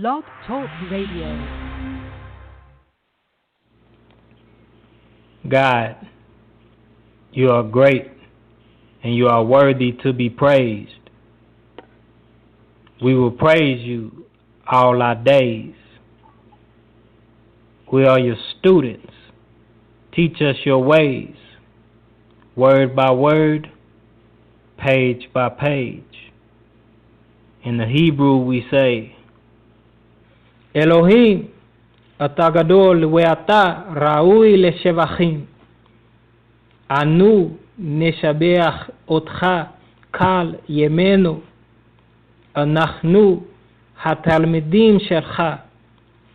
Blog Talk Radio. God, you are great and you are worthy to be praised. We will praise you all our days. We are your students. Teach us your ways, word by word, page by page. In the Hebrew we say, Elohim, אתה גדול ואתה ראוי לשבחים. אנו נשבח אותך כל ימינו. אנחנו התלמידים שלך,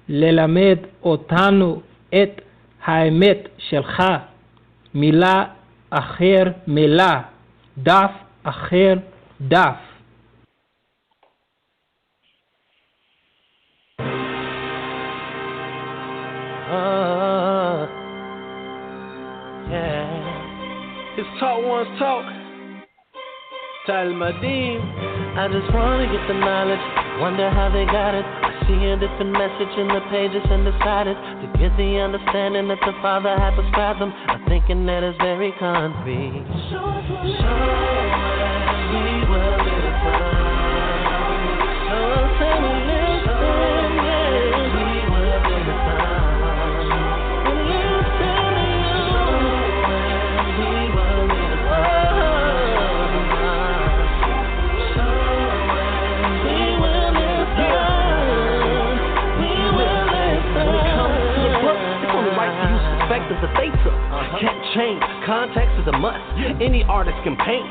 ללמד אותנו את האמת שלך, מילה אחר מילה, דף אחר דף. It's Talk One's Talk. Talmadim. I just wanna get the knowledge. Wonder how they got it. I see a different message in the pages and decided to get the understanding that the Father had prescribed them. I'm thinking that it's very concrete. Show us we will listen. Show us and we listen. We will listen. Perspective that they took can't change. Context is a must. Any artist can paint,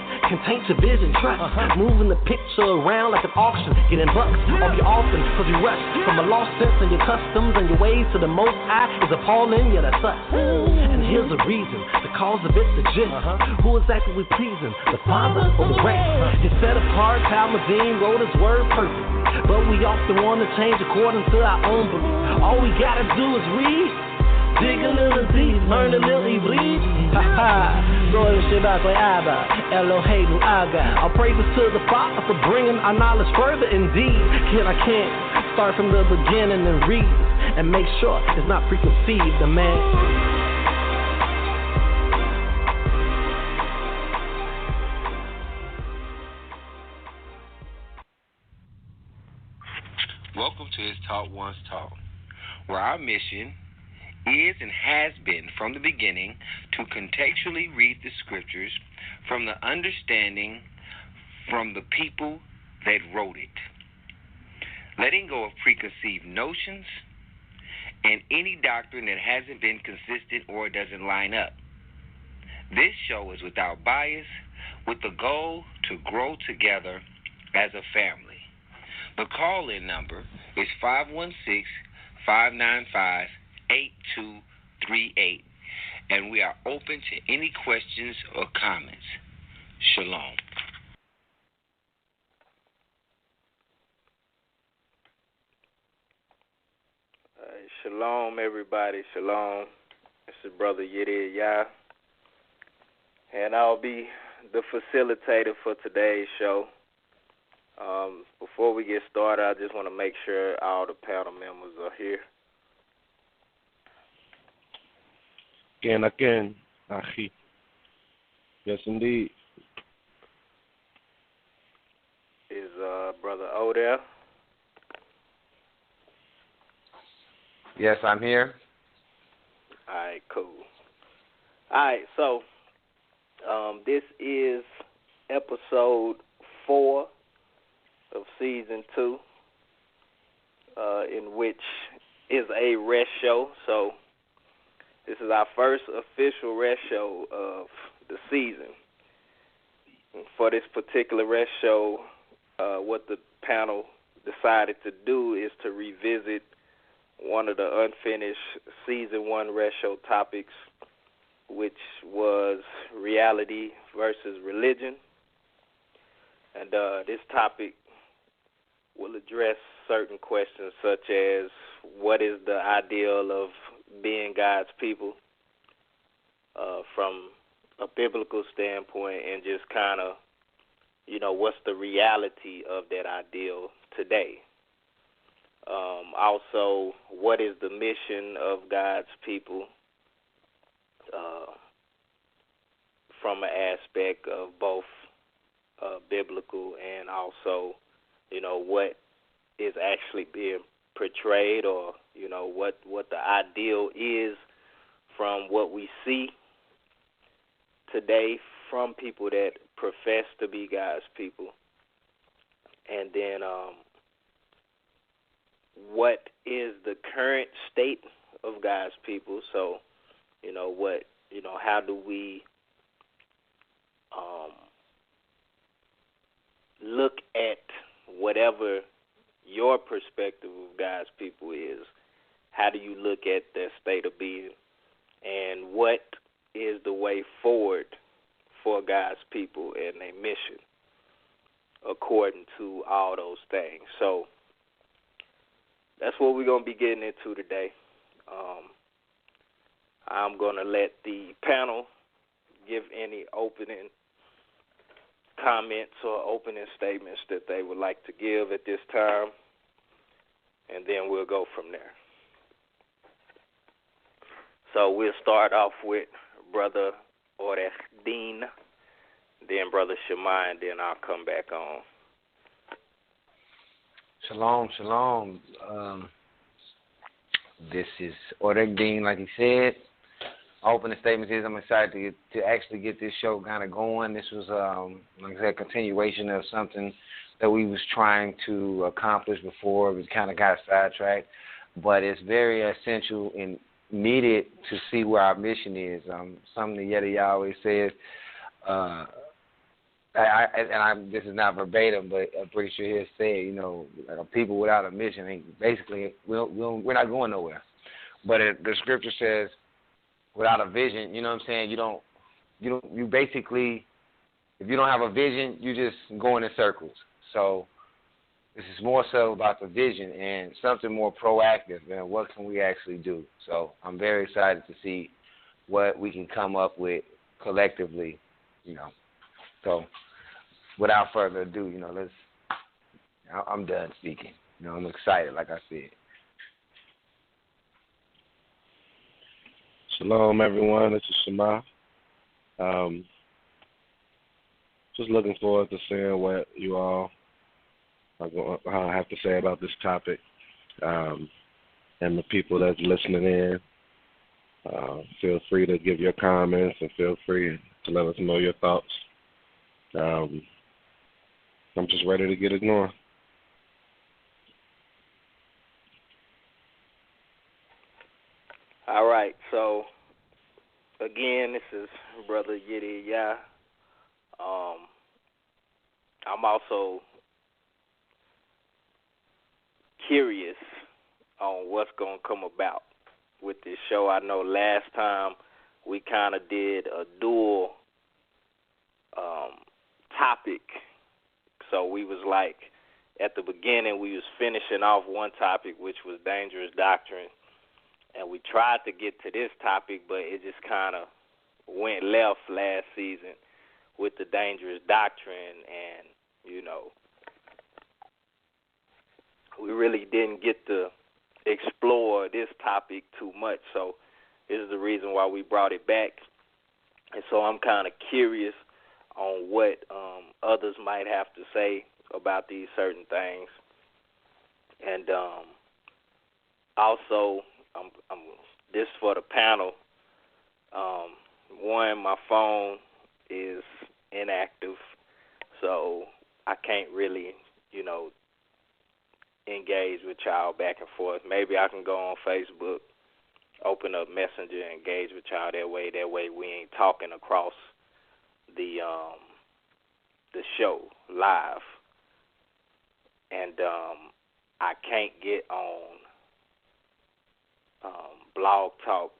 taint your vision, trust. Moving the picture around like an auction, getting bucks off your often, cause you rush from a lost sense in your customs and your ways to the most high is appalling, yeah, that's us. And here's the reason, the cause of it, the gist. Who exactly we pleasing, the Father or the race? He set apart, Talmudim wrote his word perfect, but we often want to change according to our own belief. All we gotta do is read. Dig a little deep, learn a little Ibrit. Ha-ha, Lord Shabbat Abba, Eloheinu Aga. All praises to the Father for bringing our knowledge further indeed. I can't start from the beginning and read and make sure it's not preconceived, man. Welcome to His Talk One's Talk, where our mission is and has been from the beginning to contextually read the scriptures from the understanding from the people that wrote it, letting go of preconceived notions and any doctrine that hasn't been consistent or doesn't line up. This show is without bias, with the goal to grow together as a family. The call-in number is 516-595-8238, and we are open to any questions or comments. Shalom. Shalom, everybody. Shalom. It's your brother Yedid Yah, and I'll be the facilitator for today's show. Before we get started, I just want to make sure all the panel members are here. Again, Achi. Yes, indeed. Is Brother O there? Yes, I'm here. All right, cool. All right, so this is episode 4 of season 2, in which is a rest show. So this is our first official rest show of the season. And for this particular rest show, what the panel decided to do is to revisit one of the unfinished season 1 rest show topics, which was reality versus religion. And this topic will address certain questions such as what is the ideal of being God's people from a biblical standpoint, and just kind of, what's the reality of that ideal today. Also, what is the mission of God's people from an aspect of both biblical and also, what is actually being portrayed, or, what the ideal is from what we see today from people that profess to be God's people. And then what is the current state of God's people? So, how do we look at whatever your perspective of God's people is? How do you look at their state of being? And what is the way forward for God's people and their mission according to all those things? So that's what we're going to be getting into today. I'm going to let the panel give any opening comments or opening statements that they would like to give at this time, and then we'll go from there. So we'll start off with Brother Orehdin, then Brother Shemai, and then I'll come back on. Shalom, shalom. This is Orehdin, like he said. Opening statement is I'm excited to actually get this show kind of going. This was, like I said, a continuation of something that we was trying to accomplish before. We kind of got sidetracked, but it's very essential and needed to see where our mission is. Something that Yeti always says, this is not verbatim, but I'm pretty sure he'll say, people without a mission, basically, we're not going nowhere. But the scripture says, without a vision, you know what I'm saying? You basically, if you don't have a vision, you just going in circles. So this is more so about the vision and something more proactive and what can we actually do. So I'm very excited to see what we can come up with collectively, So without further ado, I'm done speaking. I'm excited, like I said. Shalom, everyone. This is Shema. Just looking forward to seeing what you all have to say about this topic, and the people that's listening in. Feel free to give your comments and feel free to let us know your thoughts. I'm just ready to get it going. All right, so again, this is Brother Yiddy Yah. I'm also curious on what's going to come about with this show. I know last time we kind of did a dual topic. So we was like, at the beginning, we was finishing off one topic, which was dangerous doctrine. And we tried to get to this topic, but it just kind of went left last season with the dangerous doctrine. And, we really didn't get to explore this topic too much. So this is the reason why we brought it back. And so I'm kind of curious on what others might have to say about these certain things. And also, this for the panel. One, my phone is inactive, so I can't really, engage with y'all back and forth. Maybe I can go on Facebook, open up Messenger, and engage with y'all that way. That way we ain't talking across the show live. And I can't get on Blog Talk,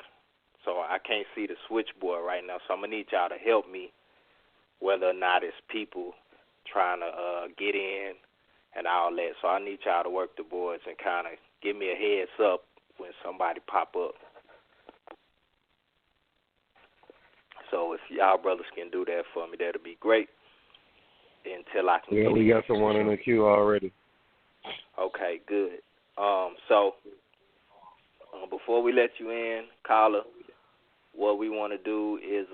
so I can't see the switchboard right now. So I'm going to need y'all to help me, whether or not it's people trying to get in and all that. So I need y'all to work the boards and kind of give me a heads up when somebody pop up. So if y'all brothers can do that for me, that'll be great. Until I can. Yeah, we got someone in the queue already. Okay, good. So before we let you in, caller, what we want to do is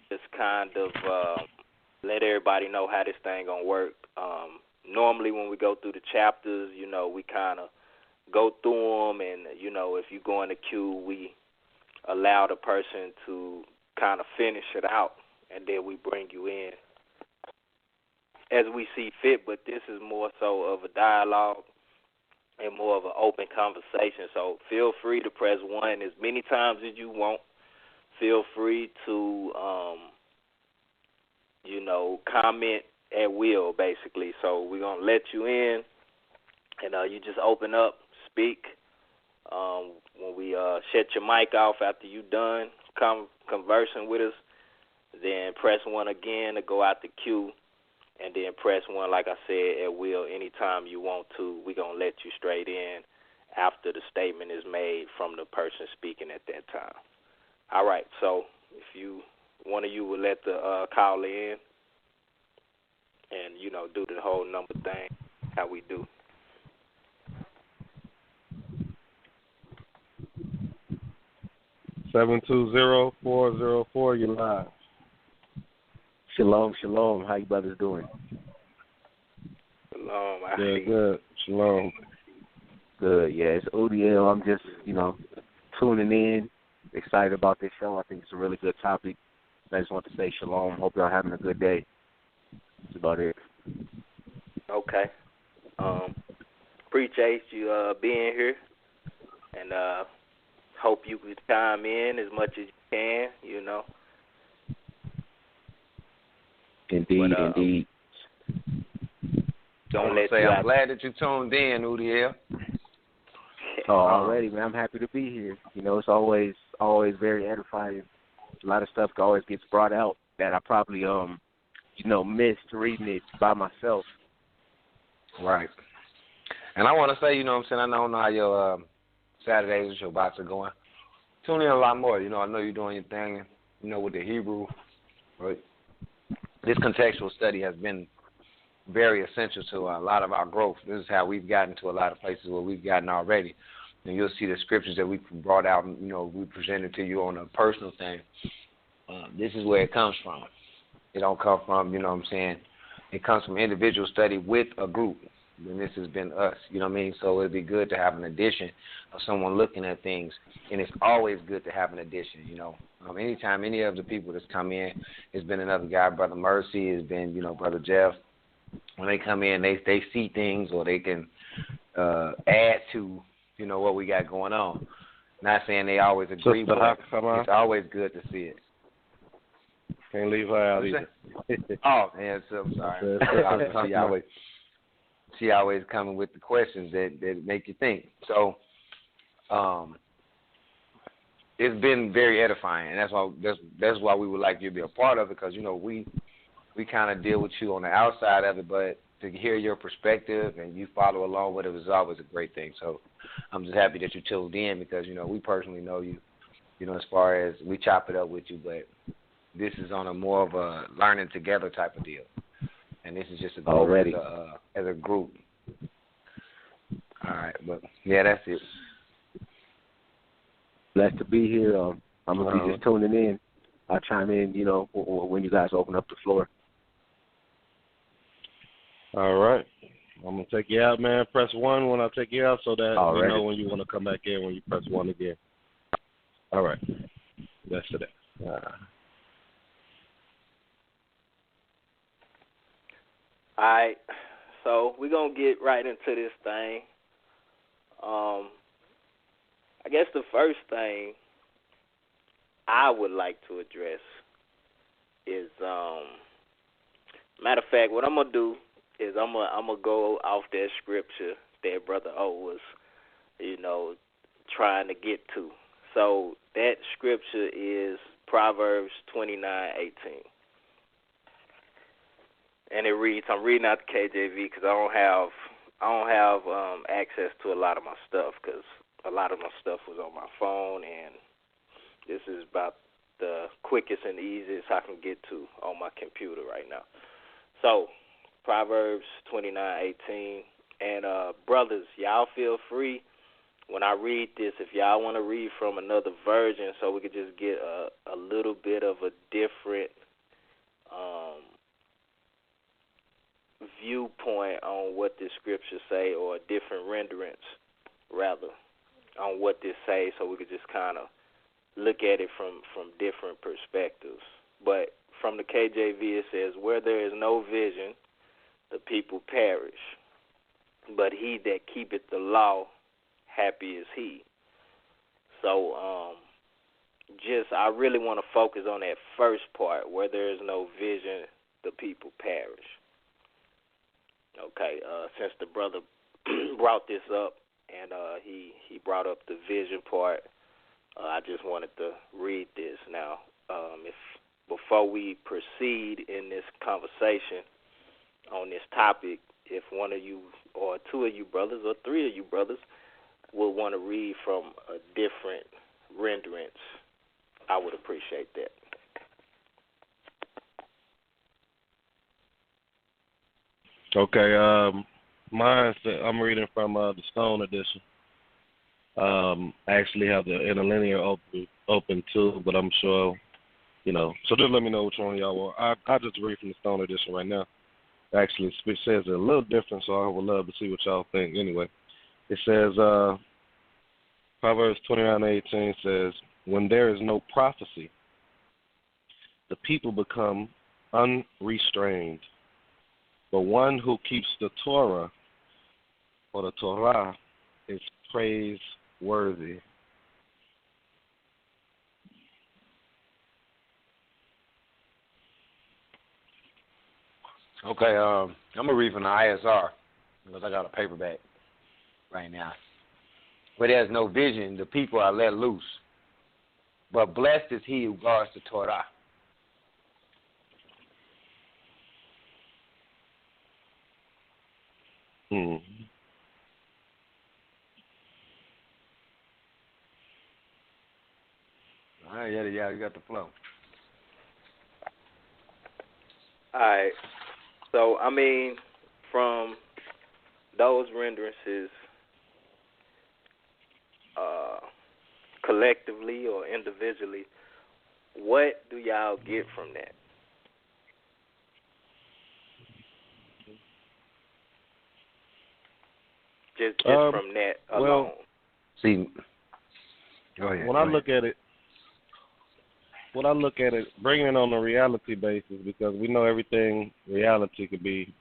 just kind of let everybody know how this thing gonna work. Normally, when we go through the chapters, we kind of go through them, and if you go in the queue, we allow the person to kind of finish it out, and then we bring you in as we see fit. But this is more so of a dialogue and more of an open conversation. So feel free to press 1 as many times as you want. Feel free to, comment at will, basically. So we're going to let you in, and you just open up, speak. When we shut your mic off after you're done conversing with us, then press 1 again to go out the queue, and then press 1, like I said, at will anytime you want to. We're going to let you straight in after the statement is made from the person speaking at that time. All right, so if one of you would let the caller in and, do the whole number thing, how we do. Seven 404, you're live. Shalom, shalom. How you brothers doing? Shalom. Good. Shalom. Good, yeah. It's ODL. I'm just, tuning in. Excited about this show. I think it's a really good topic. I just want to say shalom. Hope y'all having a good day. That's about it. Okay. Appreciate you being here, and hope you could chime in as much as you can, Indeed, But, indeed. Don't I'm let you I'm glad that you tuned in, Udiel. Oh, already, man. I'm happy to be here. It's always very edifying. A lot of stuff always gets brought out that I probably missed reading it by myself. Right. And I want to say, I don't know how your Saturdays with your box are going. Tune in a lot more. I know you're doing your thing, with the Hebrew. Right. This contextual study has been very essential to a lot of our growth. This is how we've gotten to a lot of places where we've gotten already. And you'll see the scriptures that we brought out and, we presented to you on a personal thing. This is where it comes from. It don't come from, it comes from individual study with a group. And this has been us, So it'd be good to have an addition of someone looking at things. And it's always good to have an addition, Anytime any of the people that's come in, it's been another guy, Brother Mercy, it's been, Brother Jeff. When they come in, they see things or they can add to, what we got going on. Not saying they always agree, but it's always good to see it. Can't leave her out either. Oh, man, so I'm sorry. She always coming with the questions that make you think. So it's been very edifying, and that's why we would like you to be a part of it, because, we kind of deal with you on the outside of it, but to hear your perspective and you follow along with it is always a great thing. So I'm just happy that you tuned in because, we personally know you, as far as we chop it up with you, but this is on a more of a learning together type of deal. And this is just a group already as a group. All right, but yeah, that's it. Blessed to be here. I'm going to be just tuning in. I'll chime in, when you guys open up the floor. All right. I'm going to take you out, man. Press 1 when I take you out so that you know when you want to come back in when you press 1 again. All right. That's today. All right. So we're going to get right into this thing. I guess the first thing I would like to address is, matter of fact, what I'm going to do is I'm gonna go off that scripture that Brother O was, trying to get to. So that scripture is Proverbs 29:18, and it reads. I'm reading out the KJV because I don't have access to a lot of my stuff because a lot of my stuff was on my phone, and this is about the quickest and easiest I can get to on my computer right now. So Proverbs 29:18, and brothers, y'all feel free when I read this, if y'all want to read from another version so we could just get a little bit of a different viewpoint on what this scripture say, or different renderings, rather, on what this say, so we could just kind of look at it from different perspectives. But from the KJV, it says, where there is no vision, the people perish. But he that keepeth the law, happy is he. So, I really want to focus on that first part, where there is no vision, the people perish. Okay, since the brother brought this up, and he brought up the vision part, I just wanted to read this. Now, if before we proceed in this conversation on this topic, if one of you or two of you brothers or three of you brothers will want to read from a different renderings, I would appreciate that. Okay, mine, I'm reading from the Stone edition. I actually have the interlinear open too, but I'm sure, so just let me know which one y'all want. I'll just read from the Stone edition right now. Actually, it says it a little different, so I would love to see what y'all think. Anyway, it says, Proverbs 29:18 says, when there is no prophecy, the people become unrestrained. But one who keeps the Torah, or the Torah, is praiseworthy. Okay, I'm going to read from the ISR, because I got a paperback right now. Where there's no vision, the people are let loose. But blessed is he who guards the Torah. Hmm. All right, yeah, you got the flow. All right. So, from those renderings, collectively or individually, what do y'all get from that? Just from that alone. Well, see, go ahead. When I look at it, bringing it on a reality basis, because we know everything reality could be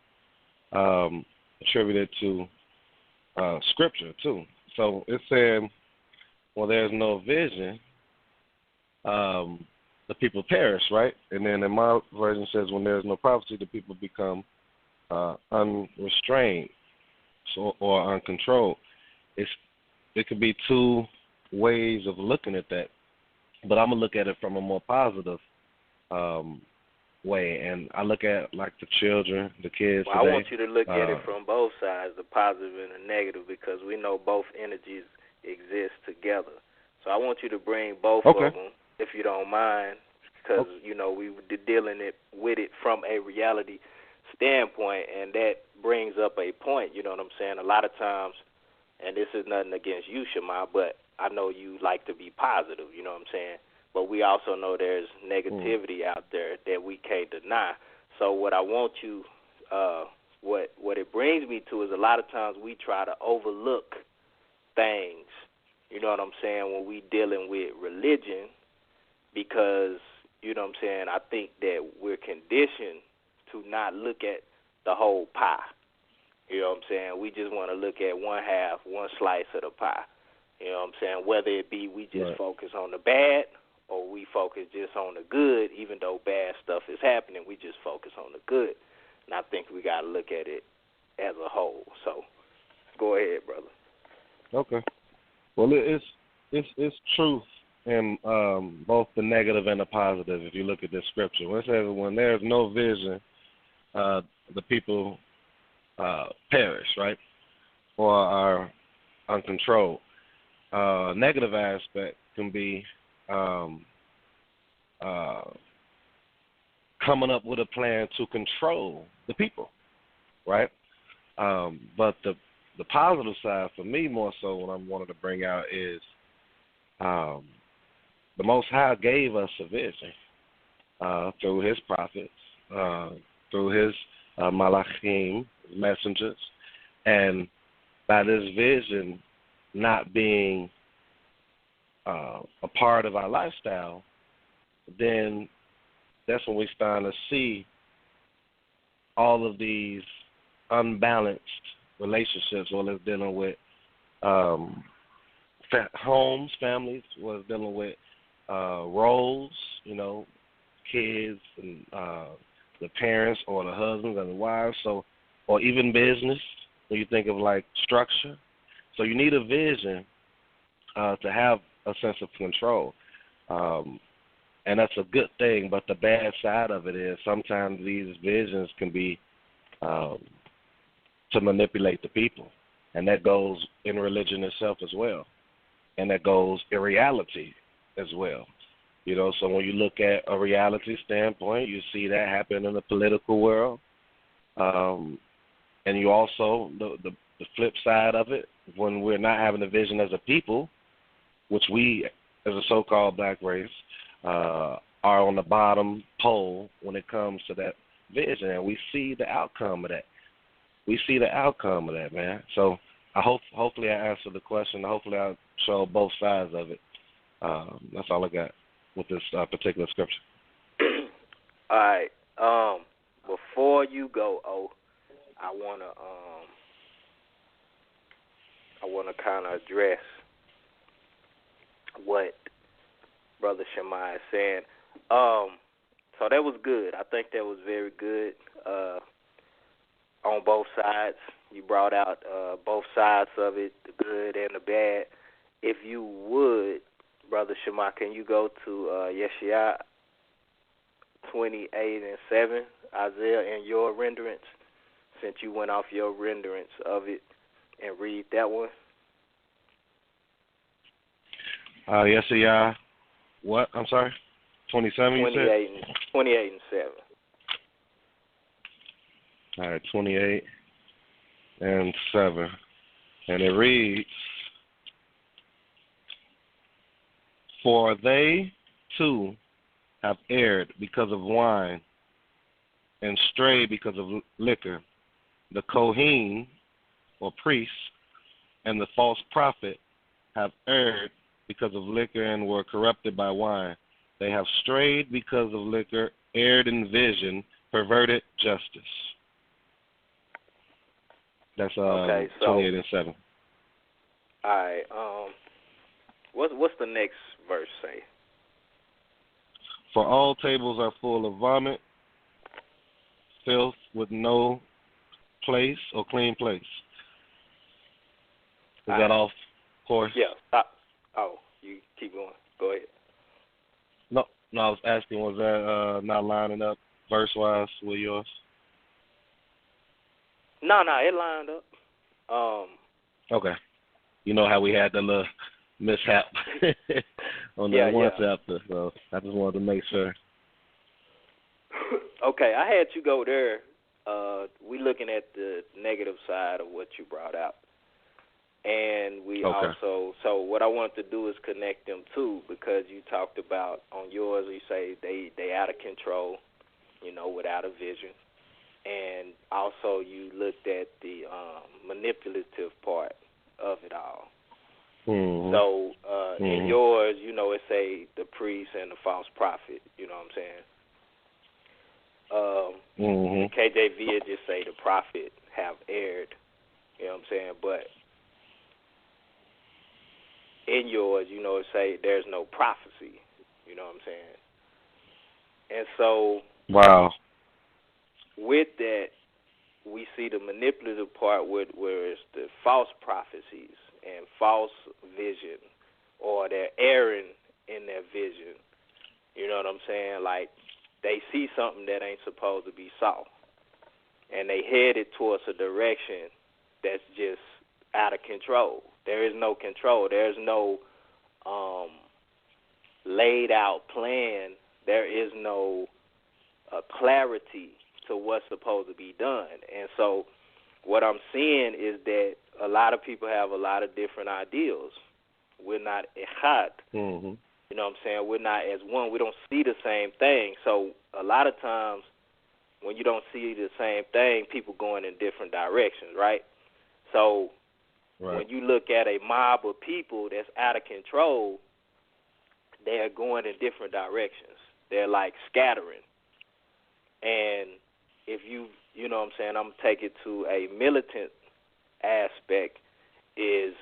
attributed to Scripture too. So it said, well, there's no vision, the people perish, right? And then in my version says, when there's no prophecy, the people become unrestrained, or uncontrolled. It could be two ways of looking at that, but I'm gonna look at it from a more positive way, and I look at like the children, the kids. Well, today, I want you to look at it from both sides, the positive and the negative, because we know both energies exist together. So I want you to bring both of them, if you don't mind, because we were dealing with it from a reality standpoint, and that brings up a point. You know what I'm saying? A lot of times, and this is nothing against you, Shema, but I know you like to be positive. You know what I'm saying? But we also know there's negativity out there that we can't deny. So what I want you, what it brings me to is a lot of times we try to overlook things. You know what I'm saying? When we dealing with religion, because you know what I'm saying, I think that we're conditioned to not look at the whole pie. You know what I'm saying? We just want to look at one half, one slice of the pie. You know what I'm saying? Whether it be we just focus on the bad, or we focus just on the good, even though bad stuff is happening, we just focus on the good. And I think we got to look at it as a whole. So go ahead, brother. Okay. Well, it's truth in both the negative and the positive. If you look at this scripture, it says when there's no vision, the people perish, right, or are uncontrolled. Negative aspect can be coming up with a plan to control the people, right? But the the positive side for me more so what I'm wanting to bring out is the Most High gave us a vision through His prophets, through His malachim, messengers, and by this vision not being a part of our lifestyle, then that's when we start to see all of these unbalanced relationships, whether it's dealing with homes, families, whether it's dealing with roles, kids and the parents or the husbands and the wives, or even business, when you think of like structure. So you need a vision to have a sense of control. And that's a good thing, but the bad side of it is sometimes these visions can be to manipulate the people. And that goes in religion itself as well. And that goes in reality as well. So when you look at a reality standpoint, you see that happen in the political world. And you also, the flip side of it, when we're not having a vision as a people, which we, as a so-called black race, are on the bottom pole when it comes to that vision, and we see the outcome of that. We see the outcome of that, man. So hopefully I answered the question. Hopefully I showed both sides of it. That's all I got with this particular scripture. All right. Before you go, I wanna kind of address what Brother Shemai is saying. So that was good. I think that was very good on both sides. You brought out both sides of it, the good and the bad. If you would, Brother Shemai, can you go to Yeshaya 28 and 7, Isaiah, in your renderance, since you went off your renderance of it, and read that one? Yeshaya, what? I'm sorry? 27, 28 you said? 28 and 7. All right, 28 and 7. And it reads, "For they too have erred because of wine and strayed because of liquor. The Kohen, or priest, and the false prophet have erred because of liquor and were corrupted by wine. They have strayed because of liquor, erred in vision, perverted justice." That's okay, so, 28 and 7. All right. What's the next verse say? "For all tables are full of vomit, filth with no place or clean place." Is that off course? Yeah. Oh, you keep going. Go ahead. No, I was asking, was that not lining up verse-wise with yours? No, it lined up. Okay. You know how we had the little mishap on that one chapter, so I just wanted to make sure. Okay, I had you go there. We looking at the negative side of what you brought out. And we also, so what I want to do is connect them too, because you talked about on yours, you say they out of control, without a vision. And also you looked at the manipulative part of it all. Mm-hmm. So in yours, it say the priest and the false prophet, you know what I'm saying? KJV, it just say the prophet have erred, you know what I'm saying? But in yours, it say there's no prophecy, you know what I'm saying? And so, wow. With that, we see the manipulative part where it's the false prophecies and false vision, or they're erring in their vision. You know what I'm saying? Like, they see something that ain't supposed to be saw, and they headed towards a direction that's just out of control. There is no control. There's no laid out plan. There is no clarity to what's supposed to be done. And so what I'm seeing is that a lot of people have a lot of different ideals. We're not echad. Mm-hmm. You know what I'm saying? We're not as one. We don't see the same thing. So a lot of times when you don't see the same thing, people going in different directions, right? So when you look at a mob of people that's out of control, they're going in different directions. They're like scattering. And if you know what I'm saying, I'm going to take it to a militant aspect, is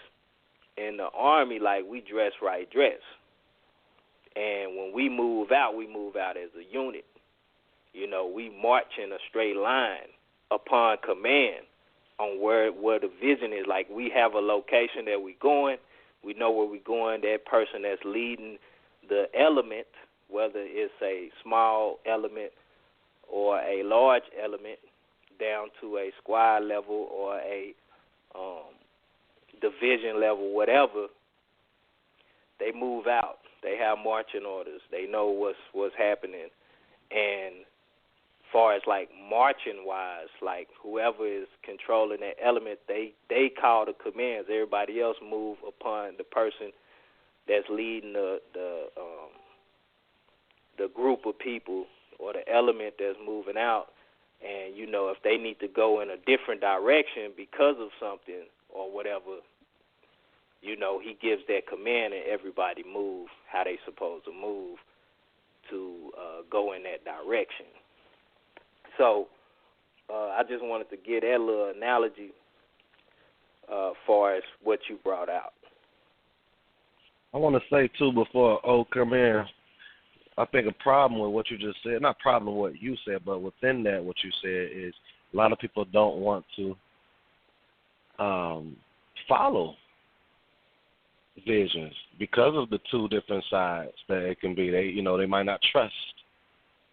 in the Army, like, we dress right dress. And when we move out as a unit. You know, we march in a straight line upon command on where the vision is. Like, we have a location that we're going. We know where we're going. That person that's leading the element, whether it's a small element or a large element, down to a squad level or a division level, whatever, they move out. They have marching orders. They know what's happening. And far as like marching wise, like whoever is controlling that element, they call the commands. Everybody else move upon the person that's leading the group of people or the element that's moving out. And you know, if they need to go in a different direction because of something or whatever, you know, he gives that command and everybody move how they supposed to move to go in that direction. So I just wanted to get that little analogy far as what you brought out. I want to say, too, before O come in, I think a problem with what you just said, not problem with what you said, but within that what you said is a lot of people don't want to follow visions because of the two different sides that it can be. They might not trust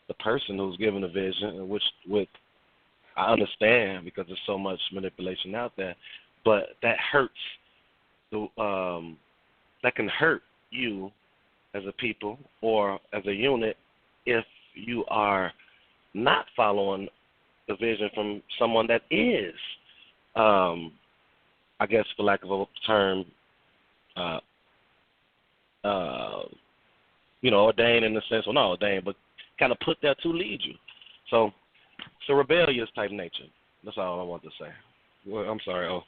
the person who's given the vision, which I understand because there's so much manipulation out there, but that hurts. That can hurt you as a people or as a unit if you are not following the vision from someone that is, I guess for lack of a term, ordained in the sense, well, not ordained, but kind of put there to lead you. So it's a rebellious type nature. That's all I want to say. Well, I'm sorry, O.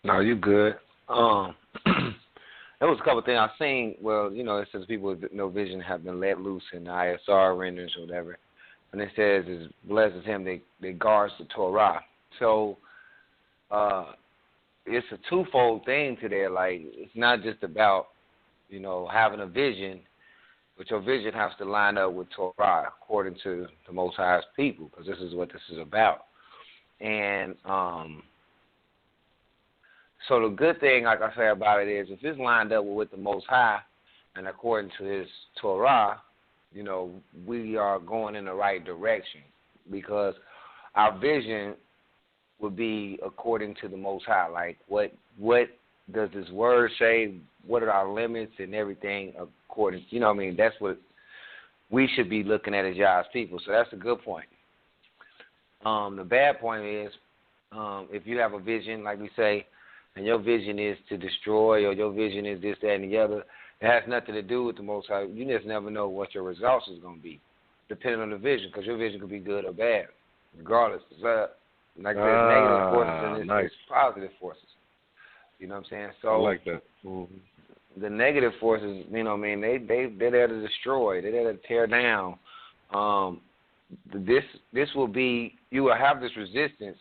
No, you good. There was a couple of things I've seen. Well, you know, it says people with no vision have been let loose in the ISR renderings or whatever. And it says, "Is blessed is him that guards the Torah." So it's a twofold thing to there. Like, it's not just about, you know, having a vision, but your vision has to line up with Torah according to the Most High's people, because this is what this is about. And so the good thing, like I say about it, is if it's lined up with the Most High and according to His Torah, you know, we are going in the right direction, because our vision would be according to the Most High. Like, what does this word say? What are our limits and everything according? You know what I mean? That's what we should be looking at as Yah's people. So that's a good point. The bad point is if you have a vision, like we say, and your vision is to destroy, or your vision is this, that, and the other, it has nothing to do with the Most High. You just never know what your results is going to be, depending on the vision, because your vision could be good or bad, regardless. Like there's negative forces and there's positive forces. You know what I'm saying? So I like that. Mm-hmm. The negative forces, you know what I mean, they're there to destroy. They're there to tear down. This will be, you will have this resistance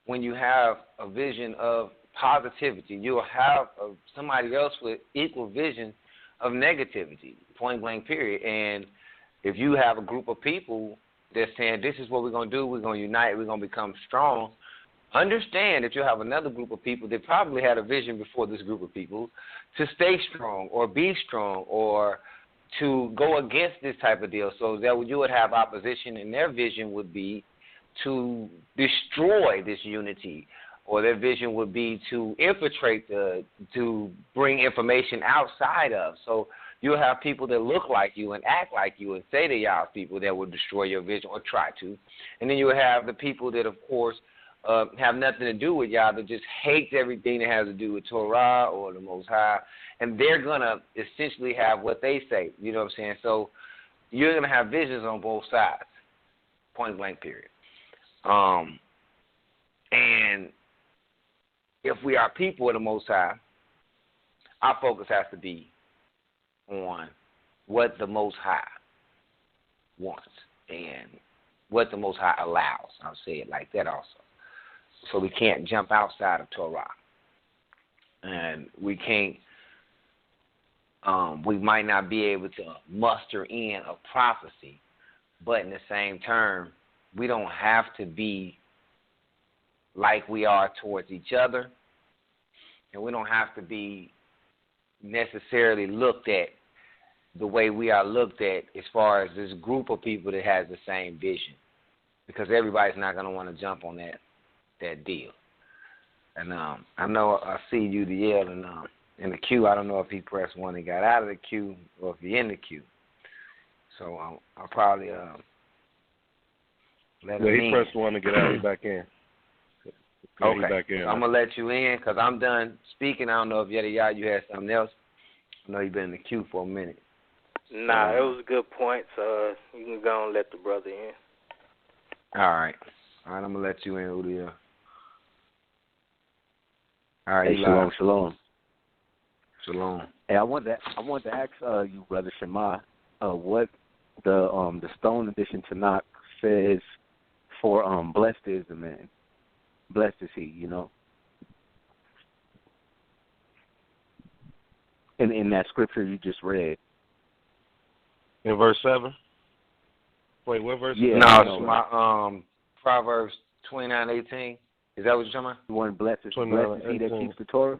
when you have a vision of positivity. You will have somebody else with equal vision of negativity, point blank, period. And if you have a group of people that's saying, this is what we're going to do, we're going to unite, we're going to become strong, understand that you have another group of people that probably had a vision before this group of people to stay strong or be strong or to go against this type of deal. So that you would have opposition, and their vision would be to destroy this unity, or their vision would be to infiltrate to bring information outside of. So you'll have people that look like you and act like you and say to y'all people that will destroy your vision or try to. And then you'll have the people that, of course, have nothing to do with Yah, that just hates everything that has to do with Torah or the Most High, and they're going to essentially have what they say, you know what I'm saying? So you're going to have visions on both sides, point blank period. And if we are people of the Most High, our focus has to be on what the Most High wants and what the Most High allows. I'll say it like that also. So we can't jump outside of Torah. And we can't, we might not be able to muster in a prophecy, but in the same term, we don't have to be like we are towards each other, and we don't have to be necessarily looked at the way we are looked at as far as this group of people that has the same vision, because everybody's not going to want to jump on that deal. And I know I see UDL in the queue. I don't know if he pressed one and got out of the queue or if he's in the queue. So I'll probably let him in. He pressed one to get out. He's back in. Okay. Back in. I'm going to let you in because I'm done speaking. I don't know if you had something else. I know you've been in the queue for a minute. Nah, it was a good point. So you can go and let the brother in. All right. I'm going to let you in, UDL. All right, hey, shalom. Shalom. Hey, I wanted to ask you, Brother Shema, what the Stone Edition Tanakh says for blessed is the man, blessed is he, you know. In that scripture you just read. In verse 7? Wait, what verse? Yeah, no, it's my Proverbs 29:18. Is that what you're talking about? The one blessed is he that keeps the Torah?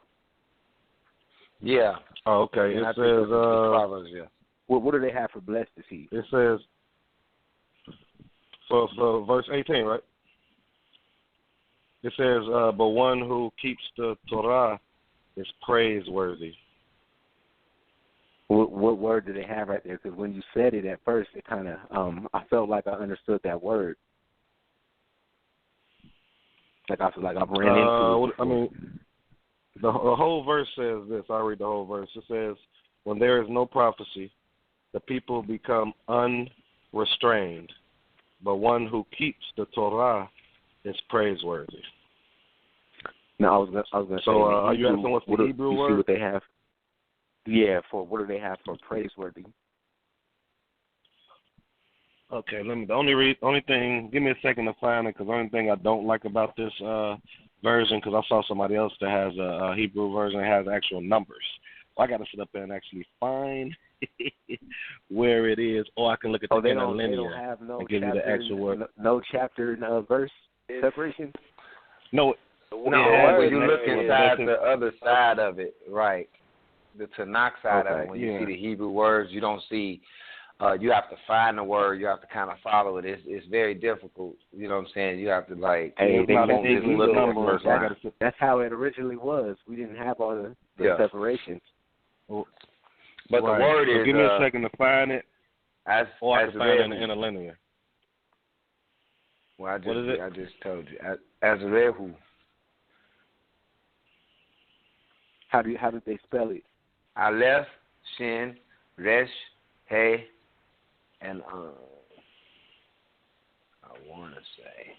Yeah. Oh, okay. And it says Proverbs, yeah. What do they have for blessed is he? It says for verse 18, right? It says, but one who keeps the Torah is praiseworthy. What word do they have right there? Because when you said it at first, it kind of, I felt like I understood that word. Like I feel like I've ran into it. I mean, the whole verse says this. I'll read the whole verse. It says, when there is no prophecy, the people become unrestrained, but one who keeps the Torah is praiseworthy. No, I was gonna say. So, are you asking what's the Hebrew word? See what they have? Yeah, for what do they have for praiseworthy? Okay, the only thing. Give me a second to find it, because the only thing I don't like about this version, because I saw somebody else that has a Hebrew version that has actual numbers. So I got to sit up there and actually find where it is, or I can look at the interlinear. They don't have no and give you the actual word. No chapter and verse separation. No. No, when you look inside the other side of it, right? The Tanakh side of it, when you see the Hebrew words, you don't see. You have to find the word. You have to kind of follow it. It's very difficult. You know what I'm saying? You have to That's how it originally was. We didn't have all the separations. But the word is. Give me a second to find it. I can find it in the interlinear. Well, I just told you. Azrehu. How did they spell it? Aleph, Shin, Resh, Hey, and I want to say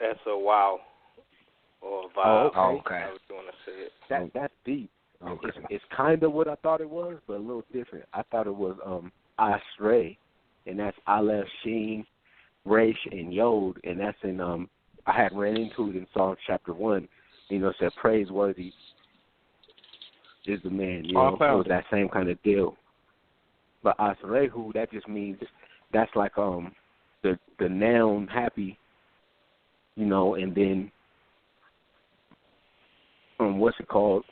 that's a wow or a vibe. Oh, okay. I was going to say it. That's deep. Okay. It's kind of what I thought it was, but a little different. I thought it was Ashrei, and that's Aleph, Shin, Resh, and Yod, and that's in I had ran into it in Psalm chapter 1. You know, it said praiseworthy is the man. You know, it was that same kind of deal. But Asrehu, that just means that's like the noun happy, you know, and then what's it called?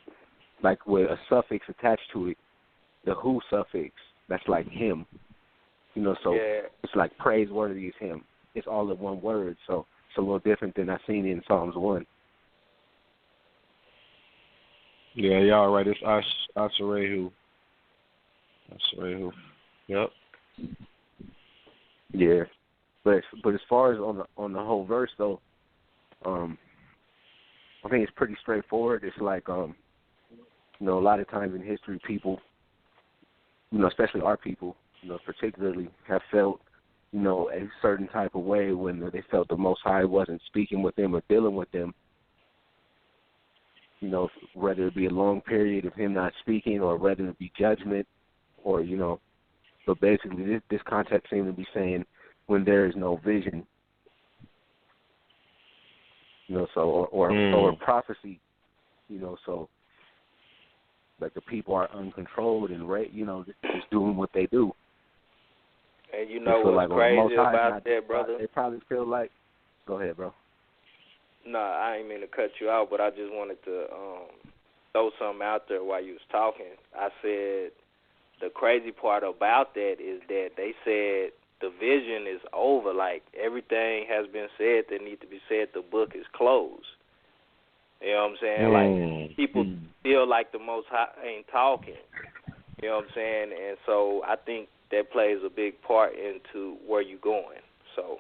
Like with a suffix attached to it, the who suffix, that's like him. You know, so it's like praiseworthy is him. It's all in one word, so it's a little different than I seen in Psalms 1. Yeah, y'all right. It's Asherehu. Yep. Yeah, but as far as on the whole verse though, I think it's pretty straightforward. It's like, a lot of times in history, people, especially our people, particularly have felt, a certain type of way when they felt the Most High wasn't speaking with them or dealing with them. Whether it be a long period of him not speaking or whether it be judgment or, but basically this context seems to be saying when there is no vision, or prophecy, so like the people are uncontrolled and, just doing what they do. And what's crazy about that, brother? They probably feel like, go ahead, bro. No, I ain't mean to cut you out, but I just wanted to throw something out there while you was talking. I said the crazy part about that is that they said the vision is over. Like, everything has been said that needs to be said. The book is closed. You know what I'm saying? Like, people feel like the Most High ain't talking. You know what I'm saying? And so I think that plays a big part into where you're going. So,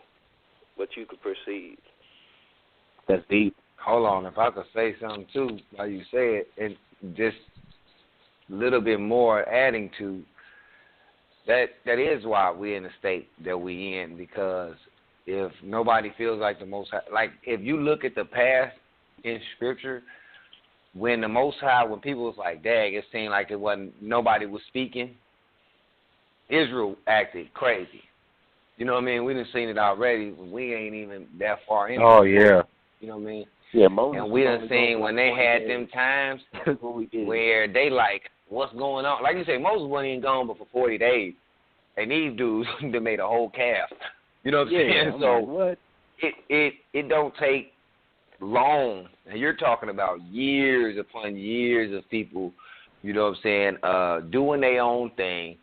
but you could proceed. That's deep. Hold on, if I could say something too, while you say it, and just a little bit more adding to that. That is why we're in the state that we in, because if nobody feels like the Most High, like if you look at the past in Scripture, when the Most High, when people was like, "Dang," it seemed like it wasn't nobody was speaking. Israel acted crazy. You know what I mean? We done seen it already. We ain't even that far in. Oh yeah. You know what I mean? Yeah, Moses. And we done seen when they had them times where they like, what's going on? Like you say, Moses wasn't even gone but for 40 days. And these dudes, they made a whole calf. You know what I'm saying? So like, what? It don't take long. And you're talking about years upon years of people, you know what I'm saying, doing their own thing,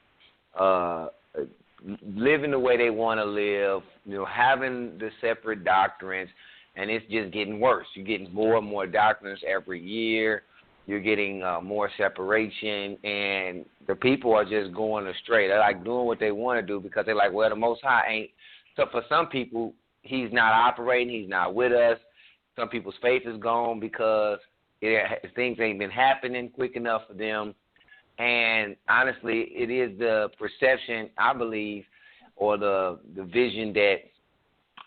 living the way they want to live, having the separate doctrines. And it's just getting worse. You're getting more and more doctrines every year. You're getting more separation, and the people are just going astray. They're like doing what they want to do because they're like, well, the Most High ain't. So for some people, he's not operating. He's not with us. Some people's faith is gone because things ain't been happening quick enough for them. And honestly, it is the perception, I believe, or the vision that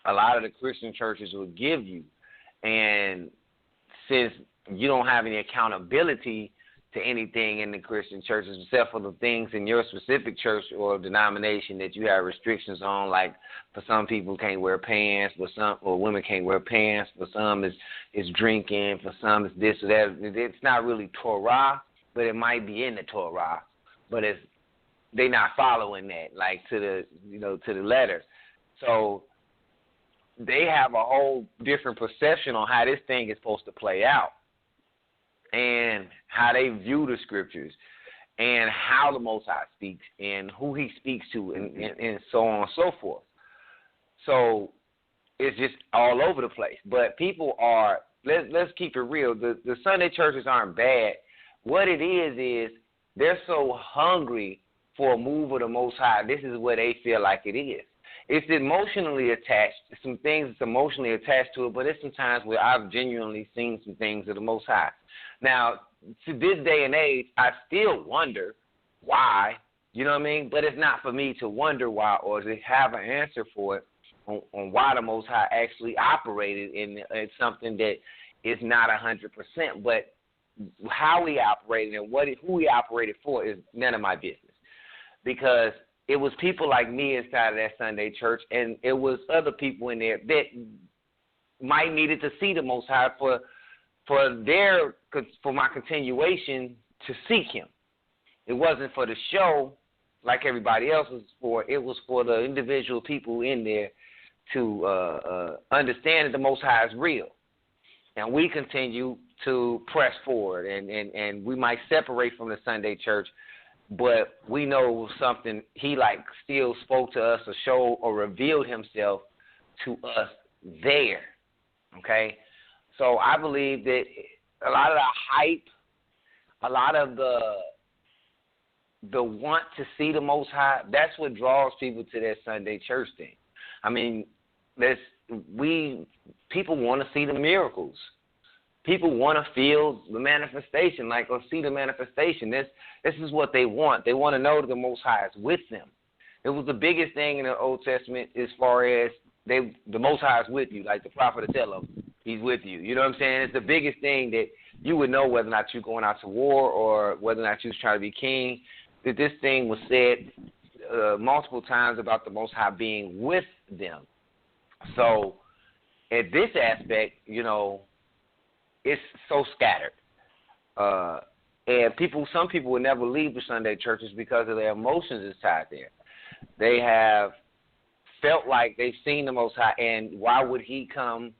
a lot of the Christian churches will give you. And since you don't have any accountability to anything in the Christian churches except for the things in your specific church or denomination that you have restrictions on, like for some people can't wear pants, or women can't wear pants, for some it's drinking, for some it's this or that. It's not really Torah, but it might be in the Torah, but they're not following that like to the letter. So they have a whole different perception on how this thing is supposed to play out and how they view the scriptures and how the Most High speaks and who he speaks to and so on and so forth. So it's just all over the place. But people are, let's keep it real, the Sunday churches aren't bad. What it is they're so hungry for a move of the Most High. This is what they feel like it is. It's emotionally attached. Some things that's emotionally attached to it, but it's sometimes where I've genuinely seen some things of the Most High. Now, to this day and age, I still wonder why, you know what I mean? But it's not for me to wonder why or to have an answer for it on why the Most High actually operated in something that is not 100%. But how he operated and who he operated for is none of my business. Because it was people like me inside of that Sunday church, and it was other people in there that might needed to see the Most High for my continuation to seek him. It wasn't for the show like everybody else was for. It was for the individual people in there to understand that the Most High is real. And we continue to press forward, and we might separate from the Sunday church, but we know something he still spoke to us or showed or revealed himself to us there, okay? So I believe that a lot of the hype, a lot of the want to see the Most High, that's what draws people to that Sunday church thing. I mean, people want to see the miracles. People want to feel the manifestation, or see the manifestation. This is what they want. They want to know that the Most High is with them. It was the biggest thing in the Old Testament as far as the Most High is with you, like the prophet will tell them, he's with you. You know what I'm saying? It's the biggest thing that you would know whether or not you're going out to war or whether or not you're trying to be king, that this thing was said multiple times about the Most High being with them. So at this aspect, it's so scattered. And some people will never leave the Sunday churches because of their emotions is tied there. They have felt like they've seen the Most High, and why would he come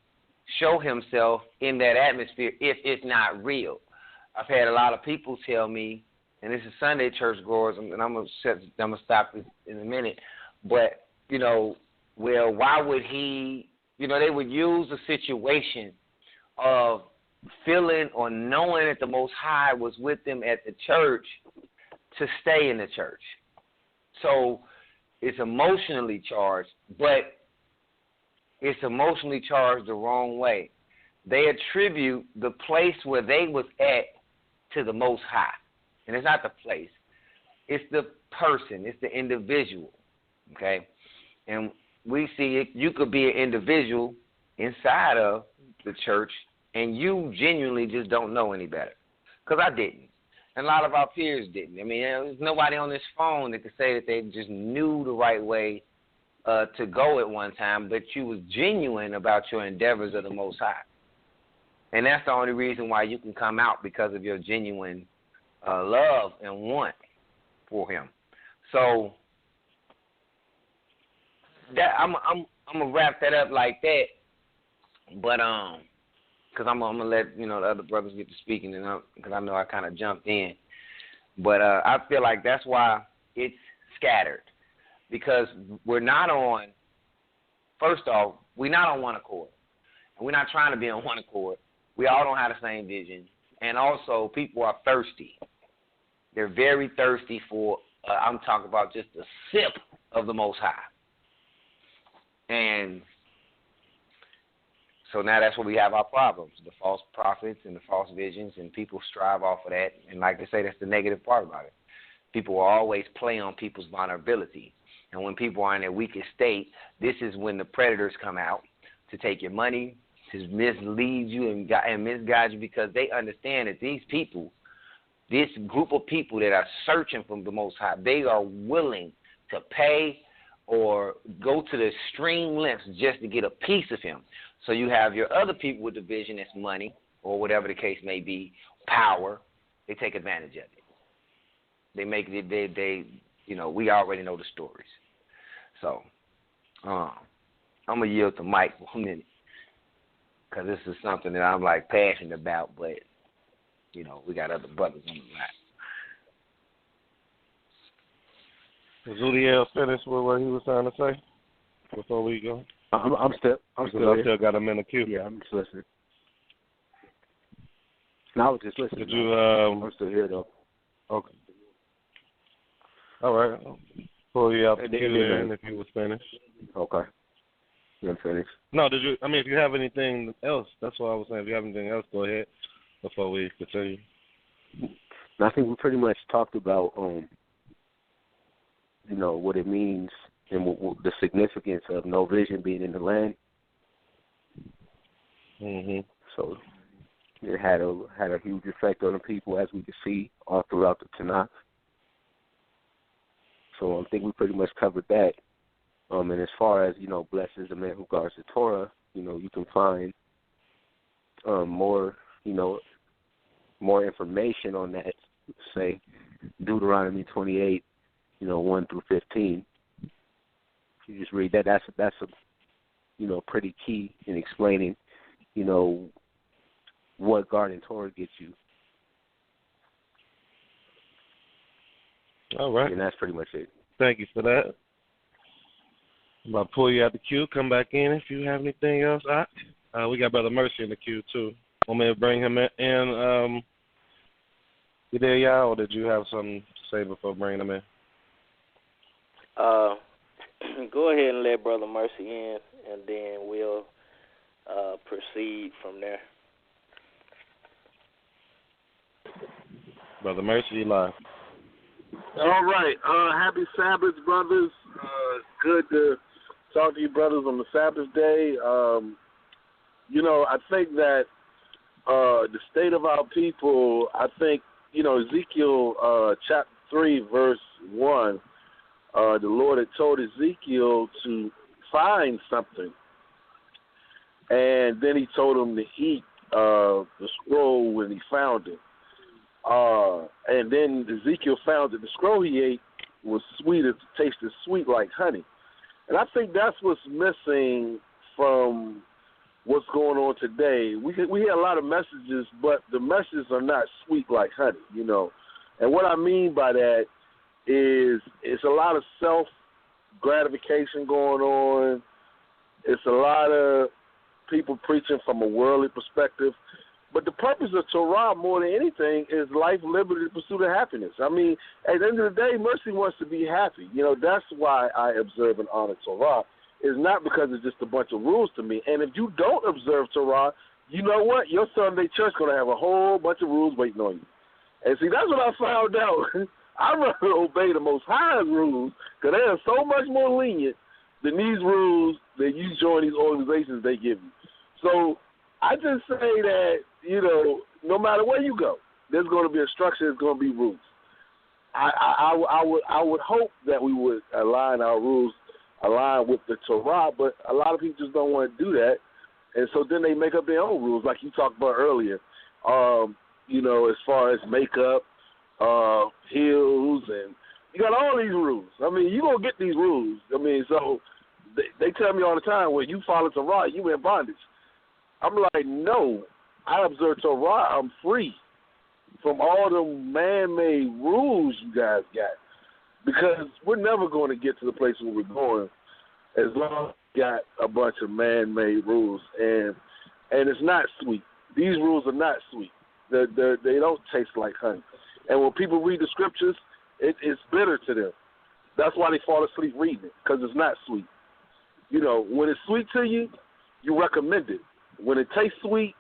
show himself in that atmosphere if it's not real? I've had a lot of people tell me, and this is Sunday church goers, and I'm gonna stop this in a minute, but well, why would he? They would use a situation of feeling or knowing that the Most High was with them at the church to stay in the church. So it's emotionally charged, but it's emotionally charged the wrong way. They attribute the place where they was at to the Most High. And it's not the place. It's the person. It's the individual. Okay? And we see it. You could be an individual inside of the church and you genuinely just don't know any better. Because I didn't. And a lot of our peers didn't. I mean, there's nobody on this phone that could say that they just knew the right way to go at one time, but you was genuine about your endeavors of the Most High. And that's the only reason why you can come out, because of your genuine love and want for him. So that I'm gonna wrap that up like that, but because I'm gonna let the other brothers get to speaking, and because I know I kind of jumped in, but I feel like that's why it's scattered, because we're not on. First off, we're not on one accord, and we're not trying to be on one accord. We all don't have the same vision, and also people are thirsty. They're very thirsty for. I'm talking about just a sip of the Most High, and so now that's where we have our problems, the false prophets and the false visions, and people strive off of that. And like they say, that's the negative part about it. People will always play on people's vulnerability. And when people are in their weakest state, this is when the predators come out to take your money, to mislead you and misguide you, because they understand that these people, this group of people that are searching for the Most High, they are willing to pay or go to the extreme lengths just to get a piece of him. So you have your other people with the vision, that's money, or whatever the case may be, power. They take advantage of it. They make it. They we already know the stories. So I'm gonna yield to Mike for a minute, because this is something that I'm passionate about. But we got other brothers on the line. Was Udiel finished with what he was trying to say before we go? I'm still I still got him in the queue. Yeah, I'm just listening. No, I was just listening. Did you? I'm still here though. Okay. All right. I'll pull you out the queue then if you was finished. Okay. I'm finished. No, did you? I mean, if you have anything else, that's what I was saying. If you have anything else, go ahead before we continue. I think we pretty much talked about what it means and the significance of no vision being in the land. Mhm. So it had a huge effect on the people, as we can see all throughout the Tanakh. So I think we pretty much covered that. And as far as blessed is the man who guards the Torah, you can find more information on that. Say Deuteronomy 28, 1 through 15. If you just read that, that's a pretty key in explaining, what guarding Torah gets you. All right. And that's pretty much it. Thank you for that. I'm about to pull you out the queue. Come back in if you have anything else. We got Brother Mercy in the queue too. Want me to bring him in? You there, y'all, or did you have something to say before bringing him in? Go ahead and let Brother Mercy in, and then we'll proceed from there. Brother Mercy, live. All right. Happy Sabbath, brothers. Good to talk to you, brothers, on the Sabbath day. I think that the state of our people, I think, Ezekiel chapter 3, verse 1, the Lord had told Ezekiel to find something. And then he told him to eat the scroll when he found it. And then Ezekiel found that the scroll he ate was sweet. It tasted sweet like honey. And I think that's what's missing from what's going on today. We hear a lot of messages, but the messages are not sweet like honey, And what I mean by that is it's a lot of self-gratification going on. It's a lot of people preaching from a worldly perspective. But the purpose of Torah, more than anything, is life, liberty, the pursuit of happiness. I mean, at the end of the day, Mercy wants to be happy. That's why I observe and honor Torah. It's not because it's just a bunch of rules to me. And if you don't observe Torah, you know what? Your Sunday church going to have a whole bunch of rules waiting on you. And see, that's what I found out. I'd rather obey the Most High's rules because they are so much more lenient than these rules that you join these organizations they give you. So I just say that, no matter where you go, there's going to be a structure, there's going to be rules. I would hope that we would align our rules, align with the Torah, but a lot of people just don't want to do that. And so then they make up their own rules, like you talked about earlier, as far as makeup, heels, and you got all these rules. I mean, you're going to get these rules. I mean, so they tell me all the time, when you follow Torah, you in bondage. I'm like, no, I observe Torah. I'm free from all the man-made rules you guys got, because we're never going to get to the place where we're going as long as we got a bunch of man-made rules, and it's not sweet. These rules are not sweet. They don't taste like honey. And when people read the scriptures, it's bitter to them. That's why they fall asleep reading it, because it's not sweet. When it's sweet to you, you recommend it. When it tastes sweet,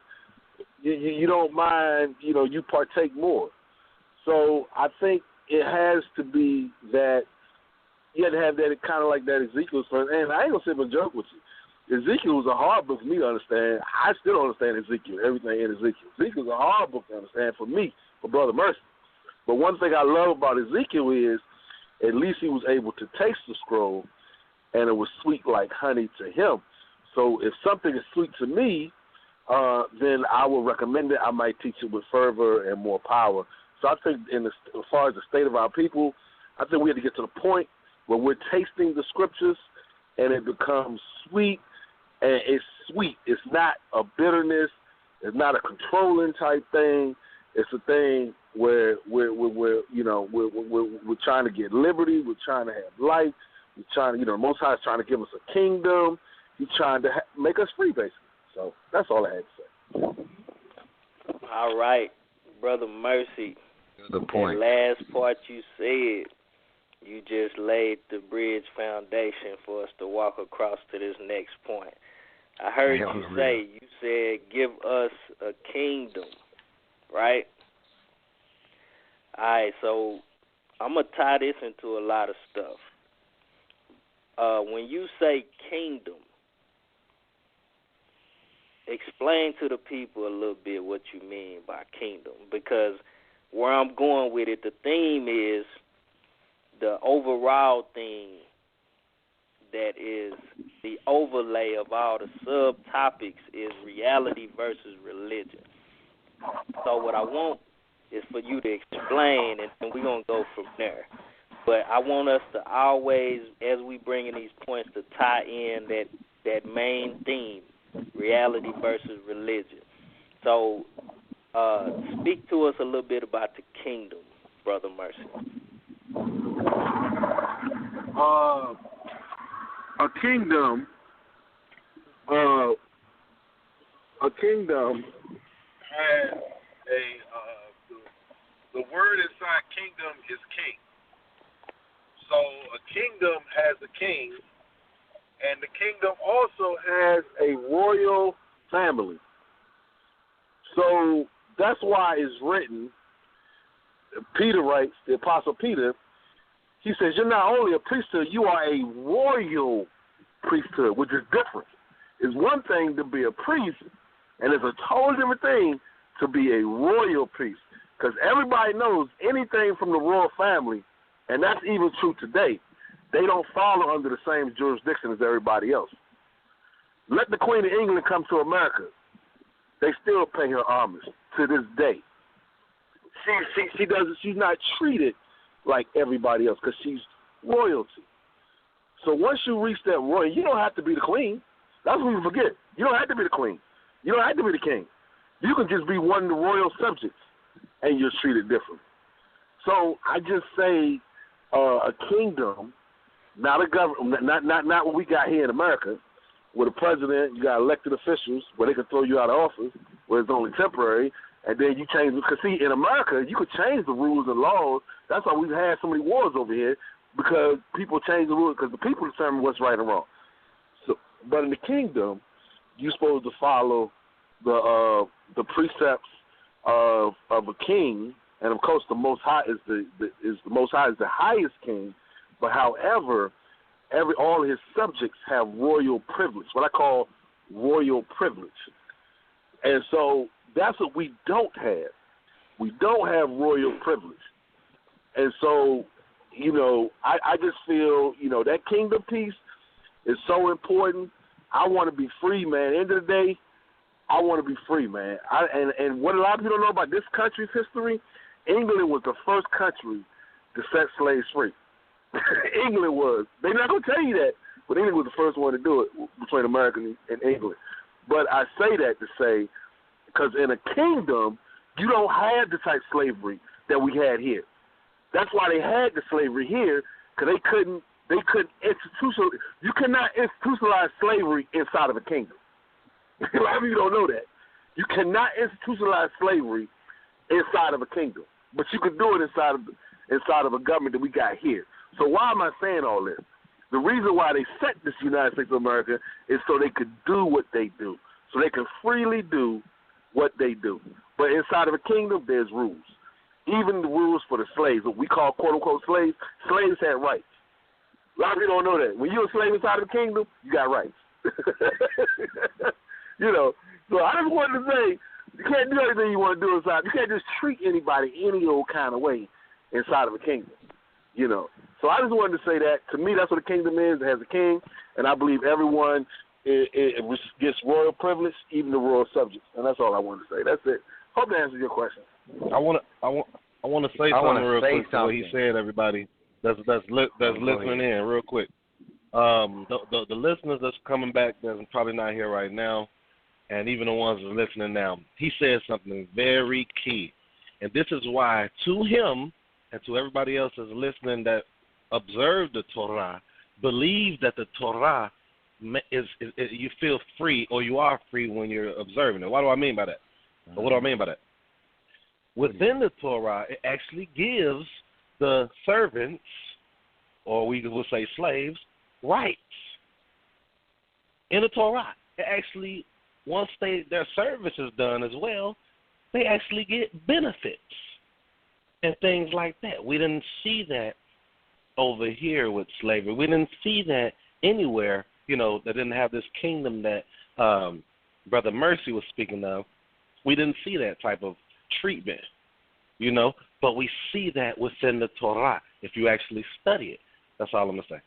you don't mind, you partake more. So I think it has to be that you have to have that kind of like that Ezekiel. And I ain't going to sit and joke with you. Ezekiel was a hard book for me to understand. I still don't understand Ezekiel, everything in Ezekiel. Ezekiel's a hard book to understand for me, for Brother Mercy. But one thing I love about Ezekiel is at least he was able to taste the scroll, and it was sweet like honey to him. So if something is sweet to me, then I will recommend it. I might teach it with fervor and more power. So I think as far as the state of our people, I think we have to get to the point where we're tasting the scriptures and it becomes sweet, and it's sweet. It's not a bitterness. It's not a controlling type thing. It's a thing where we're trying to get liberty. We're trying to have life. We're trying to, the Most High is trying to give us a kingdom. He's trying to make us free, basically. So that's all I had to say. All right, Brother Mercy. Good point. The last part you said, you just laid the bridge foundation for us to walk across to this next point. I heard you say, you said, give us a kingdom, right? All right, so I'm going to tie this into a lot of stuff. When you say kingdom, explain to the people a little bit what you mean by kingdom, because where I'm going with it, the theme is the overall theme that is the overlay of all the subtopics is reality versus religion. So what I want is for you to explain, and we're going to go from there. But I want us to always, as we bring in these points, to tie in that main theme, reality versus religion. So speak to us a little bit about the kingdom, Brother Mercy. A kingdom has the word inside kingdom is king. So a kingdom has a king, And the kingdom also has a royal family. So that's why it's written, Peter writes, the Apostle Peter, he says, you're not only a priesthood, you are a royal priesthood, which is different. It's one thing to be a priest, and it's a totally different thing to be a royal priest. Because everybody knows anything from the royal family, and that's even true today, they don't follow under the same jurisdiction as everybody else. Let the Queen of England come to America. They still pay her homage to this day. She doesn't. She's not treated like everybody else because she's royalty. So once you reach that royal, you don't have to be the queen. That's what we forget. You don't have to be the queen. You don't have to be the king. You can just be one of the royal subjects, and you're treated different. So I just say a kingdom, not a government, not what we got here in America, with a president, you got elected officials where they can throw you out of office, where it's only temporary, and then you change. Because see, in America, you could change the rules and laws. That's why we've had so many wars over here, because people change the rules because the people determine what's right and wrong. So, but in the kingdom, you're supposed to follow the precepts of a king, and of course, the Most High is the Most High is the highest king. But however, all his subjects have royal privilege, what I call royal privilege, and so that's what we don't have. We don't have royal privilege, and so I just feel that kingdom piece is so important. I want to be free, man. End of the day, I want to be free, man. And what a lot of people don't know about this country's history, England was the first country to set slaves free. England was. They're not going to tell you that, but England was the first one to do it between America and England. But I say that to say, because in a kingdom, you don't have the type of slavery that we had here. That's why they had the slavery here, because they couldn't institutionalize. You cannot institutionalize slavery inside of a kingdom. A lot of you don't know that. You cannot institutionalize slavery inside of a kingdom, but you can do it inside of a government that we got here. So why am I saying all this? The reason why they set this United States of America is so they could do what they do, so they can freely do what they do. But inside of a kingdom, there's rules. Even the rules for the slaves, what we call quote-unquote slaves had rights. A lot of people don't know that. When you're a slave inside of a kingdom, you got rights. So I just wanted to say, you can't do anything you want to do inside. You can't just treat anybody any old kind of way inside of a kingdom. So I just wanted to say that. To me, that's what a kingdom is. It has a king, and I believe everyone gets royal privilege, even the royal subjects. And that's all I wanted to say. That's it. Hope that answers your question. I want to say something real quick to what he said, everybody. That's listening in real quick. The listeners that's coming back that's probably not here right now, and even the ones that are listening now, he said something very key. And this is why, to him and to everybody else that's listening that observe the Torah, believe that the Torah is you feel free, or you are free when you're observing it. What do I mean by that? What do I mean by that? Within the Torah, it actually gives the servants, or we will say slaves, rights. In the Torah, it actually, once their service is done as well, they actually get benefits and things like that. We didn't see that over here with slavery. We didn't see that anywhere, that didn't have this kingdom that Brother Mercy was speaking of. We didn't see that type of treatment, but we see that within the Torah if you actually study it. That's all I'm going to say.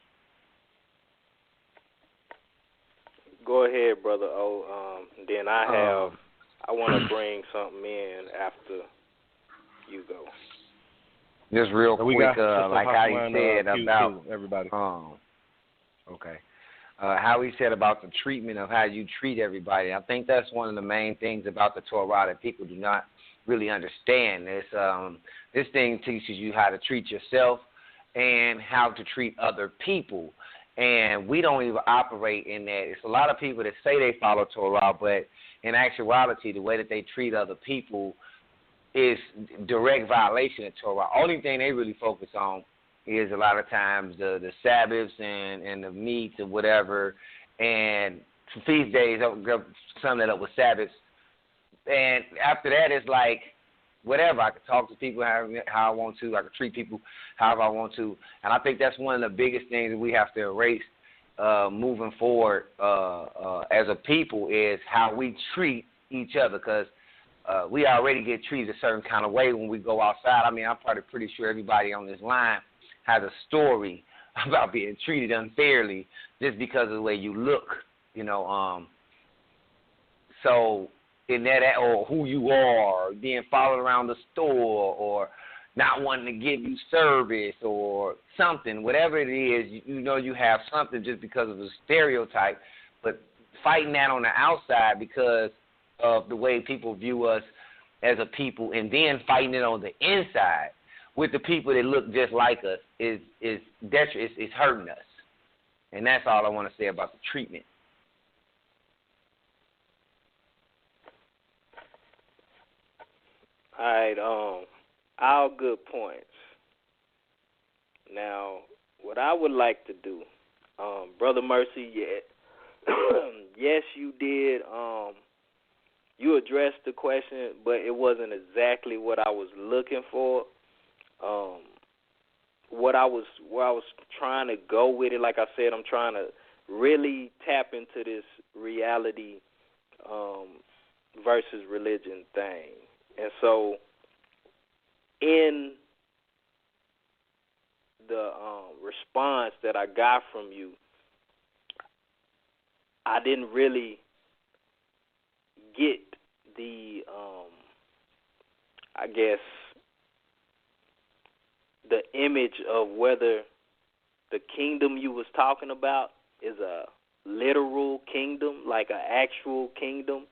Go ahead, Brother O. Then I want to bring something in after you go. Just real quick, like how he said about everybody. Okay. How he said about the treatment of how you treat everybody. I think that's one of the main things about the Torah that people do not really understand. This thing teaches you how to treat yourself and how to treat other people. And we don't even operate in that. It's a lot of people that say they follow Torah, but in actuality, the way that they treat other people is direct violation of Torah. Only thing they really focus on is a lot of times the Sabbaths and the meats or whatever, and feast days, I'll sum that up with Sabbaths. And after that, it's like, whatever. I can talk to people how I want to. I can treat people however I want to. And I think that's one of the biggest things that we have to erase moving forward as a people is how we treat each other, because we already get treated a certain kind of way when we go outside. I mean, I'm probably pretty sure everybody on this line has a story about being treated unfairly just because of the way you look, you know. So in that, or who you are, being followed around the store, or not wanting to give you service or something, whatever it is, you know you have something just because of the stereotype, but fighting that on the outside because of the way people view us as a people, and then fighting it on the inside with the people that look just like us is hurting us. And that's all I want to say about the treatment. All right, all good points. Now, what I would like to do, Brother Mercy, yes, you did. You addressed the question, but it wasn't exactly what I was looking for. Where I was trying to go with it, like I said, I'm trying to really tap into this reality versus religion thing. And so in the response that I got from you, I didn't really get the, I guess, the image of whether the kingdom you was talking about is a literal kingdom, like an actual kingdom.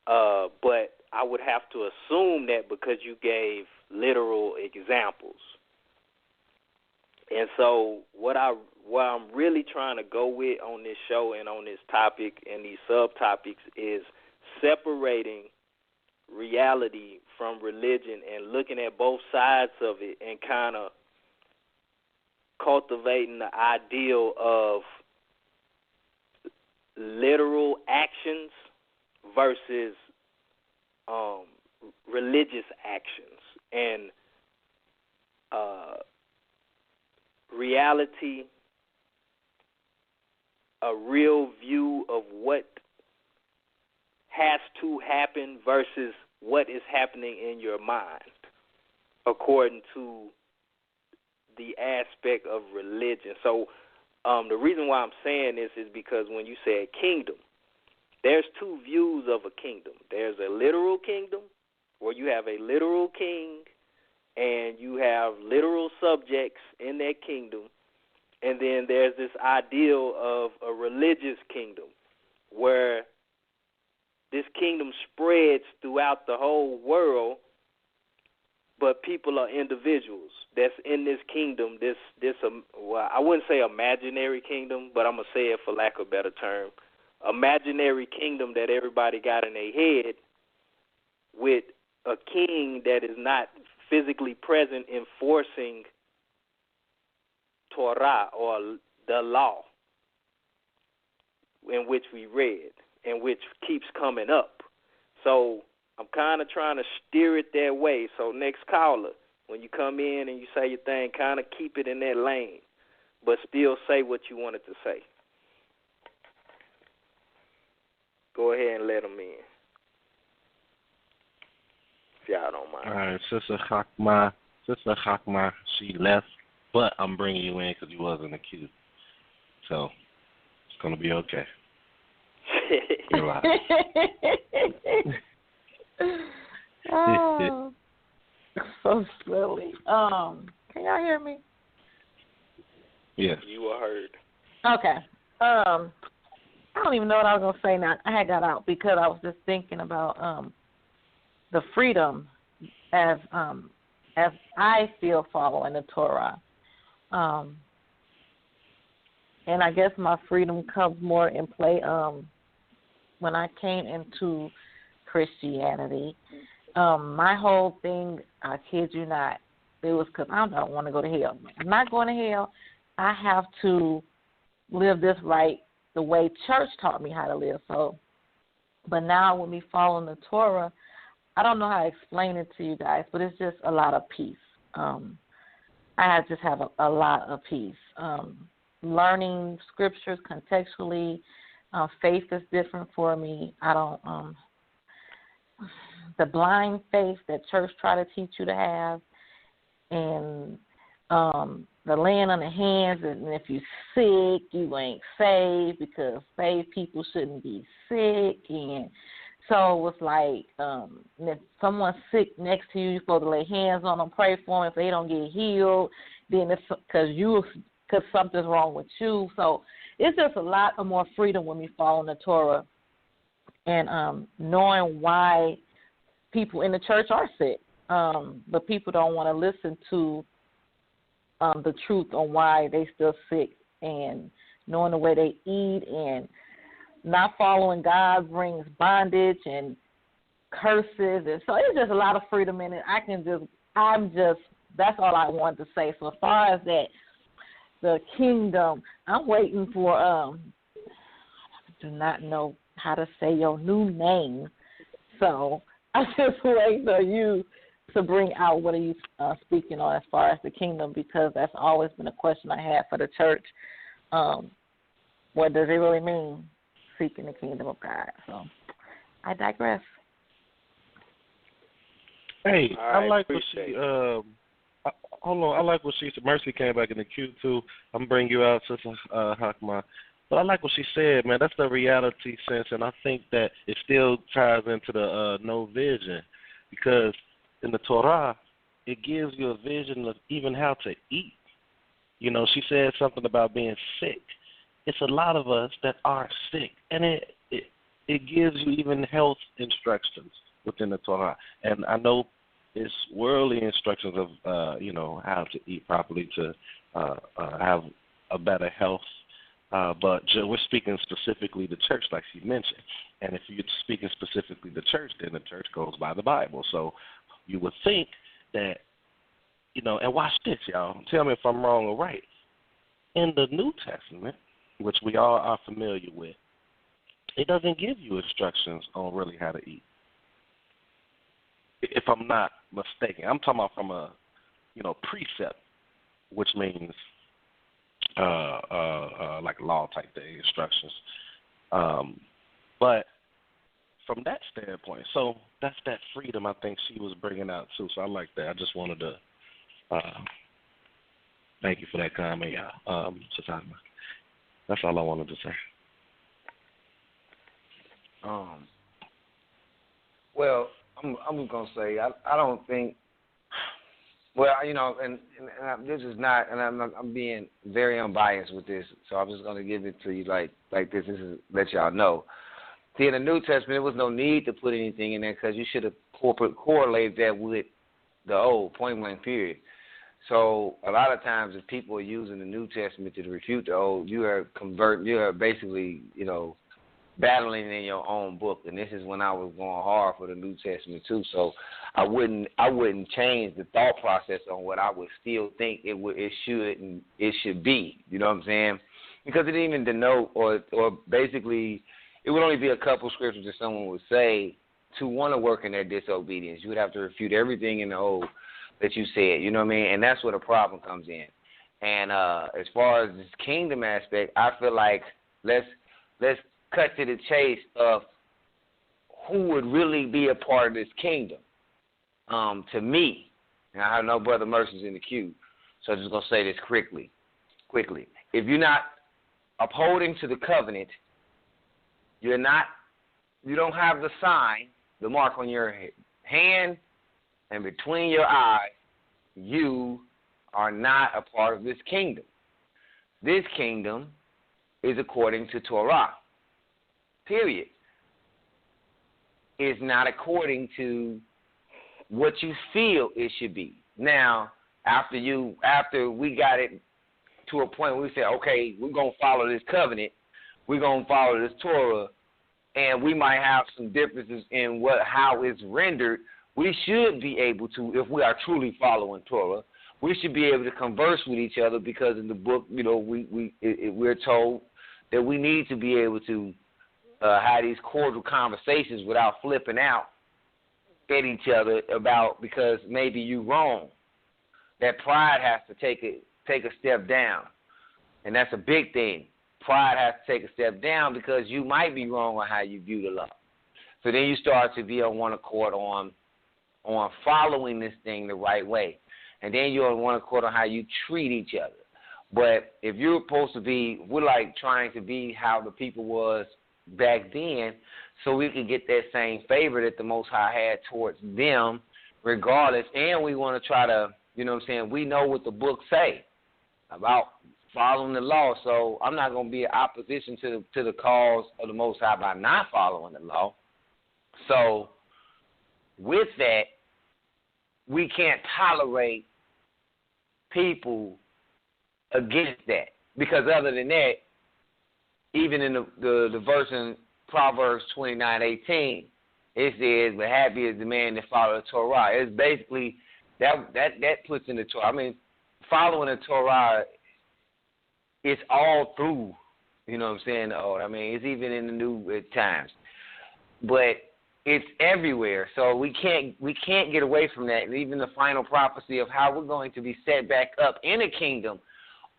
But I would have to assume that because you gave literal examples. And so what I'm really trying to go with on this show and on this topic and these subtopics is separating reality from religion and looking at both sides of it and kind of cultivating the ideal of literal actions versus religious actions, and reality, a real view of what has to happen versus what is happening in your mind, according to the aspect of religion. So the reason why I'm saying this is because when you say kingdom, there's two views of a kingdom. There's a literal kingdom where you have a literal king and you have literal subjects in that kingdom. And then there's this ideal of a religious kingdom where this kingdom spreads throughout the whole world, but people are individuals that's in this kingdom, well, I wouldn't say imaginary kingdom, but I'm going to say it for lack of a better term, imaginary kingdom that everybody got in their head with a king that is not physically present enforcing Torah or the law in which we read and which keeps coming up. So I'm kind of trying to steer it that way. So next caller, when you come in and you say your thing, kind of keep it in that lane, but still say what you wanted to say. Go ahead and let them in, if y'all don't mind. All right, Sister Chakma, she left, but I'm bringing you in because you was in the queue. So it's going to be okay. Relax. Oh, so silly. Can y'all hear me? Yes. You were heard. Okay. I don't even know what I was gonna say now. I had got out because I was just thinking about the freedom as I feel following the Torah. And I guess my freedom comes more in play when I came into Christianity. My whole thing, I kid you not, It was because I don't want to go to hell. I'm not going to hell. I have to live this right the way church taught me how to live. So, but now when we follow the Torah, I don't know how to explain it to you guys, but it's just a lot of peace. I just have a lot of peace. Learning scriptures contextually, faith is different for me. I don't the blind faith that church try to teach you to have, and the laying on the hands, and if you're sick, you ain't saved because saved people shouldn't be sick, and so it's like if someone's sick next to you, you're supposed to lay hands on them, pray for them. If they don't get healed, then it's because something's wrong with you. So it's just a lot of more freedom when we follow the Torah and knowing why people in the church are sick, but people don't want to listen to the truth on why they still sick, and knowing the way they eat and not following God brings bondage and curses, and so it's just a lot of freedom in it. That's all I wanted to say. So as far as that, the kingdom, I'm waiting for, I do not know how to say your new name, so I just wait for you to bring out what are you speaking on as far as the kingdom, because that's always been a question I had for the church. What does it really mean, seeking the kingdom of God? So I digress. Hey, I like what she hold on. I like what she said. Mercy came back in the queue too. I'm gonna bring you out, Sister Hakma. But I like what she said, man. That's the reality sense, and I think that it still ties into the no vision, because in the Torah, it gives you a vision of even how to eat. You know, she said something about being sick. It's a lot of us that are sick, and it gives you even health instructions within the Torah. And I know it's worldly instructions of how to eat properly to have a better health. But we're speaking specifically the church, like she mentioned. And if you're speaking specifically the church, then the church goes by the Bible. So you would think that, and watch this, y'all. Tell me if I'm wrong or right. In the New Testament, which we all are familiar with, it doesn't give you instructions on really how to eat. If I'm not mistaken, I'm talking about from a, precept, which means like law type thing, instructions. But from that standpoint, so that's that freedom I think she was bringing out too. So I like that. I just wanted to thank you for that comment, y'all. That's all I wanted to say. Well, I'm gonna say I don't think. Well, and this is not, and I'm being very unbiased with this, so I'm just gonna give it to you like this. This is let y'all know. See, in the New Testament, there was no need to put anything in there because you should have correlated that with the Old, point blank, period. So a lot of times, if people are using the New Testament to refute the Old, you are basically, battling in your own book. And this is when I was going hard for the New Testament too. So I wouldn't change the thought process on what I would still think it should be. You know what I'm saying? Because it didn't even denote or basically it would only be a couple scriptures that someone would say to want to work in their disobedience. You would have to refute everything in the Old that you said. You know what I mean? And that's where the problem comes in. And as far as this kingdom aspect, I feel like let's cut to the chase of who would really be a part of this kingdom. To me, and I have no Brother Mercy's in the queue, so I'm just going to say this quickly. If you're not upholding to the covenant, you don't have the sign, the mark on your hand and between your eyes, you are not a part of this kingdom. This kingdom is according to Torah. Period. Is not according to what you feel it should be. Now, after we got it to a point where we said, okay, we're going to follow this covenant, we're going to follow this Torah, and we might have some differences in how it's rendered, we should be able to, if we are truly following Torah, we should be able to converse with each other, because in the book, we're told that we need to be able to have these cordial conversations without flipping out at each other about because maybe you're wrong. That pride has to take a step down, and that's a big thing. Pride has to take a step down because you might be wrong on how you view the law. So then you start to be on one accord on following this thing the right way. And then you're on one accord on how you treat each other. But if you're supposed to be, we're like trying to be how the people was back then so we can get that same favor that the Most High had towards them regardless. And we want to try to, we know what the book say about following the law. So I'm not going to be in opposition to the cause of the Most High by not following the law. So with that, we can't tolerate people against that. Because other than that, even in the verse in Proverbs 29:18, it says, "But happy is the man that follows the Torah." It's basically that puts in the Torah. I mean, following the Torah, it's all through. You know what I'm saying? It's even in the New Times, but it's everywhere. So we can't get away from that. And even the final prophecy of how we're going to be set back up in the kingdom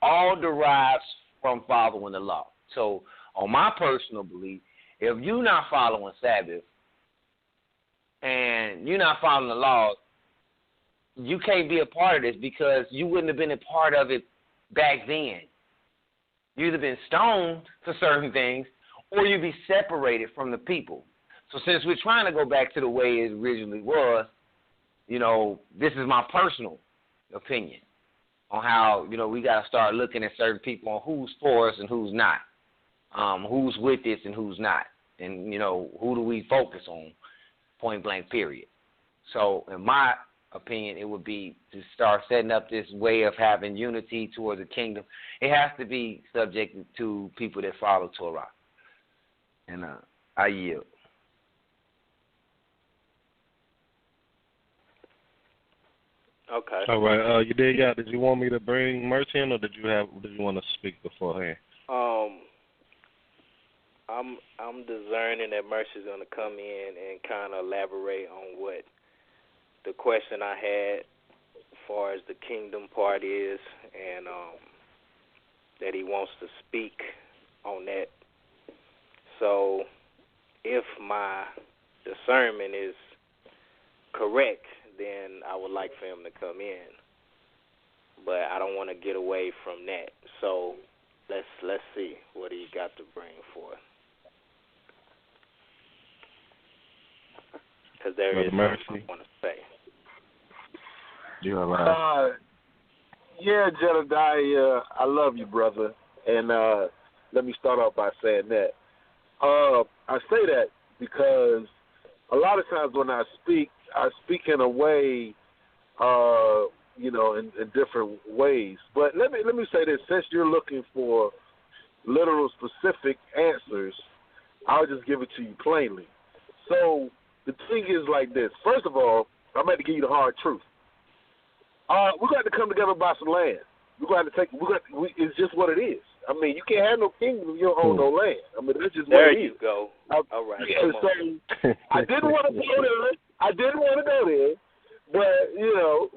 all derives from following the law. So on my personal belief, if you're not following Sabbath and you're not following the laws, you can't be a part of this because you wouldn't have been a part of it back then. You'd have been stoned for certain things or you'd be separated from the people. So since we're trying to go back to the way it originally was, this is my personal opinion on how, we got to start looking at certain people on who's for us and who's not, who's with us and who's not, and, who do we focus on, point blank, period. So in my opinion, it would be to start setting up this way of having unity towards the kingdom. It has to be subject to people that follow Torah. And I yield. Okay. All right. Did you want me to bring Mercy in, or did you want to speak beforehand? I'm discerning that Mercy's gonna come in and kind of elaborate on what the question I had as far as the kingdom part is, and that he wants to speak on that. So if my discernment is correct, then I would like for him to come in. But I don't want to get away from that. So let's see what he got to bring forth. Because there is something I want to say. You all right? Yeah, Jedediah, I love you, brother. And let me start off by saying that. I say that because a lot of times when I speak in a way, in different ways. But let me say this: since you're looking for literal, specific answers, I'll just give it to you plainly. So the thing is like this. First of all, I'm going to give you the hard truth. We're going to come together and buy some land. It's just what it is. I mean, you can't have no kingdom if you don't own no land. I mean, that's just what it is. There you go. All right. Yeah, so I didn't want to go there. But,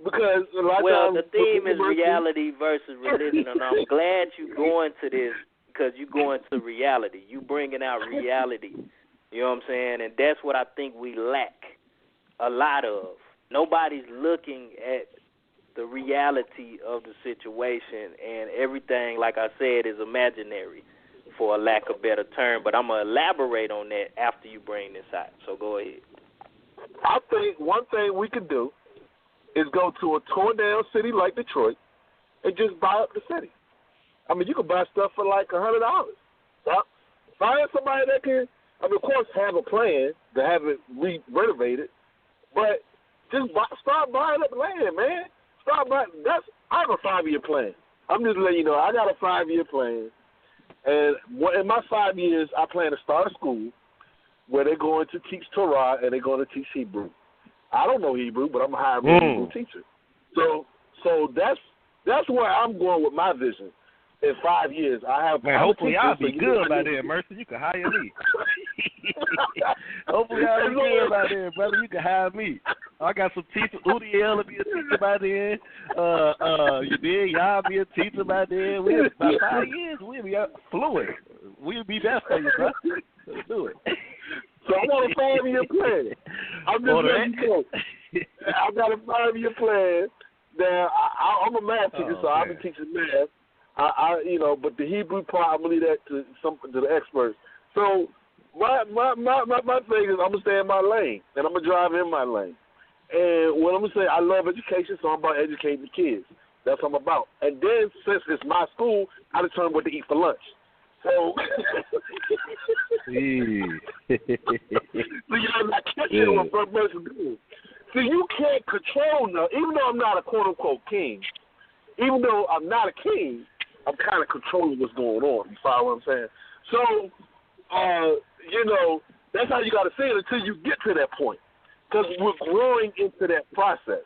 because a lot of times... Well, the theme is reality versus religion, and I'm glad you're going to this because you're going to reality. You bringing out reality. You know what I'm saying? And that's what I think we lack a lot of. Nobody's looking at the reality of the situation, and everything, like I said, is imaginary, for a lack of better term. But I'm going to elaborate on that after you bring this out. So go ahead. I think one thing we could do is go to a torn-down city like Detroit and just buy up the city. I mean, you can buy stuff for like $100. Find somebody that can, of course, have a plan to have it renovated, but just start buying up land, man. I have a 5-year plan. I'm just letting you know, I got a 5-year plan, and in my 5 years, I plan to start a school where they're going to teach Torah and they're going to teach Hebrew. I don't know Hebrew, but I'm going to hire a Hebrew teacher. So that's where I'm going with my vision. In 5 years, I have. Man, hopefully I'll be good by then, Mercer. You can hire me. Hopefully I'll be good by then, brother. You can hire me. I got some teachers. Udiel will be a teacher by then. You did. Y'all be a teacher by then. By 5 years, we'll be fluent. We'll be there for you, bro. Let's do it. So I want a 5-year plan. I'm just letting you know. I got a 5-year plan. Now I'm a math teacher, so I'll be teaching math. But the Hebrew part, I'm gonna leave that to the experts. So my thing is, I'm gonna stay in my lane, and I'm gonna drive in my lane. And what I'm gonna say, I love education, so I'm about educating the kids. That's what I'm about. And then since it's my school, I determine what to eat for lunch. So, so you're not catching what Brother Mercer doing. So you can't control now, even though I'm not a quote unquote king. Even though I'm not a king, I'm kind of controlling what's going on. You follow what I'm saying? So, that's how you got to see it until you get to that point. Because we're growing into that process.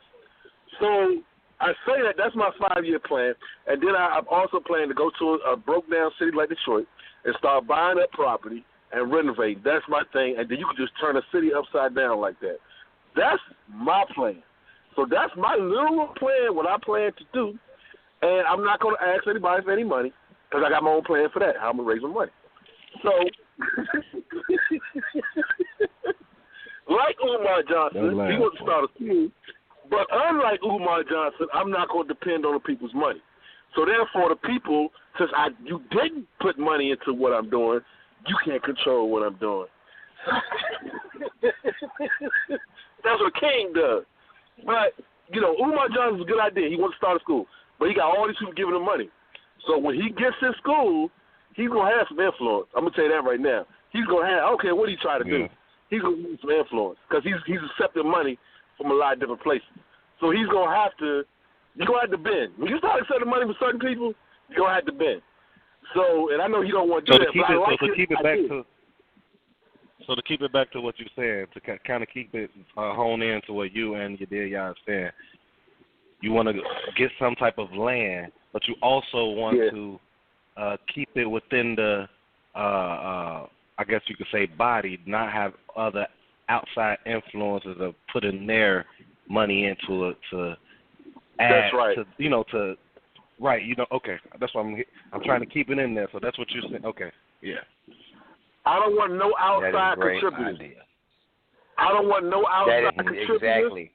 So, I say that's my 5-year plan. And then I'm also planning to go to a broke-down city like Detroit and start buying up property and renovating. That's my thing. And then you can just turn a city upside down like that. That's my plan. So that's my literal plan, what I plan to do. And I'm not going to ask anybody for any money because I got my own plan for that, how I'm going to raise my money. So, like Umar Johnson, he wants to start a school. But unlike Umar Johnson, I'm not going to depend on the people's money. So therefore, the people, since you didn't put money into what I'm doing, you can't control what I'm doing. That's what King does. But, Umar Johnson's a good idea. He wants to start a school. But he got all these people giving him money. So when he gets in school, he's going to have some influence. I'm going to tell you that right now. He's going to have, I don't care what he try to do. He's going to need some influence because he's accepting money from a lot of different places. So you're going to have to bend. When you start accepting money from certain people, you're going to have to bend. So, and I know you don't want to do that, but I like to keep it back to what you're saying, to kind of keep it honed in to what you and your dear y'all are saying. You want to get some type of land, but you also want to keep it within the, I guess you could say, body, not have other outside influences of putting their money into it to add. That's right. Okay. That's why I'm trying to keep it in there. So that's what you're saying. Okay. Yeah. I don't want no outside contributors. Idea. I don't want no outside contributors. Exactly.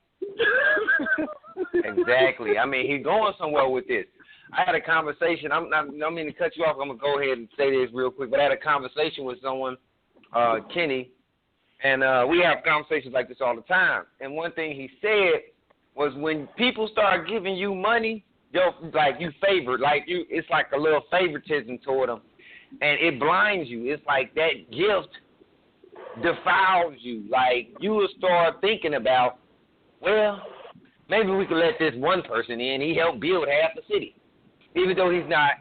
Exactly. I mean, he's going somewhere with this. I had a conversation. I don't mean to cut you off. I'm going to go ahead and say this real quick. But I had a conversation with someone, Kenny, and we have conversations like this all the time. And one thing he said was when people start giving you money, you favored, it's like a little favoritism toward them. And it blinds you. It's like that gift defiles you. Like, you will start thinking about, well, maybe we could let this one person in. He helped build half the city, even though he's not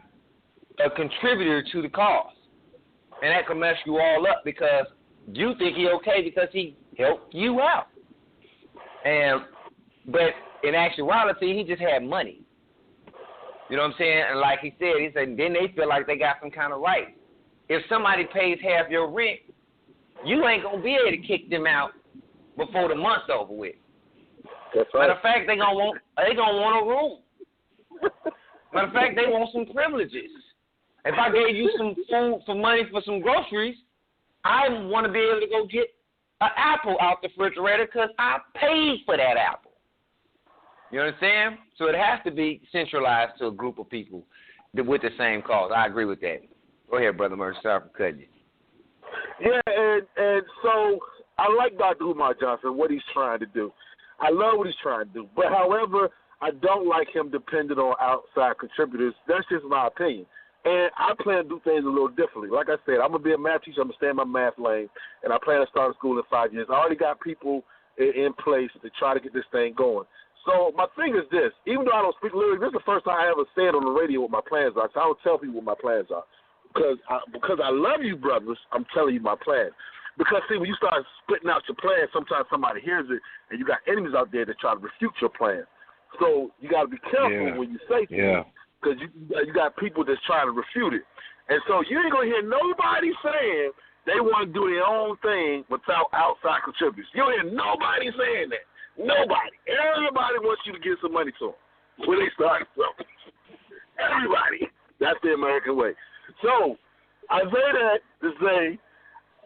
a contributor to the cause. And that can mess you all up because you think he's okay because he helped you out. But in actuality, he just had money. You know what I'm saying? And like he said, then they feel like they got some kind of right. If somebody pays half your rent, you ain't going to be able to kick them out before the month's over with. That's right. Matter of fact, they gonna want a room. Matter of fact, they want some privileges. If I gave you some food for money for some groceries, I want to be able to go get an apple out the refrigerator because I paid for that apple. You understand? So it has to be centralized to a group of people with the same cause. I agree with that. Go ahead, Brother Mercer. Sorry for cutting you. Yeah, and so I like Dr. Umar Johnson, what he's trying to do. I love what he's trying to do. But, however, I don't like him dependent on outside contributors. That's just my opinion. And I plan to do things a little differently. Like I said, I'm going to be a math teacher. I'm going to stay in my math lane. And I plan to start a school in 5 years. I already got people in place to try to get this thing going. So my thing is this. Even though I don't speak lyrics, this is the first time I ever said on the radio what my plans are. So I don't tell people what my plans are. Because I love you, brothers, I'm telling you my plan. Because, see, when you start spitting out your plan, sometimes somebody hears it, and you got enemies out there that try to refute your plan. So you got to be careful when you say things, because you got people that's trying to refute it. And so you ain't going to hear nobody saying they want to do their own thing without outside contributors. You don't hear nobody saying that. Nobody. Everybody wants you to give some money to them when they start something. Everybody. That's the American way. So I say that to say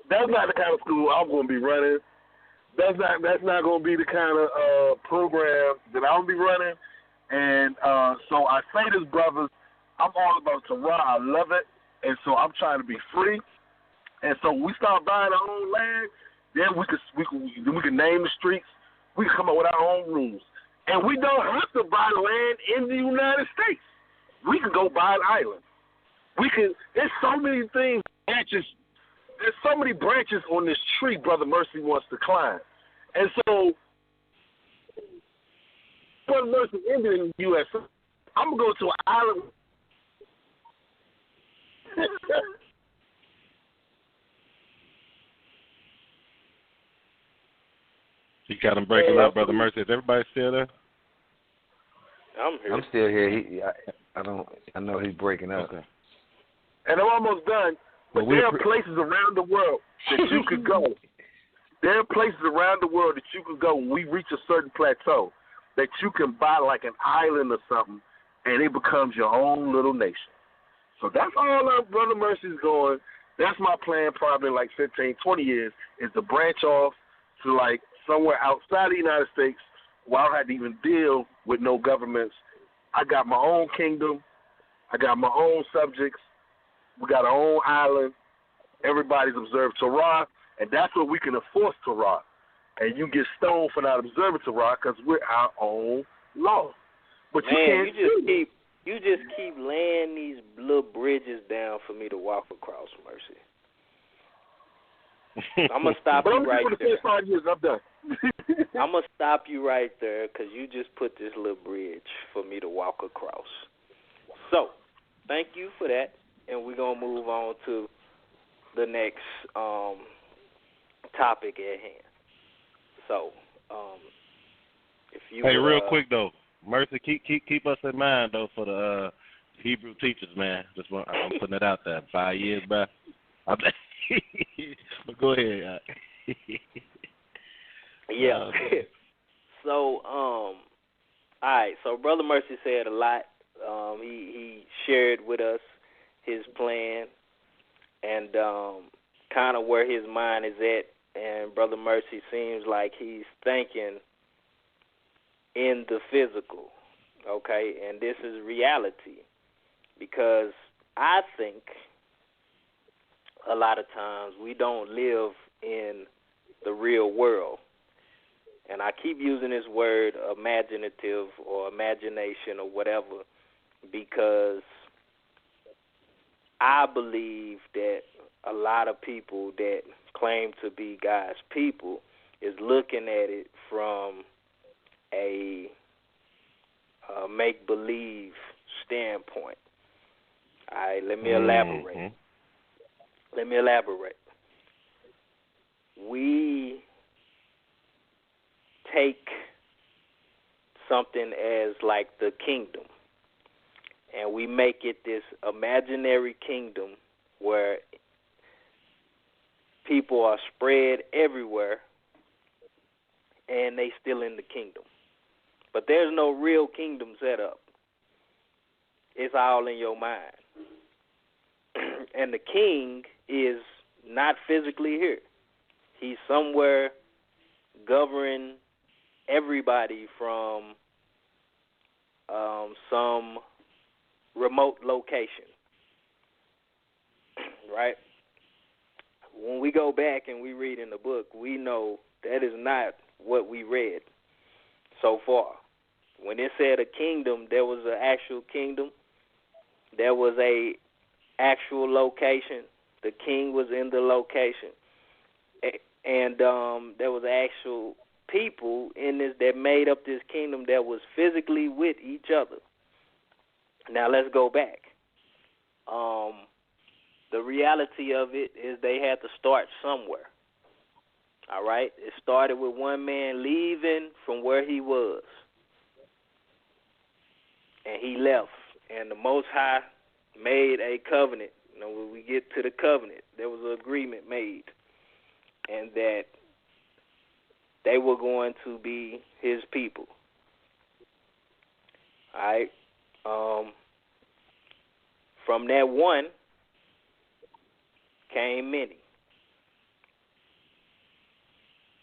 that's not the kind of school I'm going to be running. That's not going to be the kind of program that I'm going to be running. And so I say this, brothers, I'm all about Torah. I love it. And so I'm trying to be free. And so we start buying our own land, then we can name the streets. We can come up with our own rules. And we don't have to buy land in the United States. We can go buy an island. There's so many things, branches. There's so many branches on this tree Brother Mercy wants to climb. And so, Brother Mercy ended in the U.S. I'm going to go to an island. You got him breaking up, Brother Mercy. Is everybody still there? I'm here. I'm still here. I know he's breaking up. Okay. And I'm almost done. But there are places around the world that you could go. There are places around the world that you can go when we reach a certain plateau that you can buy like an island or something, and it becomes your own little nation. So that's all our Brother Mercy's going. That's my plan probably in like 15, 20 years is to branch off to like somewhere outside the United States where I don't have to even deal with no governments. I got my own kingdom. I got my own subjects. We got our own island. Everybody's observed Torah, and that's where we can enforce Torah. And you get stoned for not observing Torah because we're our own law. But man, you just keep laying these little bridges down for me to walk across, Mercy. I'm going to stop you right there. 5 years, I'm done. I'm going to stop you right there because you just put this little bridge for me to walk across. So, thank you for that, and we're going to move on to the next topic at hand. So, if you hey, real quick though, Mercy, keep us in mind though for the Hebrew teachers, man. I'm putting it out there. 5 years, bro. But go ahead. Yeah. So, all right. So, Brother Mercy said a lot. He shared with us his plan and kind of where his mind is at. And Brother Mercy seems like he's thinking in the physical, okay? And this is reality because I think a lot of times we don't live in the real world. And I keep using this word imaginative or imagination or whatever because I believe that a lot of people that claim to be God's people is looking at it from a make-believe standpoint. All right, let me elaborate. Mm-hmm. Let me elaborate. We take something as like the kingdom, and we make it this imaginary kingdom where people are spread everywhere and they still in the kingdom. But there's no real kingdom set up. It's all in your mind. And the king is not physically here. He's somewhere governing everybody from some remote location. Right? When we go back and we read in the book, we know that is not what we read so far. When it said a kingdom, there was an actual kingdom. There was a actual location. The king was in the location. And there was actual people in this that made up this kingdom that was physically with each other. Now let's go back. The reality of it is they had to start somewhere. All right? It started with one man leaving from where he was. and he left. And the Most High made a covenant. When we get to the covenant, there was an agreement made, and that they were going to be his people. All right. From that one came many.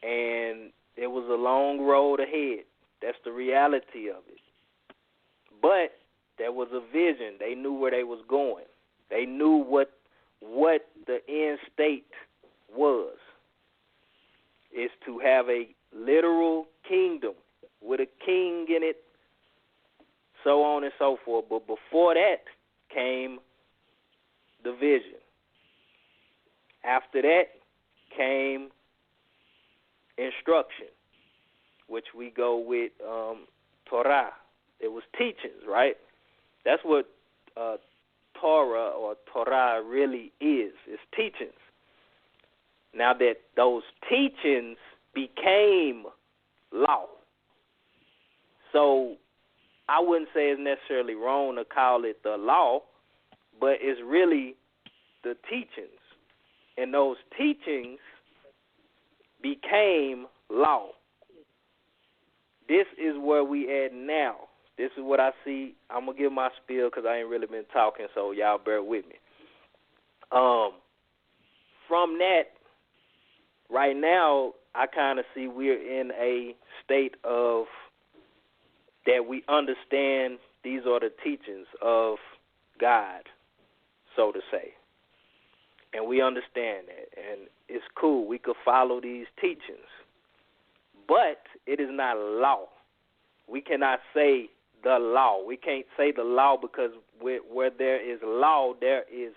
And it was a long road ahead. That's the reality of it. But there was a vision. They knew where they was going. They knew what the end state was. Is to have a literal kingdom with a king in it, so on and so forth. But before that came the vision. After that came instruction, which we go with Torah. It was teachings, right? That's what Torah or Torah really is. It's teachings. Now that those teachings became law. So I wouldn't say it's necessarily wrong to call it the law, but it's really the teachings. And those teachings became law. This is where we at now. This is what I see. I'm going to give my spiel because I ain't really been talking, so y'all bear with me. From that, right now, I kind of see we're in a state of that we understand these are the teachings of God, so to say. And we understand that. And it's cool. We could follow these teachings. But it is not law. We cannot say the law. We can't say the law because where there is law, there is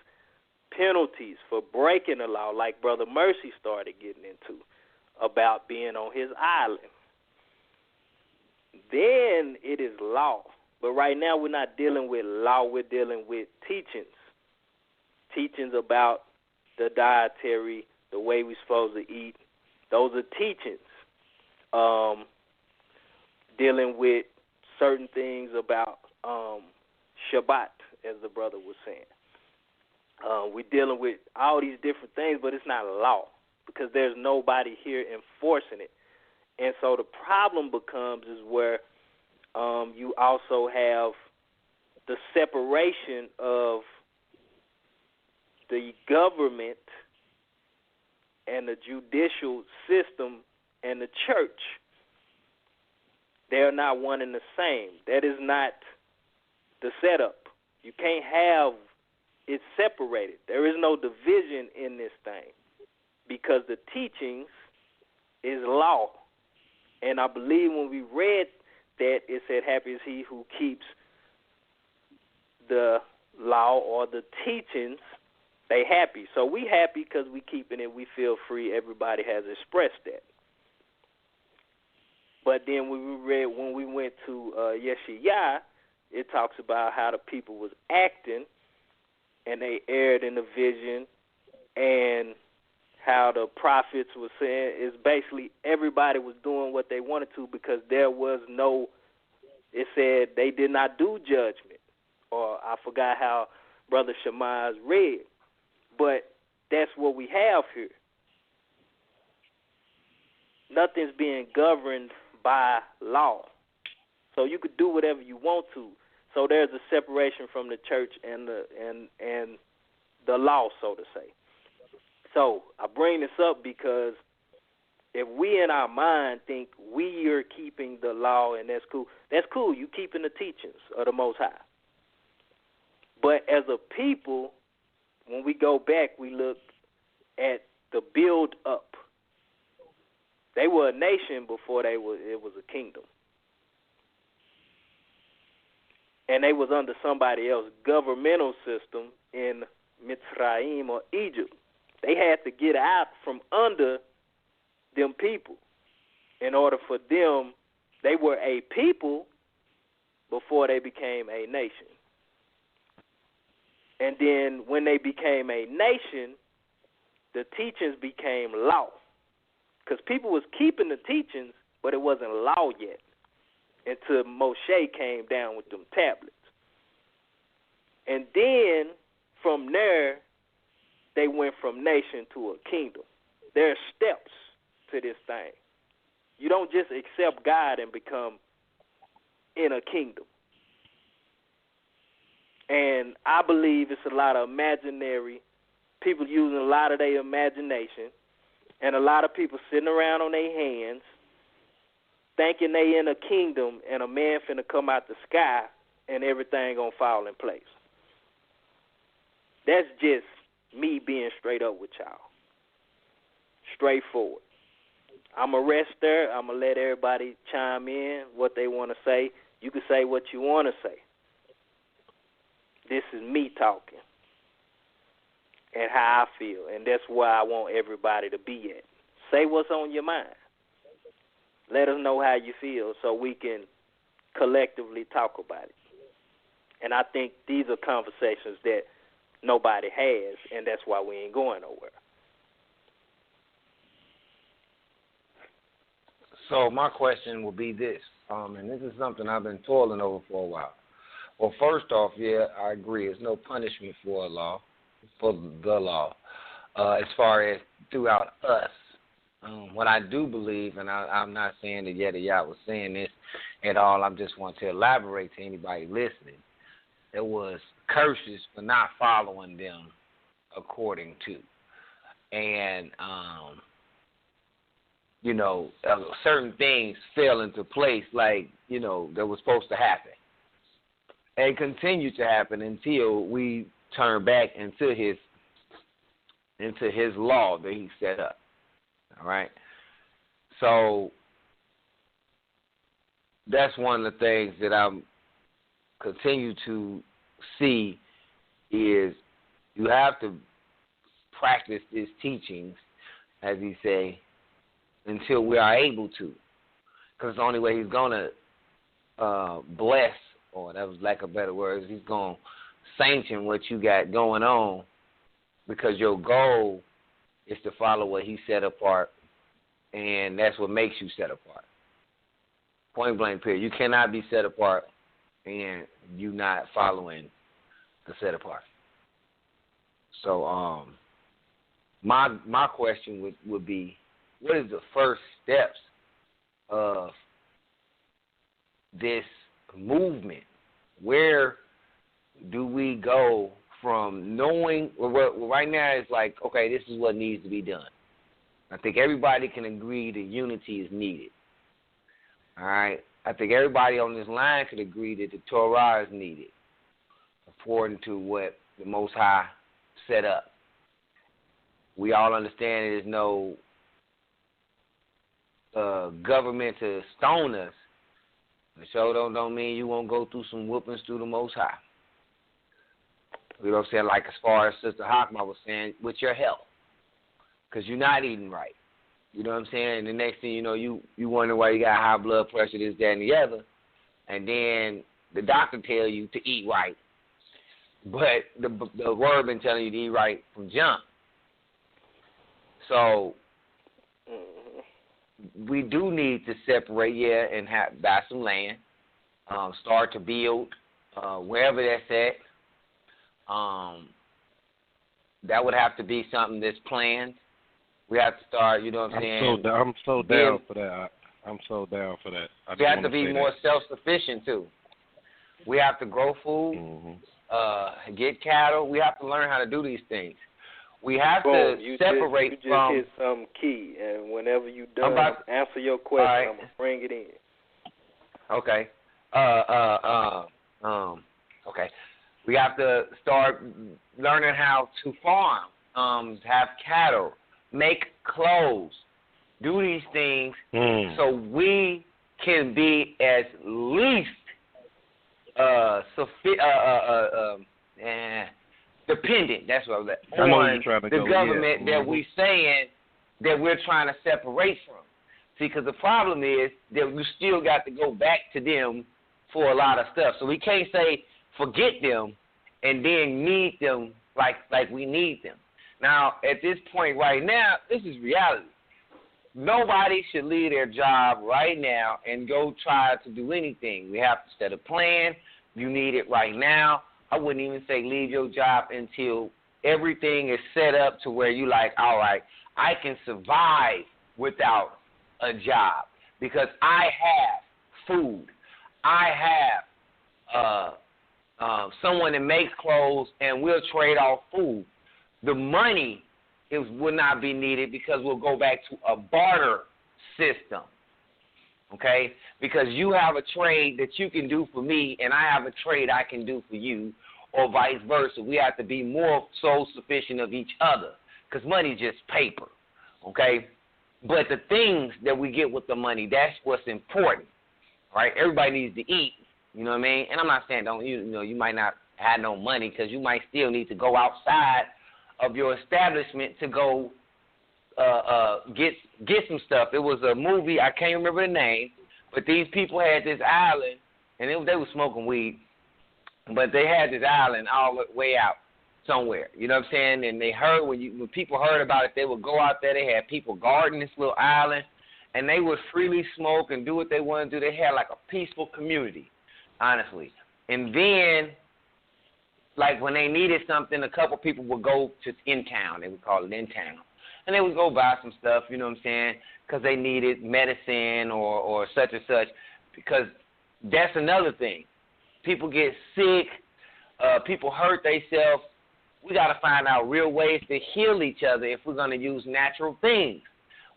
penalties for breaking the law, like Brother Mercy started getting into about being on his island. Then it is law. But right now we're not dealing with law. We're dealing with teachings. Teachings about the dietary, the way we're supposed to eat. Those are teachings. Dealing with certain things about Shabbat, as the brother was saying. We're dealing with all these different things, but it's not law because there's nobody here enforcing it. And so the problem becomes is where you also have the separation of the government and the judicial system and the church. They're not one and the same. That is not the setup. You can't have it separated. There is no division in this thing because the teachings is law. And I believe when we read that, it said, happy is he who keeps the law or the teachings. They happy. So we happy because we keeping it. We feel free. Everybody has expressed that. But then when we went to Yeshayah, it talks about how the people was acting and they erred in the vision, and how the prophets were saying is basically everybody was doing what they wanted to because there was no, it said they did not do judgment. Or I forgot how Brother Shemaiah's read. But that's what we have here. Nothing's being governed by law. So you could do whatever you want to. So there's a separation from the church and the law, so to say. So I bring this up because if we in our mind think we are keeping the law and that's cool. You keeping the teachings of the Most High. But as a people, when we go back, we look at the build up. They were a nation before it was a kingdom. And they was under somebody else's governmental system in Mitzrayim or Egypt. They had to get out from under them people in order for them, they were a people before they became a nation. And then when they became a nation, the teachings became law. Because people was keeping the teachings, but it wasn't law yet. until Moshe came down with them tablets. And then from there, they went from nation to a kingdom. There are steps to this thing. You don't just accept God and become in a kingdom. And I believe it's a lot of imaginary people using a lot of their imagination, and a lot of people sitting around on their hands thinking they in a kingdom and a man finna come out the sky and everything gonna fall in place. That's just me being straight up with y'all. Straightforward. I'm going to rest there. I'm going to let everybody chime in what they want to say. You can say what you want to say. This is me talking and how I feel, and that's where I want everybody to be at. Say what's on your mind. Let us know how you feel so we can collectively talk about it. And I think these are conversations that nobody has, and that's why we ain't going nowhere. So my question will be this, and this is something I've been toiling over for a while. Well, first off, yeah, I agree. There's no punishment for the law, as far as throughout us. What I do believe, and I'm not saying that Yah was saying this at all, I just want to elaborate to anybody listening. There was curses for not following them according to. And, certain things fell into place like, that was supposed to happen. And continue to happen until we turn back into his law that he set up. All right? So that's one of the things that I'm continue to see is you have to practice these teachings, as he say, until we are able to. Because the only way he's going to bless, or that was lack of better words, he's going to sanction what you got going on, because your goal is to follow what he set apart, and that's what makes you set apart. Point blank period. You cannot be set apart and you not following the set apart. So my question would be, what is the first steps of this movement? Where do we go from knowing, well, right now it's like, okay, this is what needs to be done. I think everybody can agree that unity is needed. All right? I think everybody on this line could agree that the Torah is needed, according to what the Most High set up. We all understand there's no government to stone us. The show don't mean you won't go through some whoopings through the Most High. You know what I'm saying? Like as far as Sister Hockma was saying, with your health, because you're not eating right. You know what I'm saying? And the next thing you know, you wonder why you got high blood pressure, this, that, and the other. And then the doctor tell you to eat right. But the word been telling you to eat right from jump. So we do need to separate, and buy some land, start to build wherever that's at. That would have to be something that's planned. We have to start, you know what I'm saying? I'm so down for that. I'm so down for that. We have to be more self-sufficient, too. We have to grow food, get cattle. We have to learn how to do these things. We have to separate from... You just hit something key, and whenever you done, answer your question, right. I'm going to bring it in. Okay. Okay. We have to start learning how to farm, have cattle, make clothes, do these things so we can be at least dependent. That's what I was at. On the government that we saying that we're trying to separate from. See, because the problem is that we still got to go back to them for a lot of stuff. So we can't say forget them and then need them like we need them. Now, at this point right now, this is reality. nobody should leave their job right now and go try to do anything. We have to set a plan. You need it right now. I wouldn't even say leave your job until everything is set up to where you like, all right, I can survive without a job because I have food. I have someone that makes clothes and we'll trade off food. The money will not be needed because we'll go back to a barter system, okay? Because you have a trade that you can do for me and I have a trade I can do for you, or vice versa. We have to be more self-sufficient of each other because money is just paper, okay? But the things that we get with the money, that's what's important, right? Everybody needs to eat, you know what I mean? And I'm not saying you might not have no money because you might still need to go outside of your establishment to go get some stuff. It was a movie, I can't remember the name, but these people had this island, and they were smoking weed, but they had this island all the way out somewhere. You know what I'm saying? And they heard when people heard about it, they would go out there. They had people guarding this little island, and they would freely smoke and do what they wanted to do. They had like a peaceful community, honestly. And then, like when they needed something, a couple people would go to in town. They would call it in town, and they would go buy some stuff. You know what I'm saying? Because they needed medicine or such and such. Because that's another thing. People get sick. People hurt themselves. We got to find out real ways to heal each other if we're going to use natural things.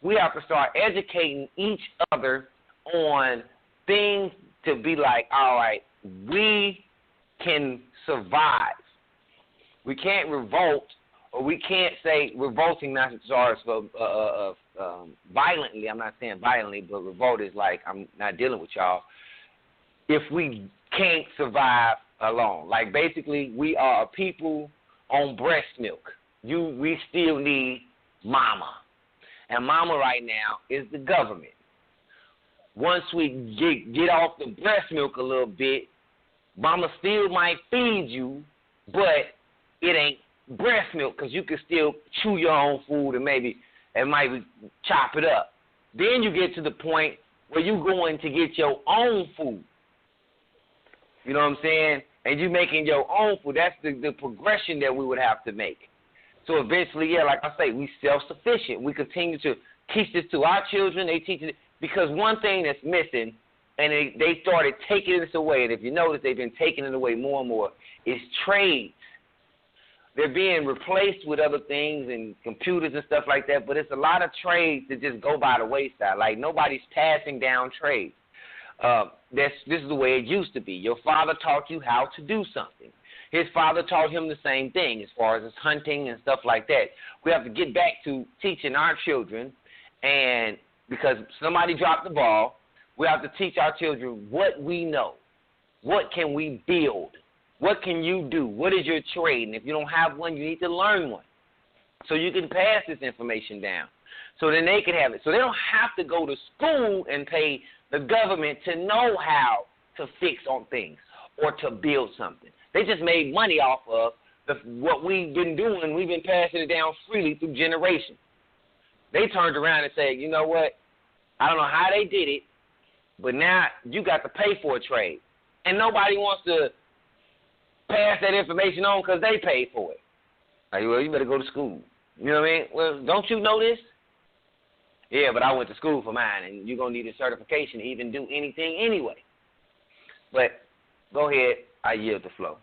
We have to start educating each other on things to be like, all right, we can survive. We can't revolt, or we can't say revolting, not as violently. I'm not saying violently, but revolt is like I'm not dealing with y'all. If we can't survive alone, like basically we are a people on breast milk. We still need mama. And mama right now is the government. Once we get off the breast milk a little bit, mama still might feed you, but it ain't breast milk because you can still chew your own food and maybe chop it up. Then you get to the point where you're going to get your own food. You know what I'm saying? And you making your own food. That's the progression that we would have to make. So eventually, yeah, like I say, we self-sufficient. We continue to teach this to our children. They teach it because one thing that's missing, and they started taking this away, and if you notice, they've been taking it away more and more, is trades. They're being replaced with other things and computers and stuff like that, but it's a lot of trades that just go by the wayside. Like nobody's passing down trades. This is the way it used to be. Your father taught you how to do something. His father taught him the same thing as far as his hunting and stuff like that. We have to get back to teaching our children, and because somebody dropped the ball, we have to teach our children what we know. What can we build? What can you do? What is your trade? And if you don't have one, you need to learn one so you can pass this information down so then they can have it. So they don't have to go to school and pay the government to know how to fix on things or to build something. They just made money off of what we've been doing. We've been passing it down freely through generations. They turned around and said, you know what? I don't know how they did it, but now you got to pay for a trade. And nobody wants to pass that information on because they paid for it. Like, well, you better go to school. You know what I mean? Well, don't you know this? Yeah, but I went to school for mine, and you're going to need a certification to even do anything anyway. But go ahead. I yield the flow.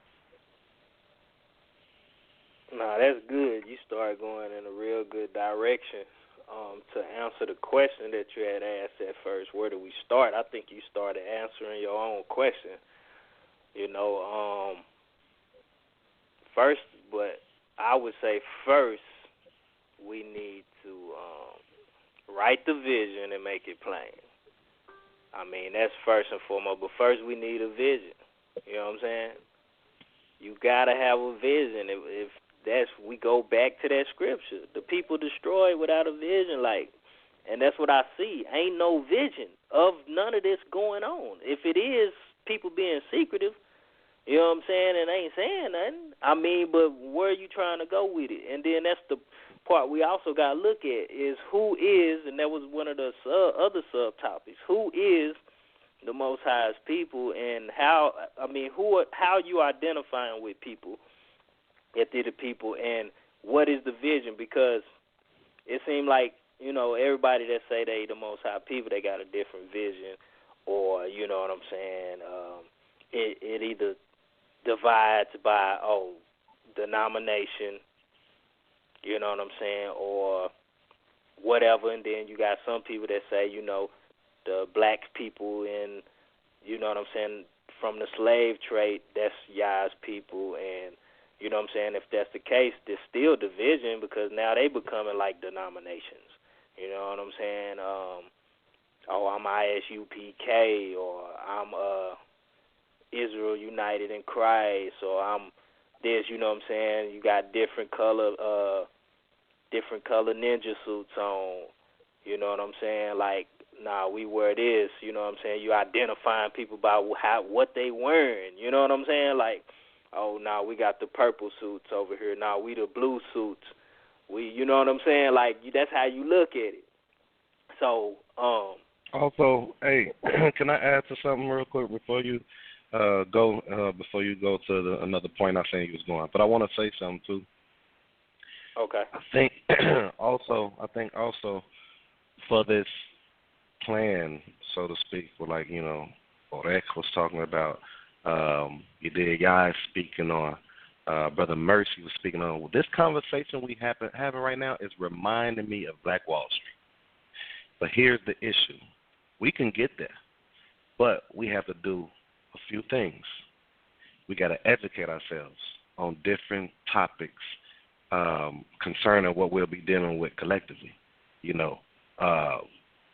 Nah, that's good. You started going in a real good direction. To answer the question that you had asked at first, where do we start? I think you started answering your own question. You know, first, but I would say first we need to write the vision and make it plain. I mean, that's first and foremost. But first we need a vision. You know what I'm saying? You got to have a vision. If we go back to that scripture. The people destroyed without a vision, and that's what I see. Ain't no vision of none of this going on. If it is people being secretive, you know what I'm saying, and ain't saying nothing, I mean, but where are you trying to go with it? And then that's part we also got to look at is who is, and that was one of the other subtopics, who is the Most High's people, and how you identifying with people, if they're the people, and what is the vision? Because it seemed like, everybody that say they the Most High people, they got a different vision, or, you know what I'm saying, it either divides by, denomination, you know what I'm saying, or whatever, and then you got some people that say, the black people in, you know what I'm saying, from the slave trade, that's Yah's people, and, you know what I'm saying, if that's the case, there's still division because now they becoming like denominations, you know what I'm saying, I'm ISUPK, or I'm Israel United in Christ, or I'm this, you know what I'm saying, you got different color ninja suits on, you know what I'm saying, like, nah, we wear this, you know what I'm saying, you identifying people by what they wearing, you know what I'm saying, like, we got the purple suits over here, we the blue suits, you know what I'm saying, like, that's how you look at it. So, Also, hey, can I add to something real quick before you go to another point I think you was going? But I want to say something too. Okay. I think also for this plan, so to speak, for like, Orek was talking about, you did guys speaking on, Brother Mercy was speaking on. Well, this conversation we having right now is reminding me of Black Wall Street. But here's the issue. We can get there, but we have to do a few things. We got to educate ourselves on different topics concerning what we'll be dealing with collectively.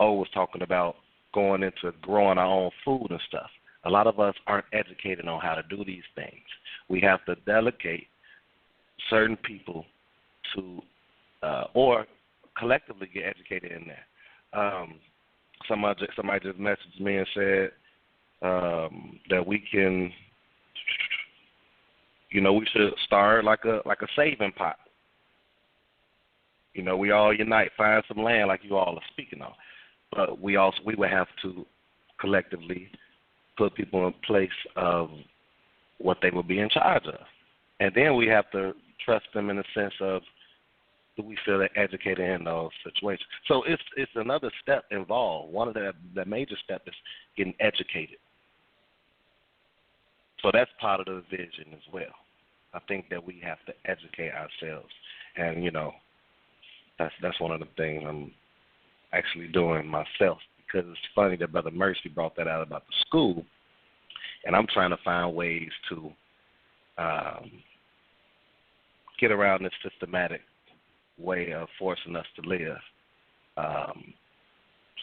Was talking about going into growing our own food and stuff. A lot of us aren't educated on how to do these things. We have to delegate certain people to, or collectively get educated in there. Somebody just messaged me and said that we can, we should start like a saving pot. We all unite, find some land like you all are speaking on. But we would have to collectively put people in place of what they will be in charge of. And then we have to trust them in the sense of, do we feel they're educated in those situations? So it's another step involved. One of the major steps is getting educated. So that's part of the vision as well. I think that we have to educate ourselves. And, that's one of the things I'm actually doing myself, because it's funny that Brother Mercy brought that out about the school, and I'm trying to find ways to get around this systematic way of forcing us to live.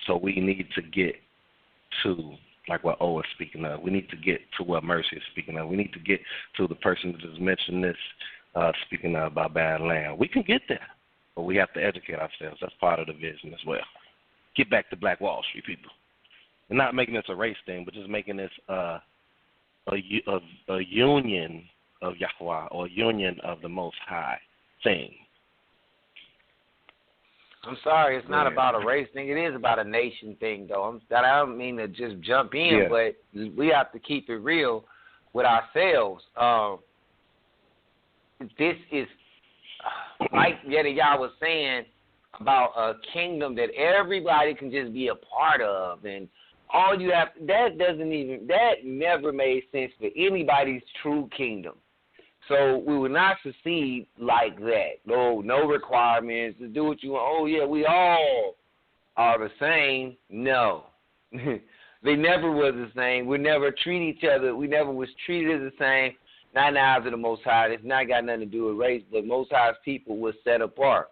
So we need to get to, like what O is speaking of, we need to get to what Mercy is speaking of. We need to get to the person that just mentioned this, speaking of about bad land. We can get there, but we have to educate ourselves. That's part of the vision as well. Get back to Black Wall Street, people. And not making this a race thing, but just making this a union of Yahweh, or a union of the Most High thing. I'm sorry, it's not about a race thing. It is about a nation thing, though. I don't mean to just jump in, but we have to keep it real with ourselves. This is, like Yediyah was saying, about a kingdom that everybody can just be a part of, and all you have, that never made sense for anybody's true kingdom. So we will not succeed like that. No requirements to do what you want. Oh, yeah, we all are the same. No. They never was the same. We never treat each other. We never was treated as the same. Not in the eyes of the Most High. It's not got nothing to do with race, but Most High's people was set apart,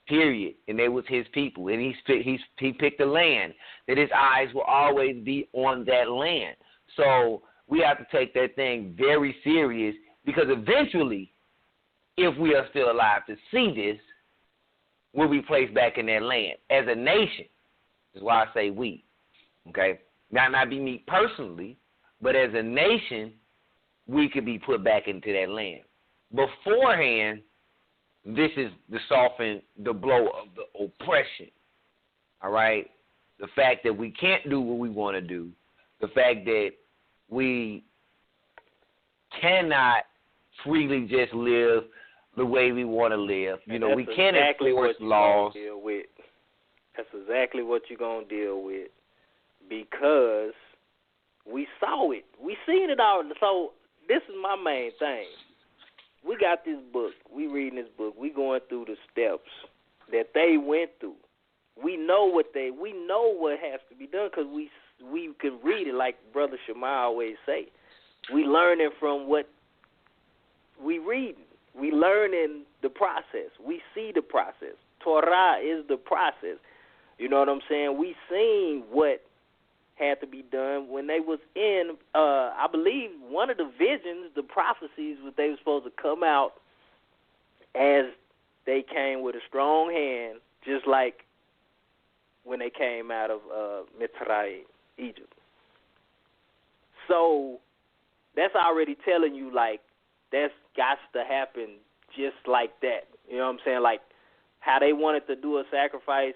period. And they was his people. And he picked a land that his eyes will always be on that land. So we have to take that thing very serious, because eventually, if we are still alive to see this, we'll be placed back in that land as a nation. That's why I say we. Okay? Not be me personally, but as a nation, we could be put back into that land. Beforehand, this is to soften the blow of the oppression. All right? The fact that we can't do what we want to do. The fact that we cannot freely just live the way we want to live. You know, we can't enforce laws. That's exactly what you're going to deal with because we saw it. We seen it all. So this is my main thing. We got this book. We reading this book. We going through the steps that they went through. We know what has to be done because we can read it like Brother Shema always say. We learning from what we reading. We learning the process. We see the process. Torah is the process. You know what I'm saying? We seen what had to be done when they was in, I believe, one of the visions, the prophecies, was they were supposed to come out as they came with a strong hand, just like when they came out of Mitzrayim, Egypt. So that's already telling you, like, that's got to happen just like that. You know what I'm saying? Like, how they wanted to do a sacrifice,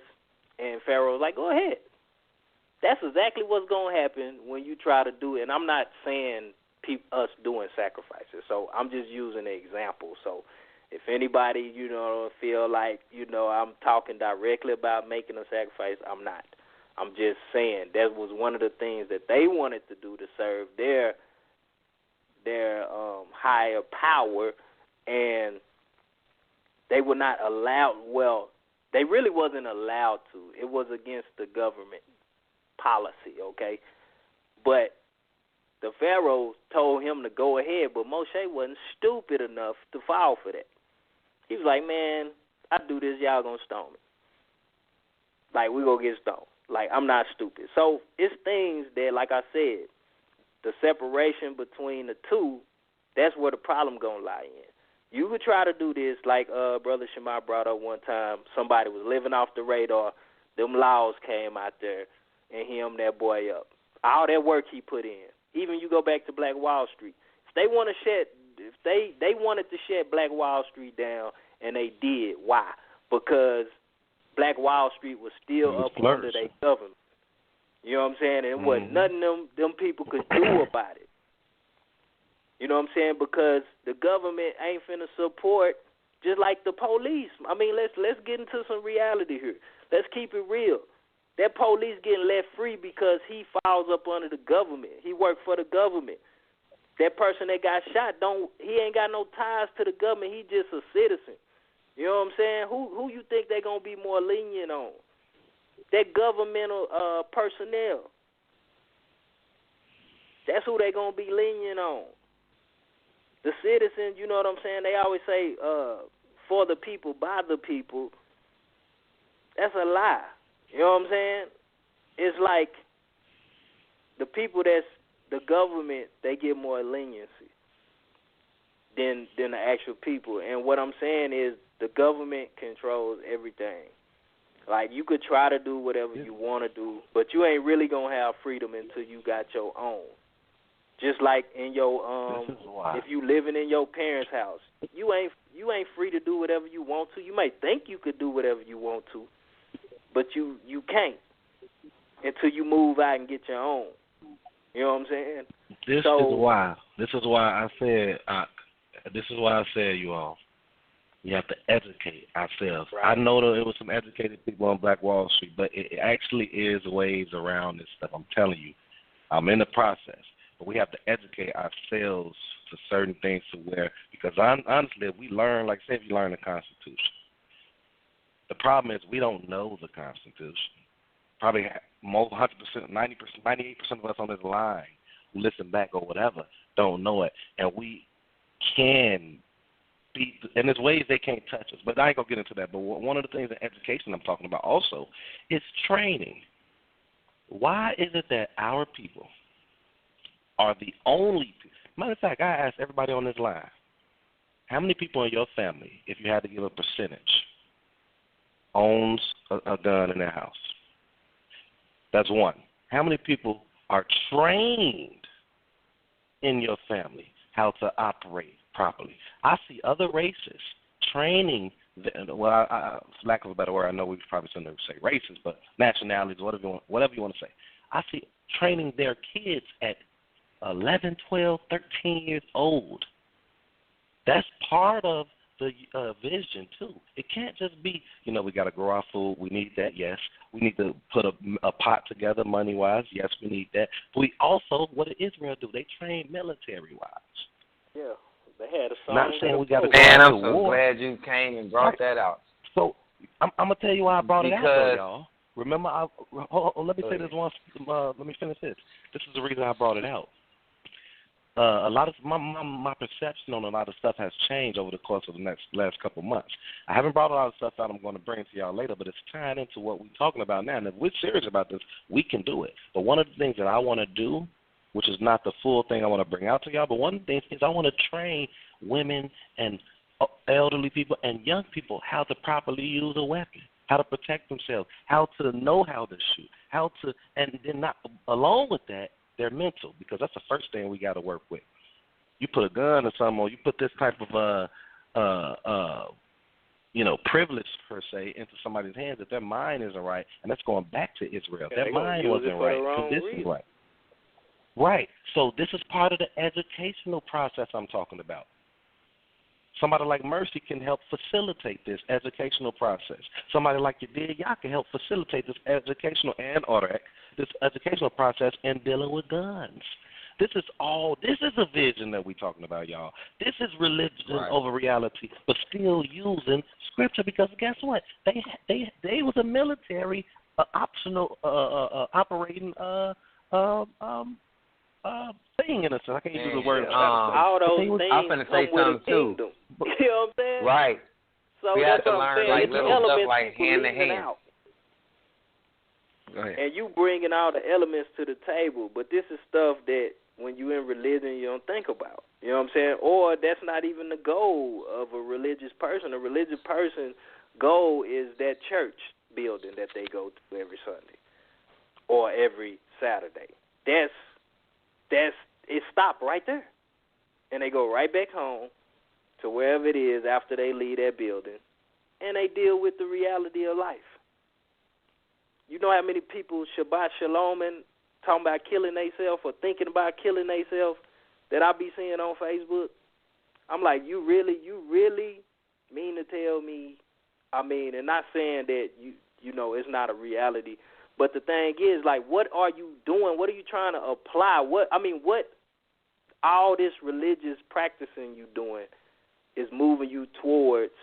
and Pharaoh was like, go ahead. That's exactly what's going to happen when you try to do it. And I'm not saying us doing sacrifices, so I'm just using an example. So if anybody, you know, feel like, you know, I'm talking directly about making a sacrifice, I'm not. I'm just saying that was one of the things that they wanted to do to serve their higher power, and they were not allowed. Well, they really wasn't allowed to. It was against the government policy, okay? But the Pharaoh told him to go ahead, but Moshe wasn't stupid enough to fall for that. He was like, man, I do this, y'all gonna stone me. Like, we gonna get stoned. Like, I'm not stupid. So it's things that, like I said, the separation between the two, that's where the problem gonna lie in. You could try to do this like Brother Shema brought up one time. Somebody was living off the radar. Them laws came out there and hemmed that boy up. All that work he put in. Even you go back to Black Wall Street. If they want to if they wanted to shut Black Wall Street down, and they did. Why? Because Black Wall Street was still up under their government. You know what I'm saying? And wasn't nothing them people could do about it. You know what I'm saying? Because the government ain't finna support, just like the police. I mean, let's get into some reality here. Let's keep it real. That police getting left free because he falls up under the government. He worked for the government. That person that got shot, he ain't got no ties to the government. He just a citizen. You know what I'm saying? Who you think they gonna be more lenient on? That governmental personnel. That's who they gonna be lenient on. The citizens, you know what I'm saying? They always say, for the people, by the people. That's a lie. You know what I'm saying? It's like the people that's the government, they get more leniency than the actual people. And what I'm saying is the government controls everything. Like, you could try to do whatever you want to do, but you ain't really going to have freedom until you got your own. Just like in your if you living in your parents' house, you ain't free to do whatever you want to. You may think you could do whatever you want to, but you can't until you move out and get your own. You know what I'm saying? This is why I said, you all, you have to educate ourselves. Right. I know that it was some educated people on Black Wall Street, but it actually is ways around this stuff. I'm telling you, I'm in the process. But we have to educate ourselves to certain things to where, because honestly, if we learn, like say if you learn the Constitution, the problem is we don't know the Constitution. Probably 100%, 90%, 98% of us on this line who listen back or whatever don't know it. And we can be, and there's ways they can't touch us. But I ain't going to get into that. But one of the things in education I'm talking about also is training. Why is it that our people are the only people? Matter of fact, I asked everybody on this line, how many people in your family, if you had to give a percentage, owns a gun in their house? That's one. How many people are trained in your family how to operate properly? I see other races training well, for lack of a better word, I know we probably shouldn't say races, but nationalities, whatever you want to say. I see training their kids at 11, 12, 13 years old. That's part of the vision, too. It can't just be, we got to grow our food. We need that, yes. We need to put a pot together money-wise. Yes, we need that. But we also, what did Israel do? They train military-wise. Yeah, they had a song. Not saying we got to go Man, out I'm to so war. glad you came and brought that out. So I'm going to tell you why I brought it out, though, y'all. Remember, let me say this once. Let me finish this. This is the reason I brought it out. A lot of my perception on a lot of stuff has changed over the course of the last couple of months. I haven't brought a lot of stuff out I'm going to bring to y'all later, but it's tying into what we're talking about now. And if we're serious about this, we can do it. But one of the things that I want to do, which is not the full thing I want to bring out to y'all, but one of the things is I want to train women and elderly people and young people how to properly use a weapon, how to protect themselves, how to know how to shoot, and then not along with that, they're mental, because that's the first thing we got to work with. You put a gun or something, or you put this type of privilege per se into somebody's hands, if their mind isn't right, and that's going back to Israel. Their mind wasn't right. So this is right. Right. So this is part of the educational process I'm talking about. Somebody like Mercy can help facilitate this educational process. Somebody like y'all can help facilitate this educational this educational process in dealing with guns. This is a vision that we're talking about, y'all. This is religion over reality, but still using scripture, because guess what? They was a military optional operating thing in a sense. I can't use the word. All those things I'm going to say something too. You know what I'm saying? Right. So we have to what I'm learn saying. little stuff like hand to hand. Go ahead. And you bringing all the elements to the table, but this is stuff that when you're in religion you don't think about. You know what I'm saying? Or that's not even the goal of a religious person. A religious person's goal is that church building that they go to every Sunday or every Saturday. It stopped right there. And they go right back home to wherever it is after they leave that building, and they deal with the reality of life. You know how many people Shabbat Shalom and talking about killing themselves or thinking about killing themselves that I be seeing on Facebook? I'm like, you really mean to tell me, and not saying that you know it's not a reality, but the thing is, like, what are you doing? What are you trying to apply? What all this religious practicing you doing is moving you towards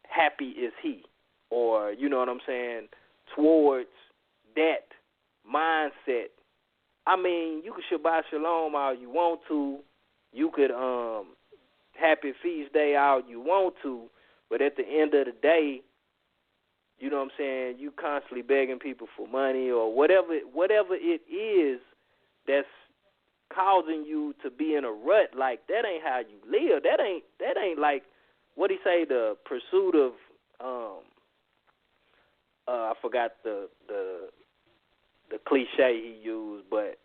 happy is he, or you know what I'm saying, towards that mindset. You could Shabbat Shalom all you want to, you could happy feast day all you want to, but at the end of the day, you know what I'm saying, you constantly begging people for money or whatever it is that's causing you to be in a rut. Like, that ain't how you live. That ain't like what he say, the pursuit of I forgot the cliche he used, but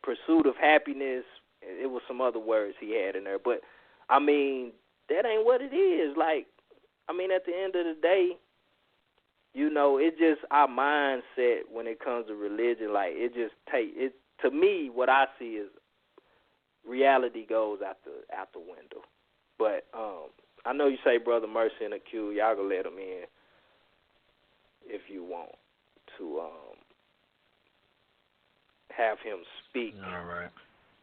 pursuit of happiness. It was some other words he had in there, but that ain't what it is. Like, at the end of the day, it's just our mindset when it comes to religion. Like, to me, what I see is reality goes out the window. But I know you say Brother Mercy in the queue. Y'all gonna let him in if you want to have him speak. All right.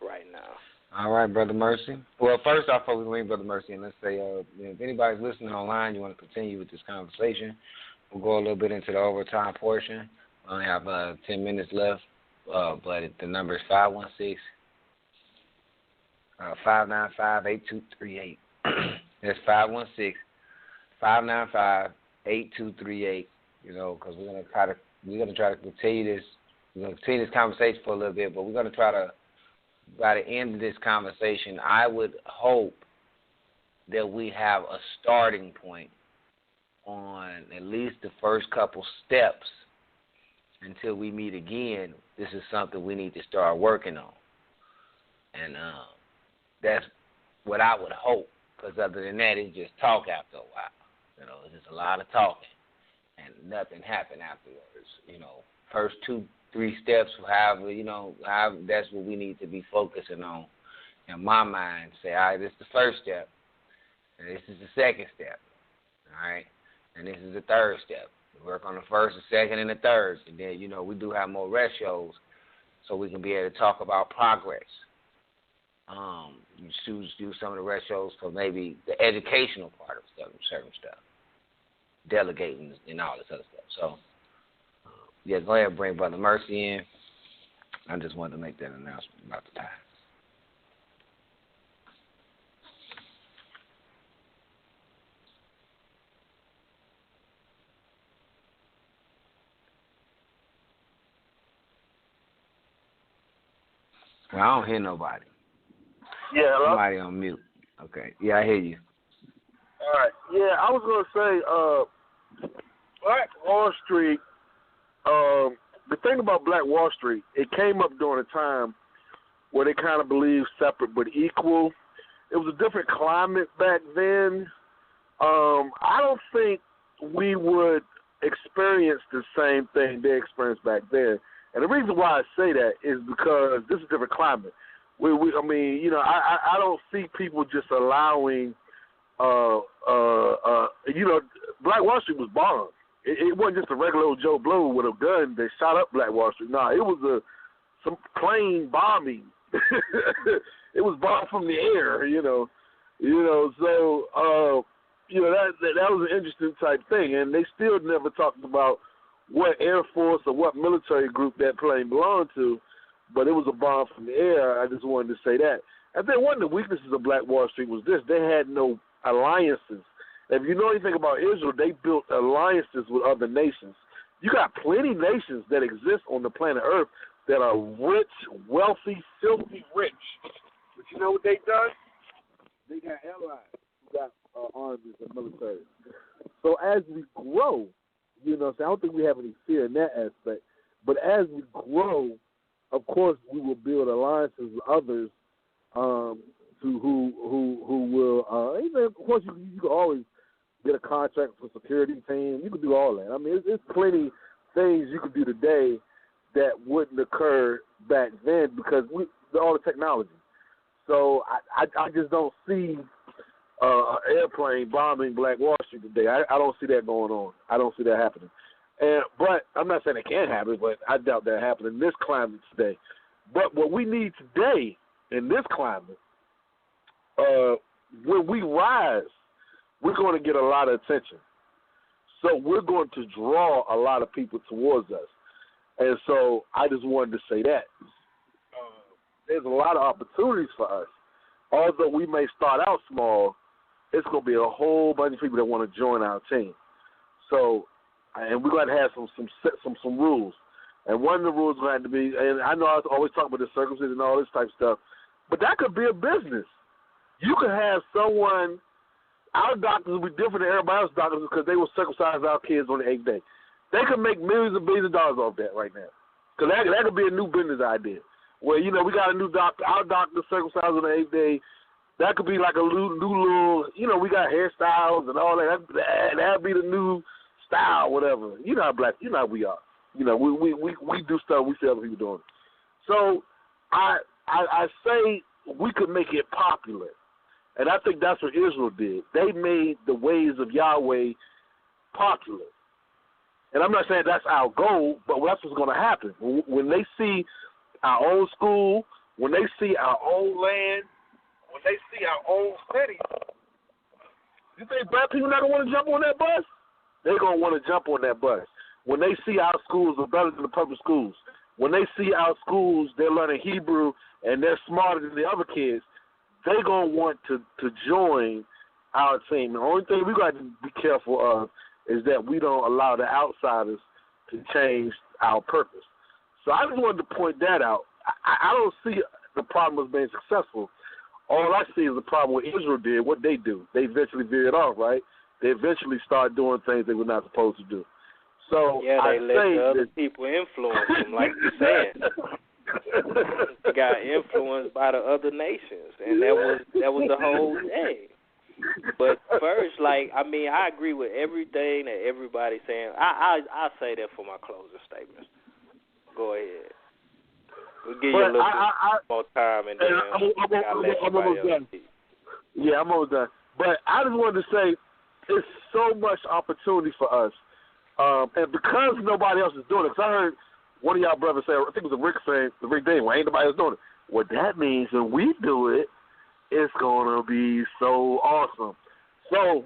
Right now. All right, Brother Mercy. Well, first off, before we bring Brother Mercy in, let's say if anybody's listening online, you want to continue with this conversation, we'll go a little bit into the overtime portion. We only have 10 minutes left, but the number is 516-595-8238. That's 516-595-8238. Because we're gonna try to continue this. We're gonna continue this conversation for a little bit, but we're gonna try to, by the end of this conversation, I would hope that we have a starting point on at least the first couple steps until we meet again. This is something we need to start working on. And that's what I would hope. Because other than that, it's just talk after a while. You know, it's just a lot of talking, and nothing happened afterwards. You know, first 2-3 steps, however, that's what we need to be focusing on. In my mind, say, all right, this is the first step, and this is the second step, all right, and this is the third step. We work on the first, the second, and the third, and then, we do have more rest shows so we can be able to talk about progress. You choose to do some of the rest shows for maybe the educational part of certain stuff, delegating and all this other stuff. So, yeah, go ahead and bring Brother Mercy in. I just wanted to make that announcement about the time. Well, I don't hear nobody. Yeah, hello? Somebody on mute. Okay. Yeah, I hear you. All right. Yeah, I was going to say, Black Wall Street, the thing about Black Wall Street, it came up during a time where they kind of believed separate but equal. It was a different climate back then. I don't think we would experience the same thing they experienced back then. And the reason why I say that is because this is a different climate. I don't see people just allowing, Black Wall Street was bombed. It wasn't just a regular old Joe Blow with a gun that shot up Black Wall Street. No, it was some plane bombing. It was bombed from the air, So, that was an interesting type thing. And they still never talked about what Air Force or what military group that plane belonged to, but it was a bomb from the air. I just wanted to say that. I think one of the weaknesses of Black Wall Street was this. They had no alliances. If you know anything about Israel, they built alliances with other nations. You got plenty of nations that exist on the planet Earth that are rich, wealthy, filthy rich. But you know what they done? They got allies who got armies and military. So as we grow, so I don't think we have any fear in that aspect. But as we grow, of course, we will build alliances with others who will. Even of course, you can always get a contract for security team. You can do all that. I mean, it's plenty things you can do today that wouldn't occur back then because all the technology. So I just don't see an airplane bombing Black Wall Street today. I don't see that going on. I don't see that happening. But I'm not saying it can't happen, but I doubt that happening in this climate today. But what we need today in this climate, when we rise, we're going to get a lot of attention. So we're going to draw a lot of people towards us. And so I just wanted to say that. There's a lot of opportunities for us. Although we may start out small, it's going to be a whole bunch of people that want to join our team. So, and we're going to have some rules. And one of the rules is going to have to be, and I know I always talk about the circumcision and all this type of stuff, but that could be a business. You could have someone, our doctors will be different than everybody else's doctors because they will circumcise our kids on the 8th day. They could make millions and billions of dollars off that right now. Because that could be a new business idea. Where, we got a new doctor, our doctor circumcised on the 8th day. That could be like a new little, we got hairstyles and all that. That'd be the new style, whatever. You know how we are. We do stuff, we see other people doing. So I say we could make it popular. And I think that's what Israel did. They made the ways of Yahweh popular. And I'm not saying that's our goal, but that's what's going to happen. When they see our own school, when they see our own land, when they see our own city, you think black people not going to want to jump on that bus? They're going to want to jump on that bus. When they see our schools are better than the public schools, when they see our schools, they're learning Hebrew and they're smarter than the other kids, they're going to want to join our team. The only thing we got to be careful of is that we don't allow the outsiders to change our purpose. So I just wanted to point that out. I don't see the problem as being successful. All I see is the problem what Israel did, what they do. They eventually veered off, right? They eventually start doing things they were not supposed to do. So yeah, they let the other people influence them, like you said. They got influenced by the other nations, and that was the whole thing. But first, like, I mean, I agree with everything that everybody's saying. I'll say that for my closing statements. Go ahead. We'll give you a little bit more time, and then I'll let everybody else speak. Yeah, I'm almost done. But I just wanted to say, it's so much opportunity for us. And because nobody else is doing it, because I heard one of y'all brothers say, I think it was Rick saying, Rick Dane, well, ain't nobody else doing it. What that means when we do it, it's going to be so awesome. So,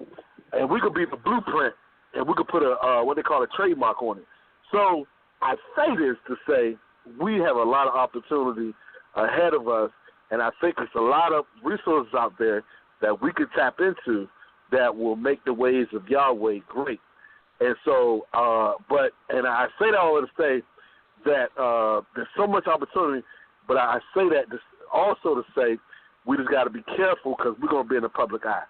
and we could be the blueprint, and we could put a what they call a trademark on it. So I say this to say we have a lot of opportunity ahead of us, and I think there's a lot of resources out there that we could tap into that will make the ways of Yahweh great. And so, and I say that all to say that there's so much opportunity, but I say that also to say we just got to be careful because we're going to be in the public eye.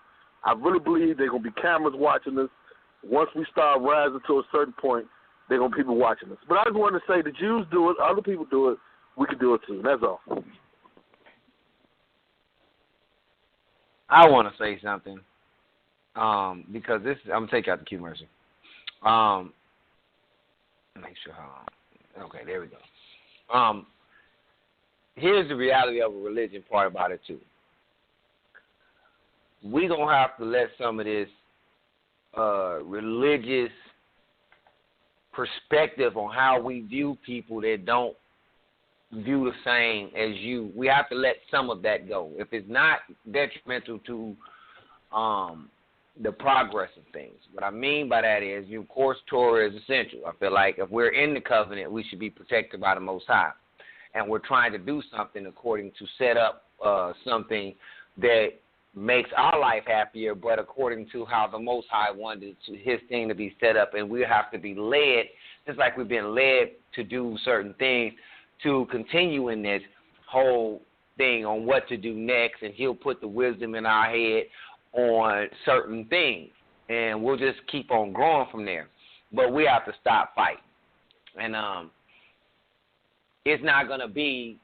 I really believe there are going to be cameras watching us. Once we start rising to a certain point, there are going to be people watching us. But I just wanted to say the Jews do it, other people do it, we can do it too. That's all. I want to say something because this. I'm going to take out the Q Mercy. Make sure. Okay, there we go. Here's the reality of a religion part about it too. We gonna have to let some of this religious perspective on how we view people that don't view the same as you. We have to let some of that go. If it's not detrimental to the progress of things. What I mean by that is, of course, Torah is essential. I feel like if we're in the covenant, we should be protected by the Most High. And we're trying to do something according to set up something that makes our life happier, but according to how the Most High wanted his thing to be set up. And we have to be led, just like we've been led to do certain things, to continue in this whole thing on what to do next. And he'll put the wisdom in our head on certain things, and we'll just keep on growing from there. But we have to stop fighting. And it's not going to be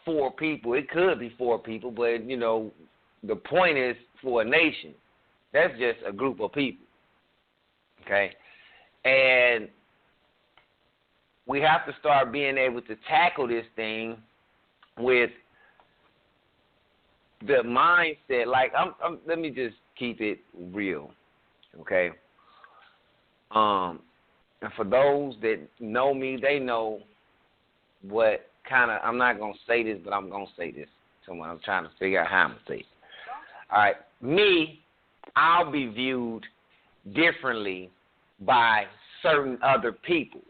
4 people. It could be 4 people, but, you know, the point is for a nation. That's just a group of people, okay? And we have to start being able to tackle this thing with the mindset, like let me just keep it real, okay? And for those that know me, they know what kind of. I'm not gonna say this, but I'm gonna say this. Someone I'm trying to figure out how I'm gonna say it. All right, me, I'll be viewed differently by certain other people,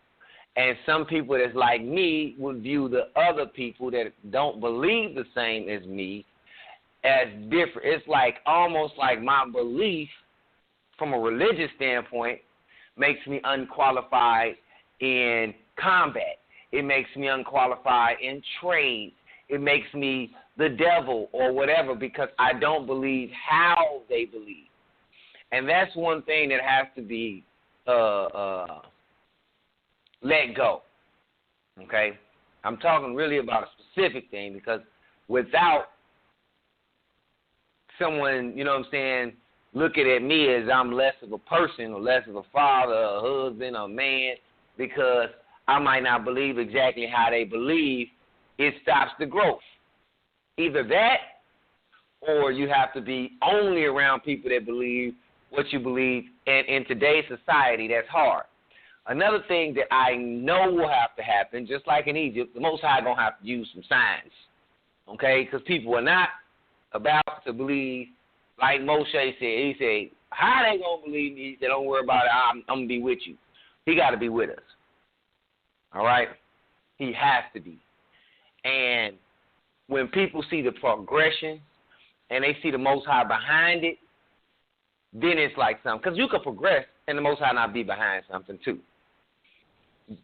and some people that's like me would view the other people that don't believe the same as me as different. It's like almost like my belief from a religious standpoint makes me unqualified in combat. It makes me unqualified in trade. It makes me the devil or whatever because I don't believe how they believe. And that's one thing that has to be let go. Okay? I'm talking really about a specific thing because without someone, you know what I'm saying, looking at me as I'm less of a person or less of a father, a husband, a man, because I might not believe exactly how they believe, it stops the growth. Either that or you have to be only around people that believe what you believe, and in today's society, that's hard. Another thing that I know will have to happen, just like in Egypt, the Most High going to have to use some signs, okay, because people are not about to believe, like Moshe said. He said, how they going to believe me? He said, don't worry about it. I'm going to be with you. He got to be with us. All right? He has to be. And when people see the progression and they see the Most High behind it, then it's like something. Because you could progress and the Most High not be behind something too.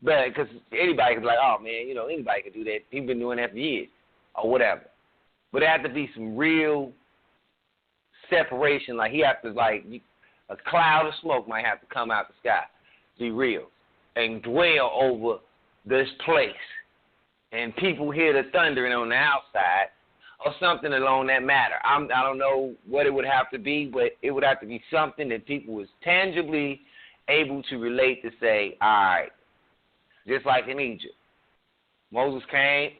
But because anybody could be like, oh, man, you know, anybody could do that. He's been doing that for years or whatever. But there had to be some real separation. Like he have to, like, a cloud of smoke might have to come out the sky, be real, and dwell over this place. And people hear the thundering on the outside or something along that matter. I don't know what it would have to be, but it would have to be something that people was tangibly able to relate to say, all right, just like in Egypt. Moses came,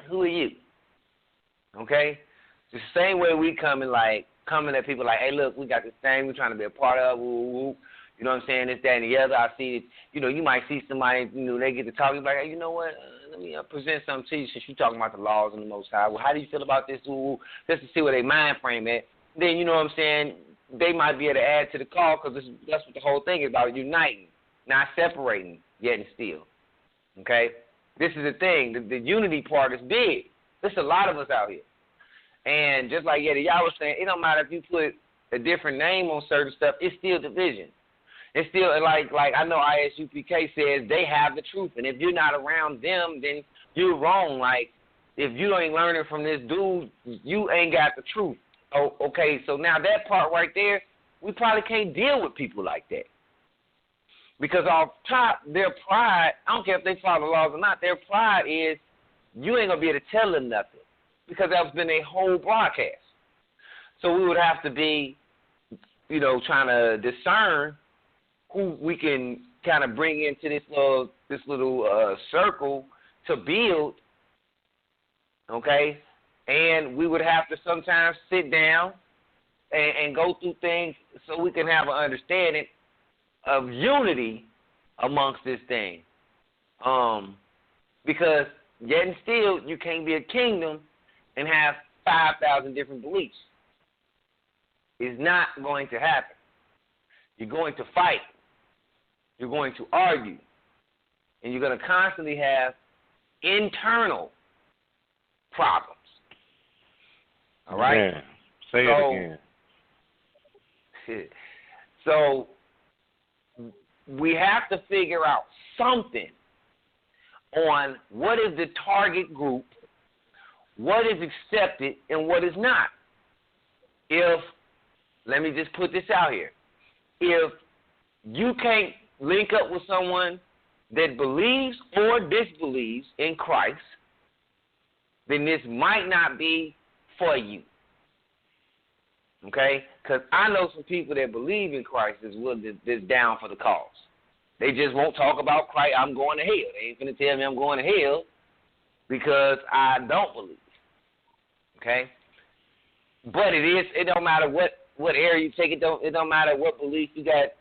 who are you? Okay? It's the same way we coming at people like, hey, look, we got this thing we're trying to be a part of, woo. You know what I'm saying? This, that, and the other. I see it. You know, you might see somebody, they get to talk. You're like, hey, you know what? Let me present something to you since you're talking about the laws and the Most High. Well, how do you feel about this? Woo, just to see where their mind frame at. Then, you know what I'm saying, they might be able to add to the call because that's what the whole thing is about, uniting, not separating, yet and still. Okay? This is the thing. The unity part is big. There's a lot of us out here. And just like y'all was saying, it don't matter if you put a different name on certain stuff, it's still division. It's still like I know ISUPK says they have the truth, and if you're not around them, then you're wrong. Like, if you ain't learning from this dude, you ain't got the truth. Oh, okay, so now that part right there, we probably can't deal with people like that. Because off top, their pride, I don't care if they follow the laws or not, their pride is you ain't going to be able to tell them nothing because that's been a whole broadcast. So we would have to be, trying to discern who we can kind of bring into this little circle to build, okay? And we would have to sometimes sit down and go through things so we can have an understanding of unity amongst this thing. Because yet and still, you can't be a kingdom and have 5,000 different beliefs. It's not going to happen. You're going to fight. You're going to argue. And you're going to constantly have internal problems. All right? Yeah. Say it again. So we have to figure out something on what is the target group, what is accepted, and what is not. Let me just put this out here. If you can't link up with someone that believes or disbelieves in Christ, then this might not be for you. Okay? Because I know some people that believe in Christ that's down for the cause. They just won't talk about Christ. I'm going to hell. They ain't finna tell me I'm going to hell because I don't believe. Okay? But it don't matter what area you take it. It don't matter what belief you got.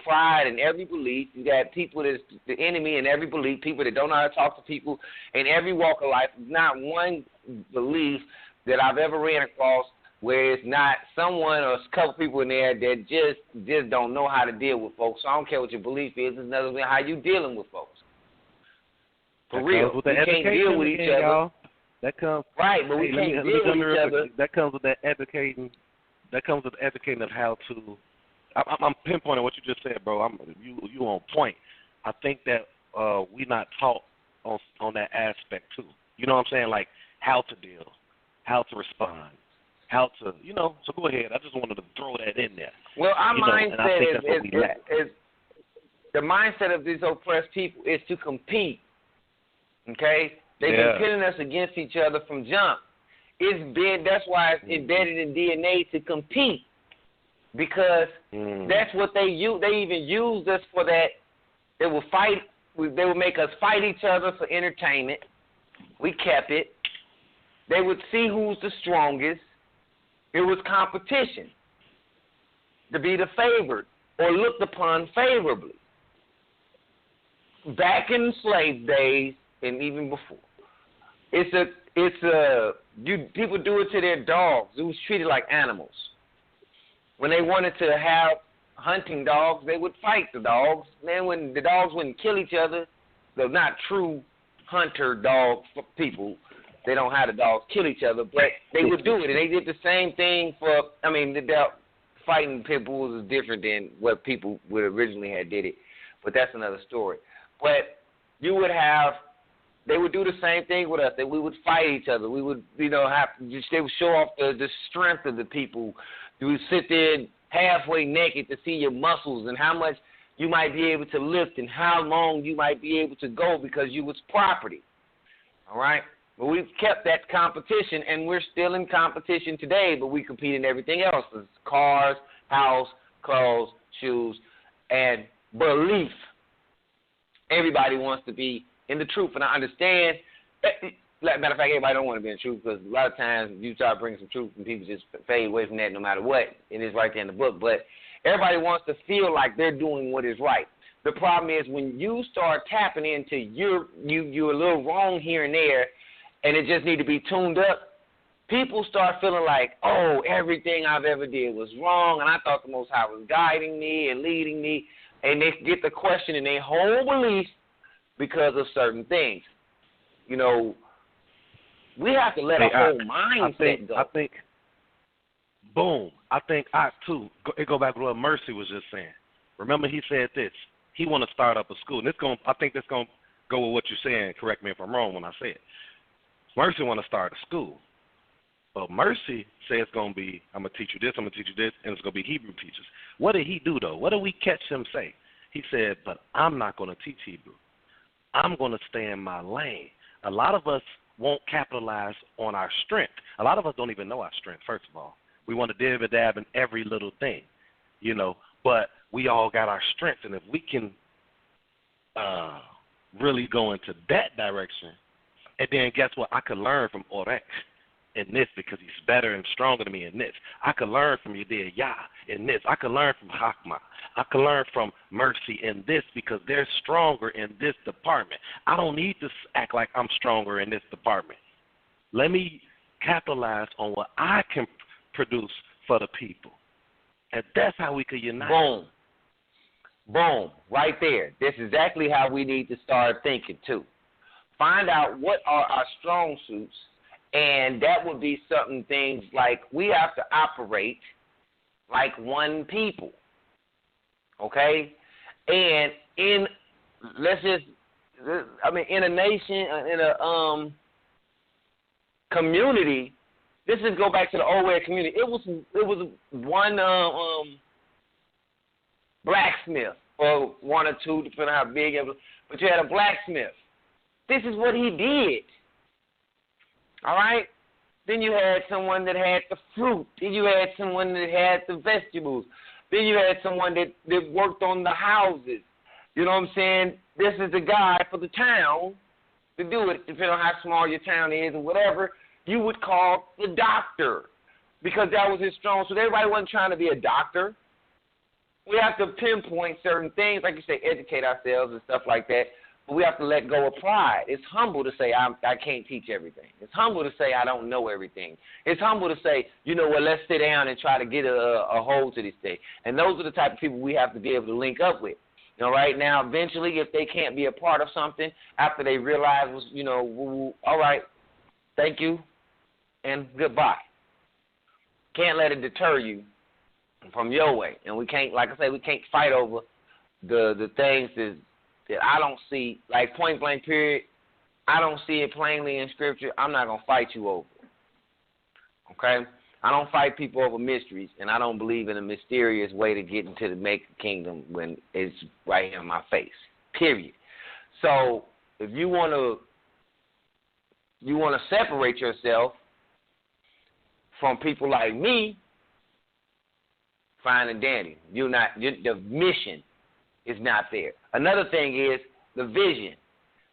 Pride in every belief. You got people that's the enemy in every belief. People that don't know how to talk to people in every walk of life. Not one belief that I've ever ran across where it's not someone or a couple people in there that just don't know how to deal with folks. So I don't care what your belief is. It's another thing how you dealing with folks. For real, we can't deal with each other. Y'all. That comes right, but we can't deal with each other. That comes with that educating. That comes with educating of how to. I'm pinpointing what you just said, bro. You on point. I think that we not taught on that aspect too. You know what I'm saying? Like how to deal, how to respond, how to So go ahead. I just wanted to throw that in there. Well, our mindset is the mindset of these oppressed people is to compete. Okay, they've been pitting us against each other from jump. That's why it's embedded in DNA to compete. Because that's what they use. They even used us for that. They would fight. They would make us fight each other for entertainment. We kept it. They would see who's the strongest. It was competition to be the favored or looked upon favorably. Back in slave days and even before, people do it to their dogs. It was treated like animals. When they wanted to have hunting dogs, they would fight the dogs. Then when the dogs wouldn't kill each other, they're not true hunter dog people. They don't have the dogs kill each other, but they would do it. And they did the same thing fighting pit bulls is different than what people would originally had did it. But that's another story. But they would do the same thing with us. That we would fight each other. We would, they would show off the strength of the people. You would sit there halfway naked to see your muscles and how much you might be able to lift and how long you might be able to go because you was property. All right? But we've kept that competition, and we're still in competition today, but we compete in everything else. It's cars, house, clothes, shoes, and belief. Everybody wants to be in the truth, and I understand. Matter of fact, everybody don't want to be in the truth because a lot of times you try to bring some truth and people just fade away from that no matter what. It is right there in the book. But everybody wants to feel like they're doing what is right. The problem is when you start tapping into you're a little wrong here and there, and it just need to be tuned up, people start feeling like, oh, everything I've ever did was wrong, and I thought the Most High was guiding me and leading me, and they get the question in their whole belief because of certain things. You know, we have to let our whole mindset go. I think, it go back to what Mercy was just saying. Remember he said this. He want to start up a school. And I think that's going to go with what you're saying. Correct me if I'm wrong when I say it. Mercy want to start a school. But Mercy says it's going to be, I'm going to teach you this, I'm going to teach you this, and it's going to be Hebrew teachers. What did he do, though? What did we catch him say? He said, but I'm not going to teach Hebrew. I'm going to stay in my lane. A lot of us won't capitalize on our strength. A lot of us don't even know our strength, first of all. We want to dib and dab in every little thing, you know, but we all got our strengths, and if we can really go into that direction, and then guess what? I could learn from Orex in this because he's better and stronger than me in this. I could learn from Yadir Yah in this. I could learn from Hakma. I could learn from Mercy in this because they're stronger in this department. I don't need to act like I'm stronger in this department. Let me capitalize on what I can produce for the people. And that's how we could unite. Boom. Boom. Right there. That's exactly how we need to start thinking, too. Find out what are our strong suits, and that would be certain things like we have to operate like one people, okay? And in a nation, in a community, this is go back to the old way of community. It was one blacksmith or one or two, depending on how big it was, but you had a blacksmith. This is what he did. All right? Then you had someone that had the fruit. Then you had someone that had the vegetables. Then you had someone that worked on the houses. You know what I'm saying? This is the guy for the town to do it, depending on how small your town is or whatever. You would call the doctor because that was his strong. So everybody wasn't trying to be a doctor. We have to pinpoint certain things, like you say, educate ourselves and stuff like that. But we have to let go of pride. It's humble to say I can't teach everything. It's humble to say I don't know everything. It's humble to say, you know what, let's sit down and try to get a hold to this thing. And those are the type of people we have to be able to link up with. You know, right now, eventually, if they can't be a part of something after they realize, all right, thank you and goodbye. Can't let it deter you from your way. And we can't, like I say, we can't fight over the things that I don't see, like point blank period, I don't see it plainly in Scripture. I'm not going to fight you over it. Okay? I don't fight people over mysteries, and I don't believe in a mysterious way to get into the make kingdom when it's right here in my face, period. So if you want to separate yourself from people like me, fine and dandy. The mission is not there. Another thing is the vision.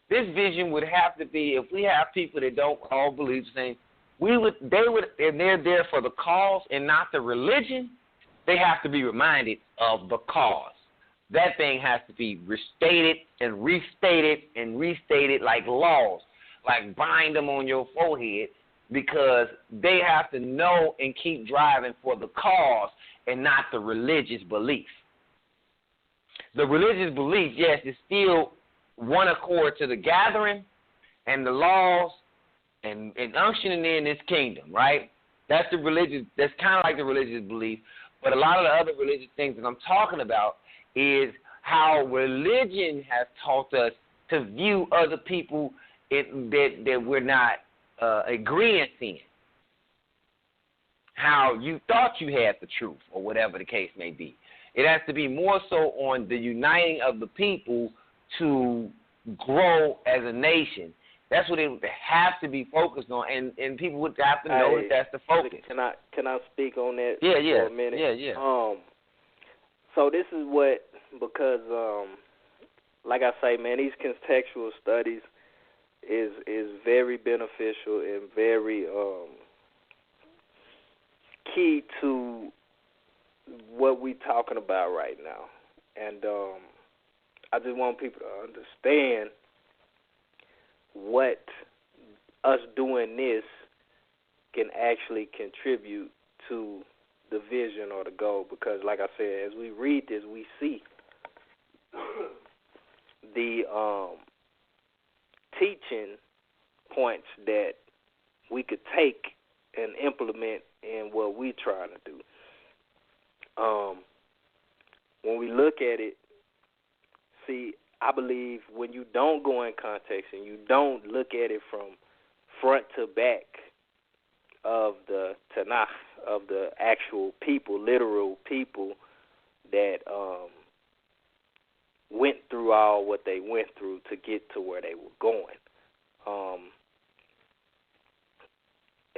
This vision would have to be, if we have people that don't all believe the same, and they're there for the cause and not the religion, they have to be reminded of the cause. That thing has to be restated and restated like laws, like bind them on your forehead, because they have to know and keep driving for the cause and not the religious belief. The religious belief, yes, is still one accord to the gathering and the laws and unctioning in this kingdom, right? That's kind of like the religious belief. But a lot of the other religious things that I'm talking about is how religion has taught us to view other people that we're not agreeing in. How you thought you had the truth or whatever the case may be. It has to be more so on the uniting of the people to grow as a nation That's what it would have to be focused on, and people would have to know that that's the focus. Can I speak on that yeah. for a minute? Yeah. So this is what, because like I say, man, these contextual studies is very beneficial and very key to what we talking about right now. And I just want people to understand what us doing this can actually contribute to the vision or the goal. Because, like I said, as we read this, we see the teaching points that we could take and implement in what we're trying to do. When we look at it, see, I believe when you don't go in context and you don't look at it from front to back of the Tanakh, of the actual people, literal people that went through all what they went through to get to where they were going.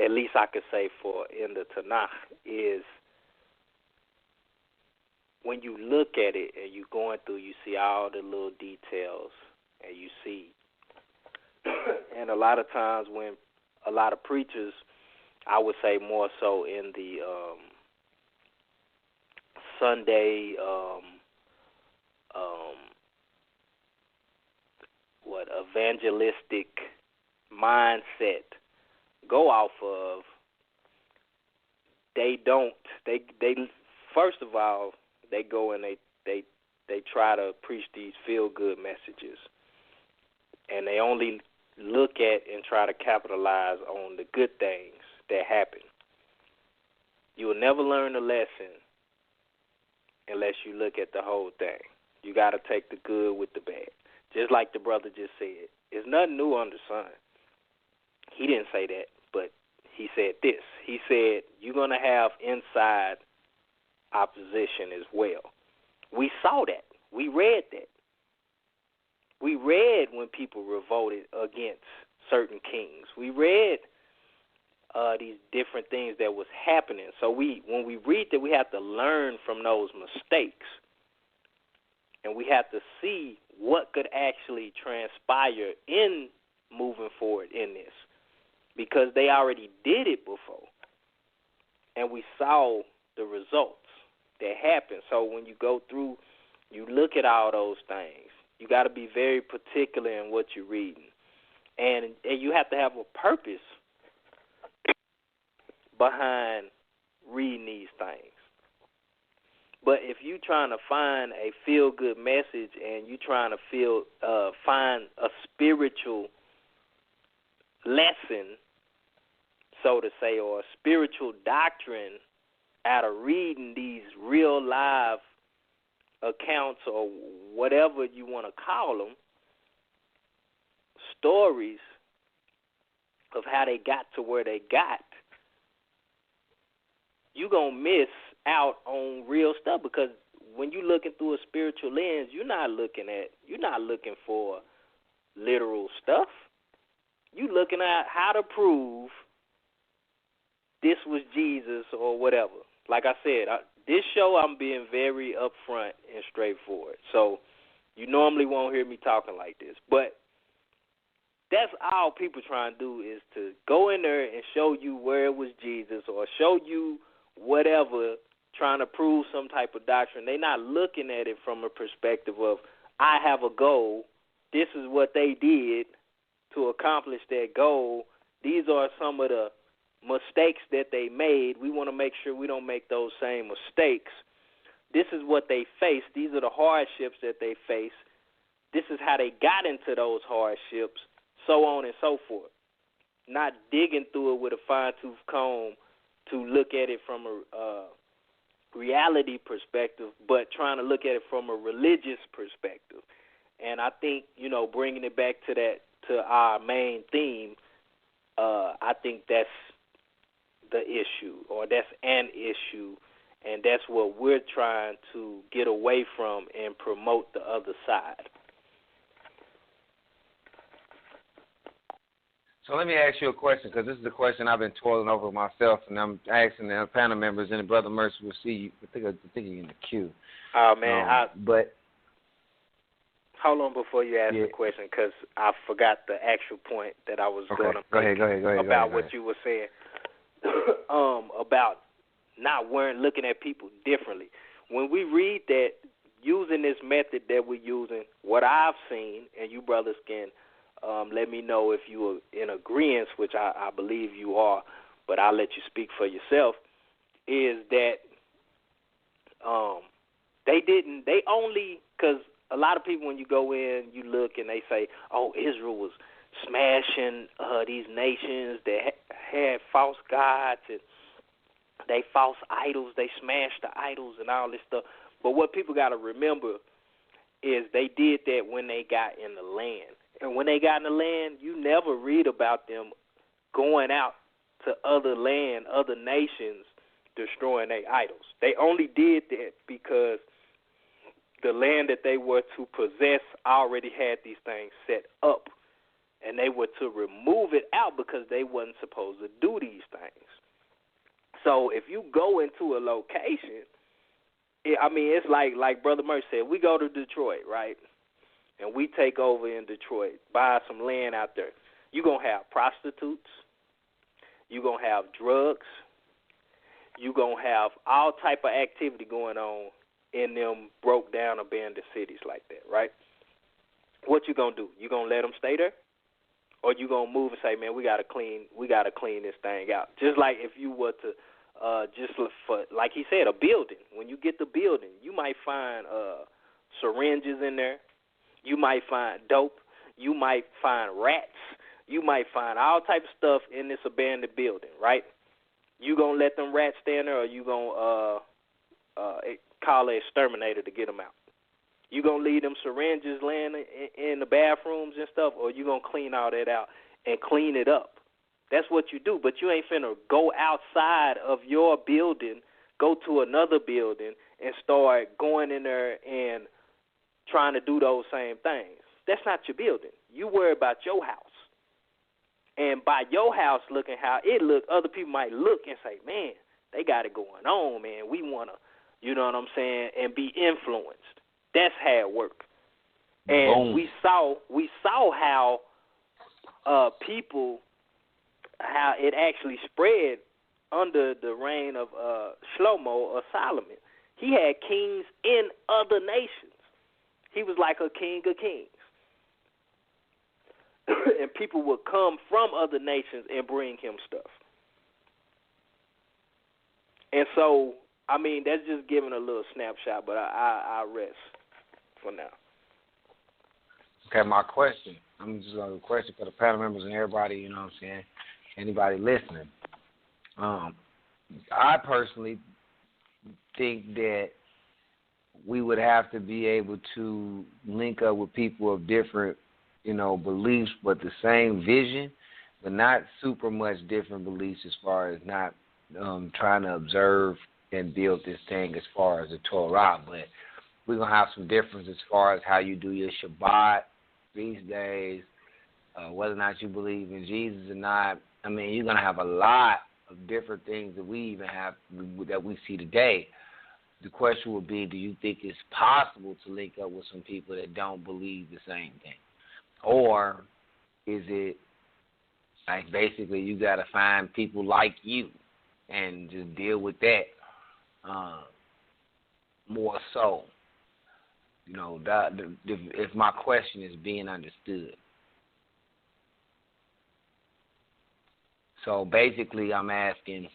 At least I could say for in the Tanakh is when you look at it and you're going through, you see all the little details and you see. And a lot of times when a lot of preachers, I would say more so in the Sunday evangelistic mindset go off of, they first of all, they go and they try to preach these feel good messages, and they only look at and try to capitalize on the good things that happen. You will never learn a lesson unless you look at the whole thing. You got to take the good with the bad. Just like the brother just said, there's nothing new under the sun. He didn't say that, but he said this. He said you're going to have inside opposition as well. We saw that. We read that. We read when people revolted against certain kings. We read these different things that was happening. So when we read that, we have to learn from those mistakes. And we have to see what could actually transpire in moving forward in this. Because they already did it before. And we saw the results that happened. So when you go through, you look at all those things. You got to be very particular in what you're reading. And you have to have a purpose behind reading these things. But if you're trying to find a feel-good message and you're trying to find a spiritual lesson, so to say, or a spiritual doctrine out of reading these real live accounts or whatever you want to call them, stories of how they got to where they got, you're going to miss out on real stuff. Because when you're looking through a spiritual lens, you're not looking for literal stuff. You're looking at how to prove this was Jesus or whatever. Like I said, this show I'm being very upfront and straightforward. So you normally won't hear me talking like this. But that's all people trying to do is to go in there and show you where it was Jesus or show you whatever, trying to prove some type of doctrine. They're not looking at it from a perspective of, I have a goal. This is what they did to accomplish that goal. These are some of the mistakes that they made. We want to make sure we don't make those same mistakes. This is what they faced. These are the hardships that they face. This is how they got into those hardships, so on and so forth. Not digging through it with a fine-tooth comb to look at it from a reality perspective, but trying to look at it from a religious perspective. And I think, bringing it back to that, to our main theme, I think that's the issue, or that's an issue, and that's what we're trying to get away from and promote the other side. So let me ask you a question, because this is a question I've been toiling over myself, and I'm asking the panel members, and Brother Mercy will see you. I think you're in the queue. Oh, man. But hold on before you ask the question, because I forgot the actual point that I was going to make about what you were saying about not looking at people differently. When we read that, using this method that we're using, what I've seen, and you brothers can let me know if you are in agreement, which I believe you are, but I'll let you speak for yourself, is that they only, because a lot of people, when you go in, you look and they say, oh, Israel was smashing these nations that had false gods and they false idols, they smashed the idols and all this stuff. But what people got to remember is they did that when they got in the land. And when they got in the land, you never read about them going out to other land, other nations, destroying their idols. They only did that because the land that they were to possess already had these things set up. And they were to remove it out because they wasn't supposed to do these things. So if you go into a location, it's like Brother Mercer said, we go to Detroit, right? And we take over in Detroit, buy some land out there. You're going to have prostitutes. You're going to have drugs. You're going to have all type of activity going on in them broke down, abandoned cities like that, right? What you going to do? You going to let them stay there? Or you going to move and say, man, we got to clean this thing out? Just like if you were to just look for, like he said, a building. When you get the building, you might find syringes in there. You might find dope. You might find rats. You might find all type of stuff in this abandoned building, right? You going to let them rats stay in there, or you going to call an exterminator to get them out? You going to leave them syringes laying in the bathrooms and stuff, or you going to clean all that out and clean it up? That's what you do, but you ain't finna go outside of your building, go to another building, and start going in there and trying to do those same things. That's not your building. You worry about your house. And by your house looking how it look, other people might look and say, man, they got it going on, man. We want to, you know what I'm saying, and be influenced. That's how it work. And Boom. we saw how people, how it actually spread under the reign of Shlomo or Solomon. He had kings in other nations. He was like a king of kings. And people would come from other nations and bring him stuff. And so, that's just giving a little snapshot, but I rest for now. Okay, my question. I'm just going to question for the panel members and everybody, you know what I'm saying, anybody listening. I personally think that we would have to be able to link up with people of different, beliefs, but the same vision, but not super much different beliefs as far as not trying to observe and build this thing as far as the Torah. But we're going to have some difference as far as how you do your Shabbat, feast days, whether or not you believe in Jesus or not. You're going to have a lot of different things that we even have, that we see today. The question would be, do you think it's possible to link up with some people that don't believe the same thing? Or is it like basically you got to find people like you and just deal with that more so? If my question is being understood. So basically I'm asking,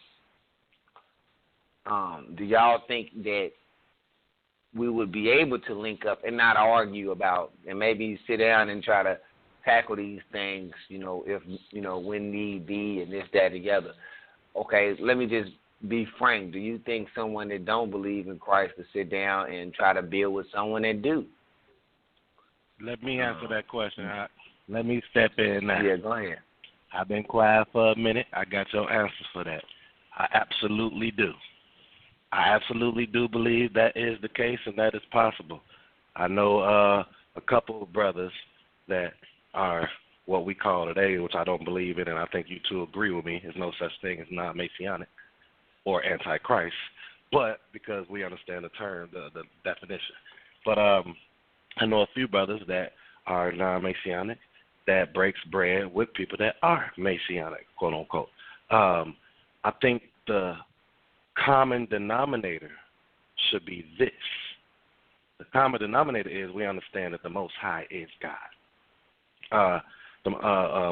do y'all think that we would be able to link up and not argue about, and maybe sit down and try to tackle these things, if, when need be, and this, that, together? Okay, let me just be frank. Do you think someone that don't believe in Christ will sit down and try to build with someone that do? Let me answer that question. Let me step in now. Yeah, go ahead. I've been quiet for a minute. I got your answer for that. I absolutely do. I absolutely do believe that is the case and that is possible. I know a couple of brothers that are what we call today, which I don't believe in, and I think you two agree with me, is no such thing as non-Messianic or antichrist, but because we understand the term, the definition. But I know a few brothers that are non-Messianic that breaks bread with people that are Messianic, quote unquote. I think the common denominator should be this. The common denominator is we understand that the Most High is God.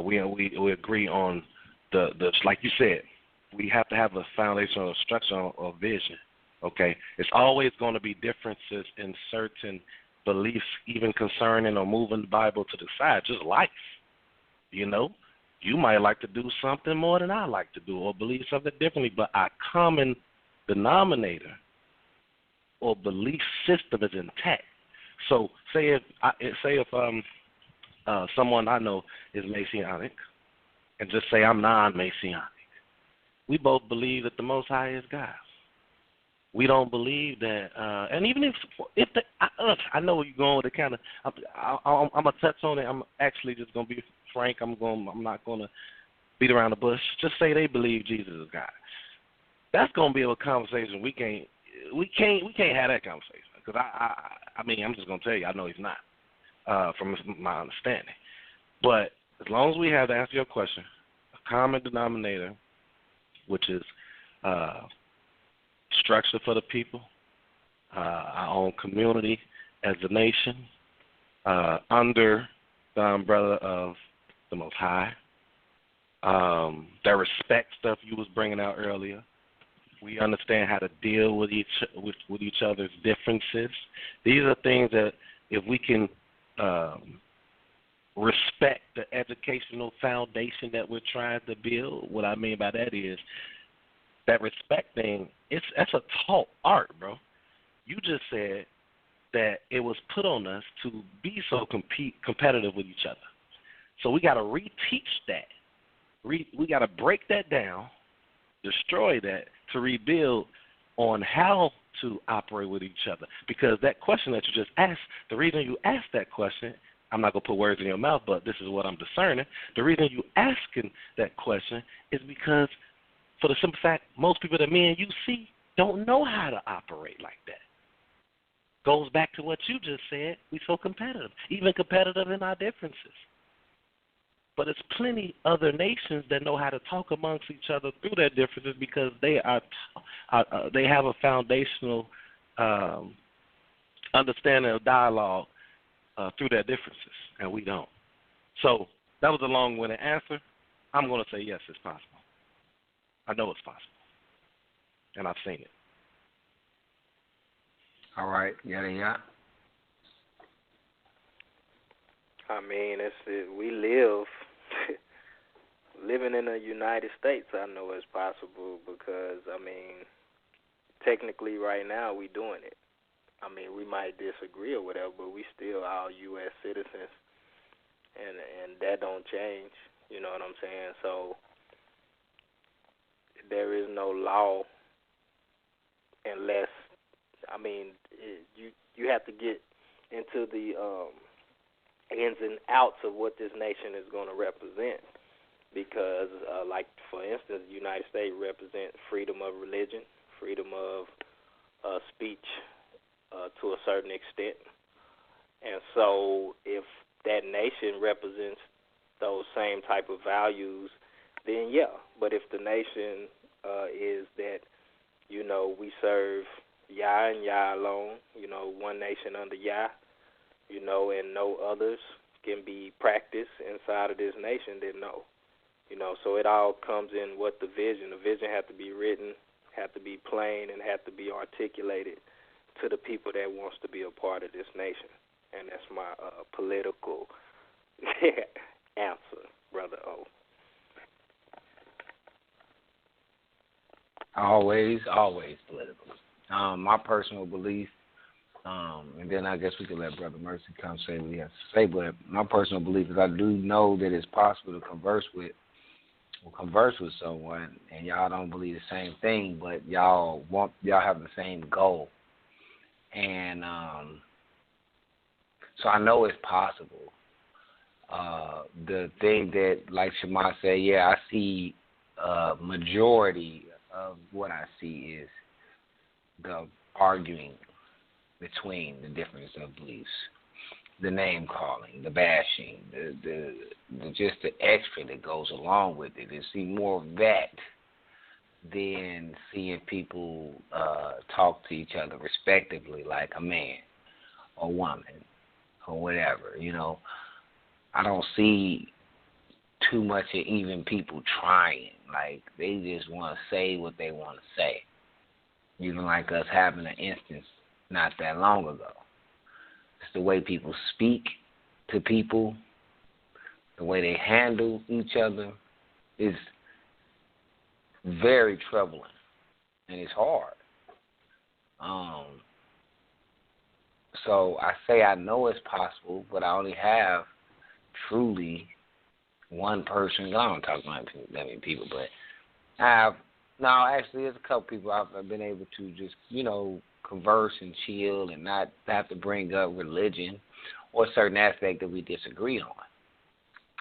We agree on the like you said, we have to have a foundational structure or vision. Okay, it's always going to be differences in certain beliefs, even concerning or moving the Bible to the side, just life. You know, you might like to do something more than I like to do, or believe something differently, but our common denominator or belief system is intact. So, say if someone I know is Messianic, and just say I'm non-Messianic, we both believe that the Most High is God. We don't believe that, and even if I know where you're going with it. Kind of, I'm gonna touch on it. I'm actually just gonna be frank. I'm not gonna beat around the bush. Just say they believe Jesus is God. That's gonna be a conversation we can't have that conversation, because I mean, I'm just gonna tell you, I know he's not, from my understanding. But as long as we have, to answer your question, a common denominator, which is structure for the people, our own community as a nation, under the umbrella of the Most High, that respect stuff you was bringing out earlier. We understand how to deal with each other's differences. These are things that if we can respect the educational foundation that we're trying to build, what I mean by that is that respect thing, that's a taught art, bro. You just said that it was put on us to be so competitive with each other. So we got to reteach that. We got to break that down, destroy that, to rebuild on how to operate with each other. Because that question that you just asked, the reason you asked that question, I'm not going to put words in your mouth, but this is what I'm discerning. The reason you asking that question is because, for the simple fact, most people that me and you see don't know how to operate like that. Goes back to what you just said. We're so competitive, even competitive in our differences. But it's plenty other nations that know how to talk amongst each other through their differences, because they have a foundational understanding of dialogue through their differences, and we don't. So that was a long-winded answer. I'm going to say yes, it's possible. I know it's possible, and I've seen it. All right, yeah. I mean, we living in the United States. I know it's possible because, I mean, technically right now we doing it. I mean, we might disagree or whatever, but we still all U.S. citizens, and that don't change. You know what I'm saying? So there is no law unless, I mean, you have to get into the ins and outs of what this nation is going to represent, because, like, for instance, the United States represents freedom of religion, freedom of speech to a certain extent. And so if that nation represents those same type of values, then yeah. But if the nation is that, you know, we serve Yah and Yah alone, you know, one nation under Yah, you know, and no others can be practiced inside of this nation, then no. You know, so it all comes in what the vision has to be written, have to be plain, and have to be articulated to the people that wants to be a part of this nation. And that's my political answer, Brother O. Always political. My personal belief, and then I guess we could let Brother Mercy come say what he has to say, but my personal belief is I do know that it's possible to converse with someone, and y'all don't believe the same thing, but y'all have the same goal. And so I know it's possible. The thing that, like Shema said, yeah, I see majority of what I see is the arguing between the difference of beliefs, the name calling, the bashing, the just the extra that goes along with it. And see more of that than seeing people talk to each other respectively like a man or woman or whatever. You know, I don't see too much of even people trying. Like, they just want to say what they want to say. Even like us having an instance not that long ago. It's the way people speak to people, the way they handle each other is very troubling, and it's hard. So I say I know it's possible, but I only have truly one person. I don't talk about that many people, but I have. No, actually, there's a couple people I've been able to just, you know, converse and chill and not have to bring up religion or a certain aspect that we disagree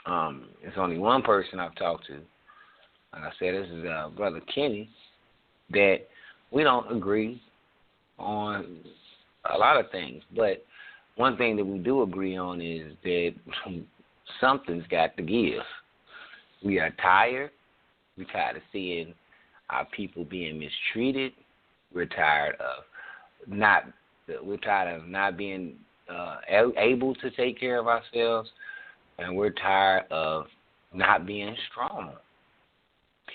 on. It's only one person I've talked to. Like I said, this is Brother Kenny, that we don't agree on a lot of things. But one thing that we do agree on is that something's got to give. We are tired. We're tired of seeing our people being mistreated. We're tired of not being able to take care of ourselves, and we're tired of not being strong.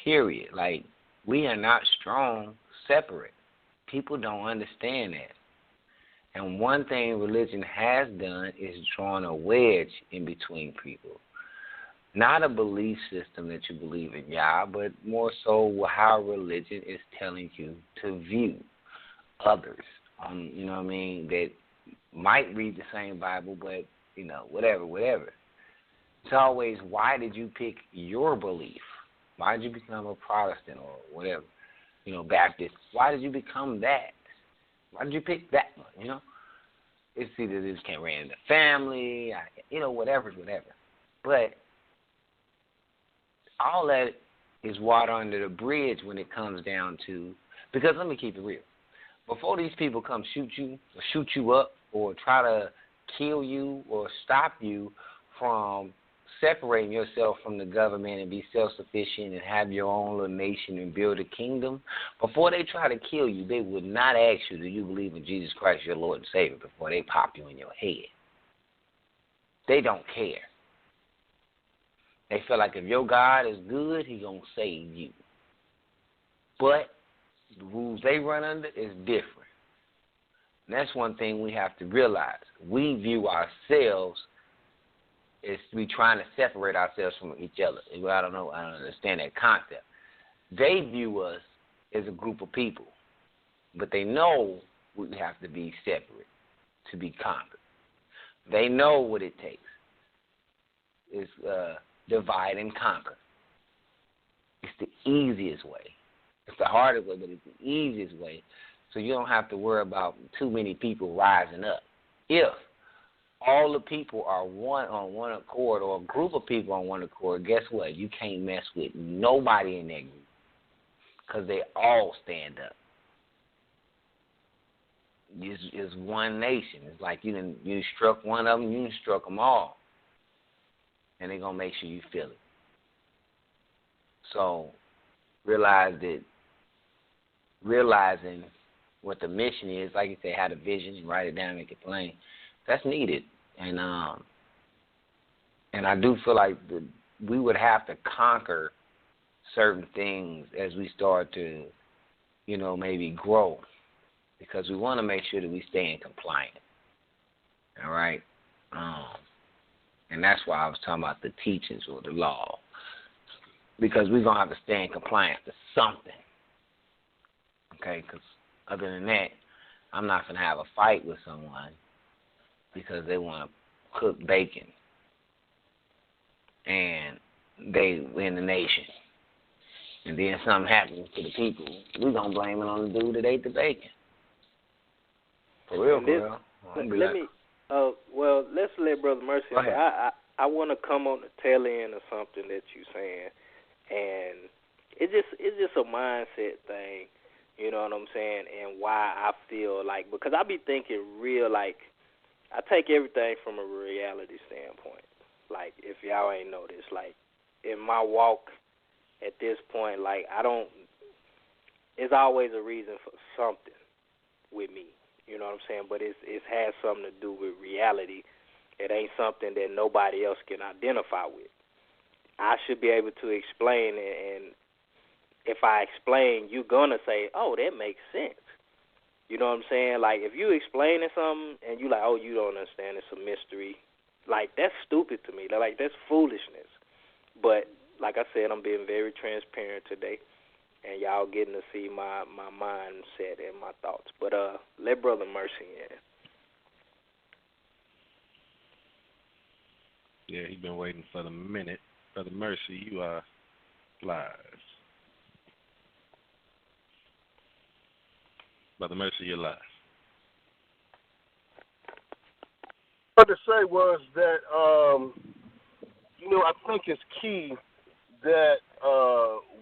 Period. Like, we are not strong separate. People don't understand that. And one thing religion has done is drawn a wedge in between people. Not a belief system that you believe in, Yah, but more so how religion is telling you to view others. You know what I mean? That might read the same Bible, but, you know, whatever. It's always, why did you pick your belief? Why did you become a Protestant or whatever? You know, Baptist. Why did you become that? Why did you pick that one? You know? It's either this can't run in the family, you know, whatever. But all that is water under the bridge when it comes down to, because let me keep it real. Before these people come shoot you up or try to kill you or stop you from separating yourself from the government and be self-sufficient and have your own little nation and build a kingdom, before they try to kill you, they would not ask you, do you believe in Jesus Christ, your Lord and Savior, before they pop you in your head. They don't care. They feel like if your God is good, He's going to save you. But the rules they run under is different. And that's one thing we have to realize. We view ourselves as we trying to separate ourselves from each other. I don't understand that concept. They view us as a group of people, but they know we have to be separate to be conquered. They know what it takes. It's divide and conquer. It's the easiest way. It's the hardest way, but it's the easiest way. So you don't have to worry about too many people rising up. If all the people are on one accord, or a group of people on one accord, guess what? You can't mess with nobody in that group because they all stand up. It's one nation. It's like you struck one of them, you struck them all. And they're going to make sure you feel it. So realizing what the mission is, like you say, have a vision and write it down, make it plain, that's needed. And I do feel like we would have to conquer certain things as we start to, you know, maybe grow, because we want to make sure that we stay in compliance. All right? And that's why I was talking about the teachings or the law, because we're going to have to stay in compliance to something. Okay? Because other than that, I'm not going to have a fight with someone because they want to cook bacon and they win the nation. And then something happens to the people, we're going to blame it on the dude that ate the bacon. For real, for real. Well, let's let Brother Mercy. I I want to come on the tail end of something that you're saying, and it's just a mindset thing, you know what I'm saying, and why I feel like, because I be thinking real, like, I take everything from a reality standpoint. Like, if y'all ain't noticed, like, in my walk at this point, like, it's always a reason for something with me, you know what I'm saying, but it has something to do with reality. It ain't something that nobody else can identify with. I should be able to explain it, and if I explain, you're going to say, oh, that makes sense. You know what I'm saying? Like, if you explaining something and you like, oh, you don't understand, it's a mystery, like, that's stupid to me. Like, that's foolishness. But, like I said, I'm being very transparent today, and y'all getting to see my mindset and my thoughts. But let Brother Mercy in. Yeah, he's been waiting for the minute. Brother Mercy, you are live. Brother Mercy, you're live. What I wanted to say was that, I think it's key that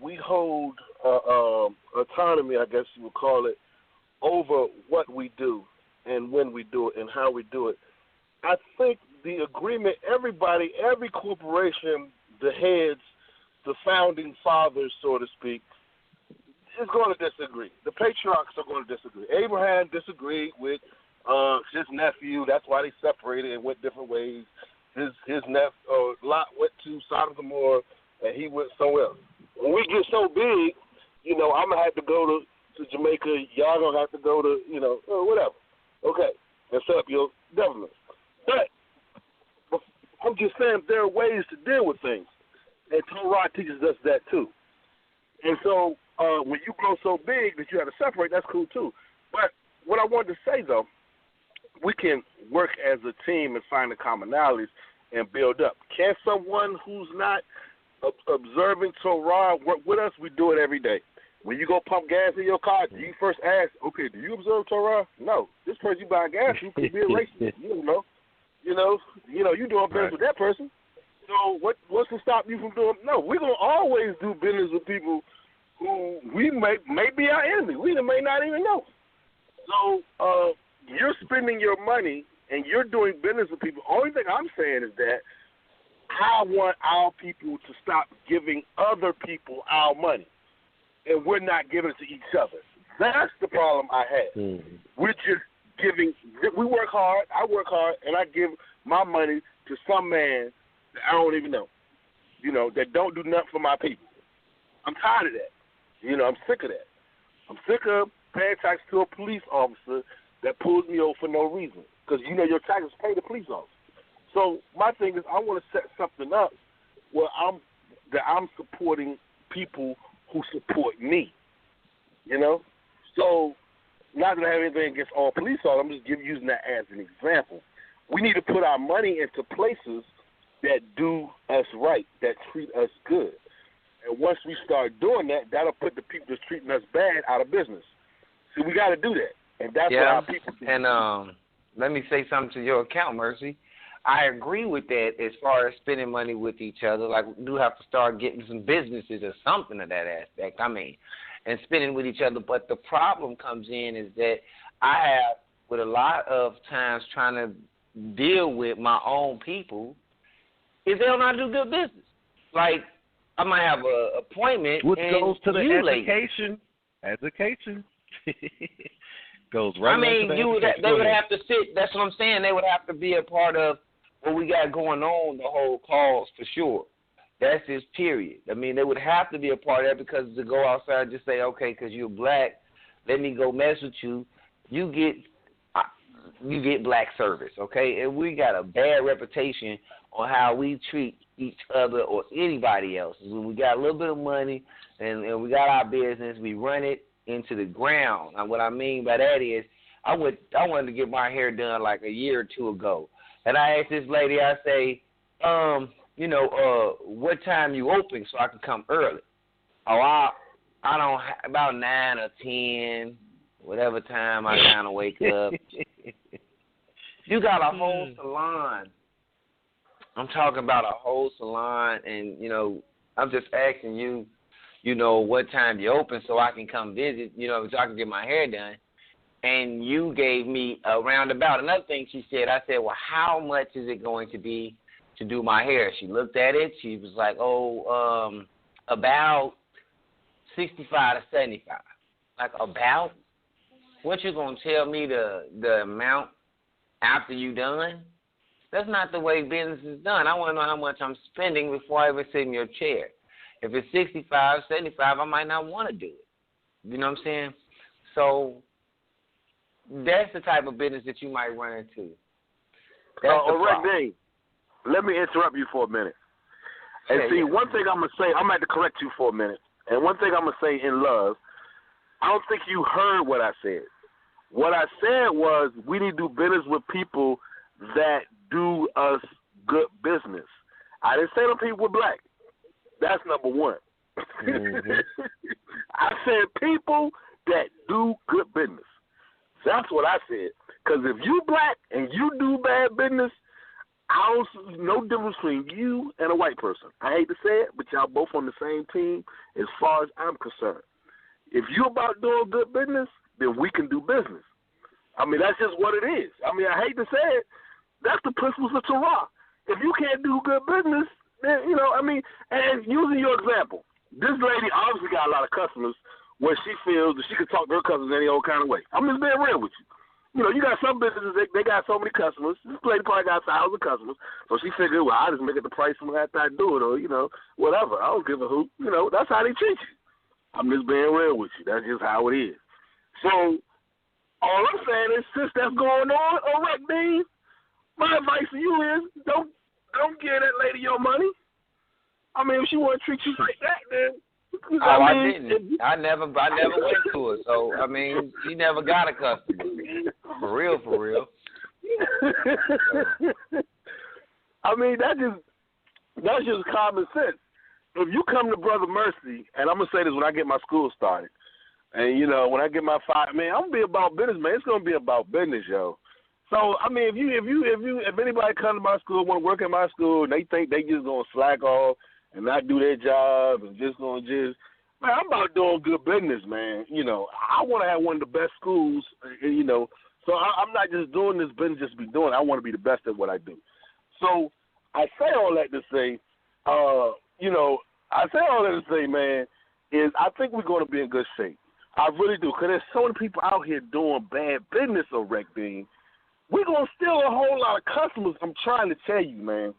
we hold autonomy, I guess you would call it, over what we do and when we do it and how we do it. I think the agreement, everybody, every corporation, the heads, the founding fathers, so to speak, is going to disagree. The patriarchs are going to disagree. Abraham disagreed with his nephew. That's why they separated and went different ways. His nephew, Lot went to Sodom and Gomorrah, and he went somewhere else. When we get so big, I'm going to have to go to Jamaica. Y'all going to have to go to, whatever. Okay, and set up your government. But I'm just saying there are ways to deal with things, and Torah teaches us that too. And so when you grow so big that you have to separate, that's cool too. But what I wanted to say, though, we can work as a team and find the commonalities and build up. Can someone who's not observing Torah work with us? We do it every day. When you go pump gas in your car, do you first ask, okay, do you observe Torah? No. This person you buy gas, you could be a racist. You don't know. You doing business with that person. So what's to stop you from doing? No, we're going to always do business with people who we may be our enemy. We may not even know. So you're spending your money and you're doing business with people. Only thing I'm saying is that I want our people to stop giving other people our money, and we're not giving it to each other. That's the problem I have. Mm-hmm. We're just giving. We work hard. I work hard, and I give my money to some man that I don't even know. That don't do nothing for my people. I'm tired of that. I'm sick of that. I'm sick of paying tax to a police officer that pulls me over for no reason. Because, your taxes pay the police officer. So my thing is I want to set something up where I'm supporting people who support me. So not that I have anything against all police officers, I'm just using that as an example. We need to put our money into places that do us right, that treat us good. And once we start doing that, that'll put the people that's treating us bad out of business. See, we got to do that. And that's what our people do. And let me say something to your account, Mercy. I agree with that as far as spending money with each other. Like, we do have to start getting some businesses or something of that aspect. And spending with each other. But the problem comes in is that I have, with a lot of times, trying to deal with my own people, is they don't know how to do good business. Like, I might have an appointment, which and goes to the education. Education goes right. They would have to sit. That's what I'm saying. They would have to be a part of what we got going on. The whole cause for sure. That's his period. They would have to be a part of that, because to go outside and just say, okay, because you're black, let me go mess with you. You get black service, okay? And we got a bad reputation on how we treat each other or anybody else. When we got a little bit of money and we got our business, we run it into the ground. And what I mean by that is, I wanted to get my hair done like a year or two ago, and I asked this lady, I say, what time you open so I can come early? Oh, I don't about 9 or 10, whatever time I kind of wake up. You got a whole salon I'm talking about a whole salon, and, you know, I'm just asking you, you know, what time you open so I can come visit, you know, so I can get my hair done. And you gave me a roundabout. Another thing she said, I said, well, how much is it going to be to do my hair? She looked at it. She was like, about 65 to 75. Like, about? What you going to tell me the amount after you done? That's not the way business is done. I want to know how much I'm spending before I ever sit in your chair. If it's 65, 75, I might not want to do it. You know what I'm saying? So that's the type of business that you might run into. Rick Dean, let me interrupt you for a minute. And one thing I'm going to say, I'm going to have to correct you for a minute. And one thing I'm going to say in love, I don't think you heard what I said. What I said was we need to do business with people that do us good business. I didn't say them people were black. That's number one. Mm-hmm. I said people that do good business. That's what I said. Because if you black and you do bad business, I don't see no difference between you and a white person. I hate to say it, but y'all both on the same team as far as I'm concerned. If you about doing good business, then we can do business. I mean, that's just what it is. I mean, I hate to say it. That's the principles of Torah. If you can't do good business, then, you know, I mean, and using your example, this lady obviously got a lot of customers where she feels that she can talk to her customers any old kind of way. I'm just being real with you. You know, you got some businesses, they got so many customers. This lady probably got 1,000 customers. So she figured, well, I'll just make it the price from after I do it, or, you know, whatever. I don't give a hoot. You know, that's how they treat you. I'm just being real with you. That's just how it is. So all I'm saying is, since that's going on, Rick Dean, my advice to you is don't give that lady your money. I mean, if she want to treat you like that, then I didn't. I never went to her. So I mean, she never got a customer. For real. I mean, that's just common sense. If you come to Brother Mercy, and I'm gonna say this when I get my school started, and you know when I get my man, I'm gonna be about business, man. It's gonna be about business, yo. So I mean, if anybody come to my school, want to work at my school, and they think they just gonna slack off and not do their job and just gonna man, I'm about doing good business, man. You know, I want to have one of the best schools, you know. So I'm not just doing this business just to be doing it. I want to be the best at what I do. So I say all that to say, you know, man, is I think we're going to be in good shape. I really do, because there's so many people out here doing bad business on Rec Bean. We're going to steal a whole lot of customers, I'm trying to tell you, man.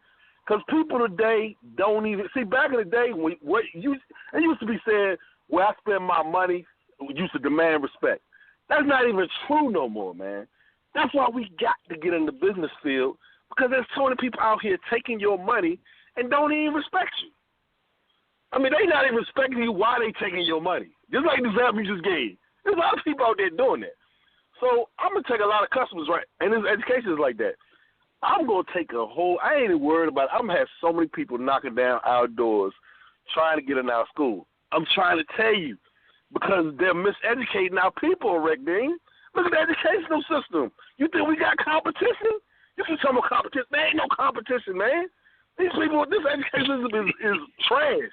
Because people today don't even – see, back in the day, it used to be said, where I spend my money, used to demand respect. That's not even true no more, man. That's why we got to get in the business field, because there's so many people out here taking your money and don't even respect you. I mean, they not even respecting you while they taking your money. Just like the example you just gave. There's a lot of people out there doing that. So I'm going to take a lot of customers, right? And this education is like that. I'm going to take I ain't even worried about it. I'm going to have so many people knocking down our doors trying to get in our school. I'm trying to tell you, because they're miseducating our people, Rick Dean. Look at the educational system. You think we got competition? You can tell me competition. There ain't no competition, man. These people, this education system is trash.